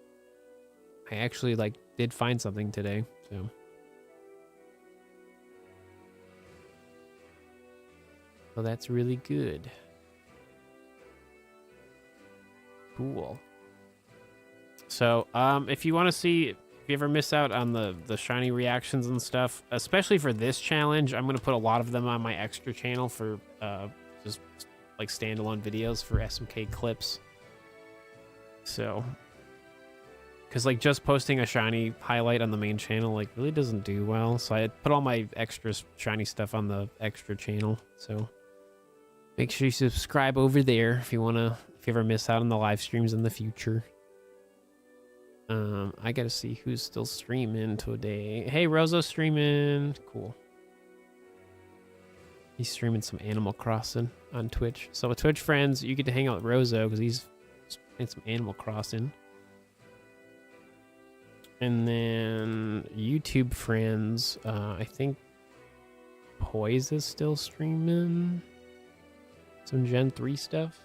I actually like did find something today, so that's really good. Cool. So, if you want to see, if you ever miss out on the shiny reactions and stuff, especially for this challenge, I'm gonna put a lot of them on my extra channel for just like standalone videos for SMK clips. So, because like just posting a shiny highlight on the main channel like really doesn't do well. So I put all my extra shiny stuff on the extra channel. So make sure you subscribe over there if you ever miss out on the live streams in the future. I gotta see who's still streaming today. Hey, Rozo's streaming. Cool. He's streaming some Animal Crossing on Twitch. So with Twitch friends, you get to hang out with Rozo because he's playing some Animal Crossing. And then YouTube friends, I think Poise is still streaming some Gen 3 stuff.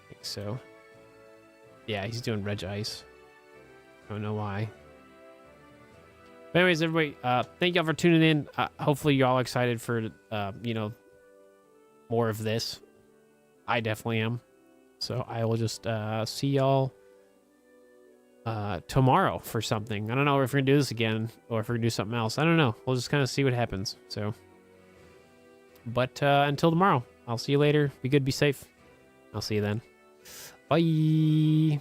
I think so. Yeah, he's doing Reg Ice. I don't know why. But anyways, everybody, thank y'all for tuning in. Hopefully y'all excited for, more of this. I definitely am. So I will just see y'all tomorrow for something. I don't know if we're gonna do this again or if we're gonna do something else. I don't know. We'll just kind of see what happens. So, but until tomorrow, I'll see you later. Be good, be safe. I'll see you then. Bye.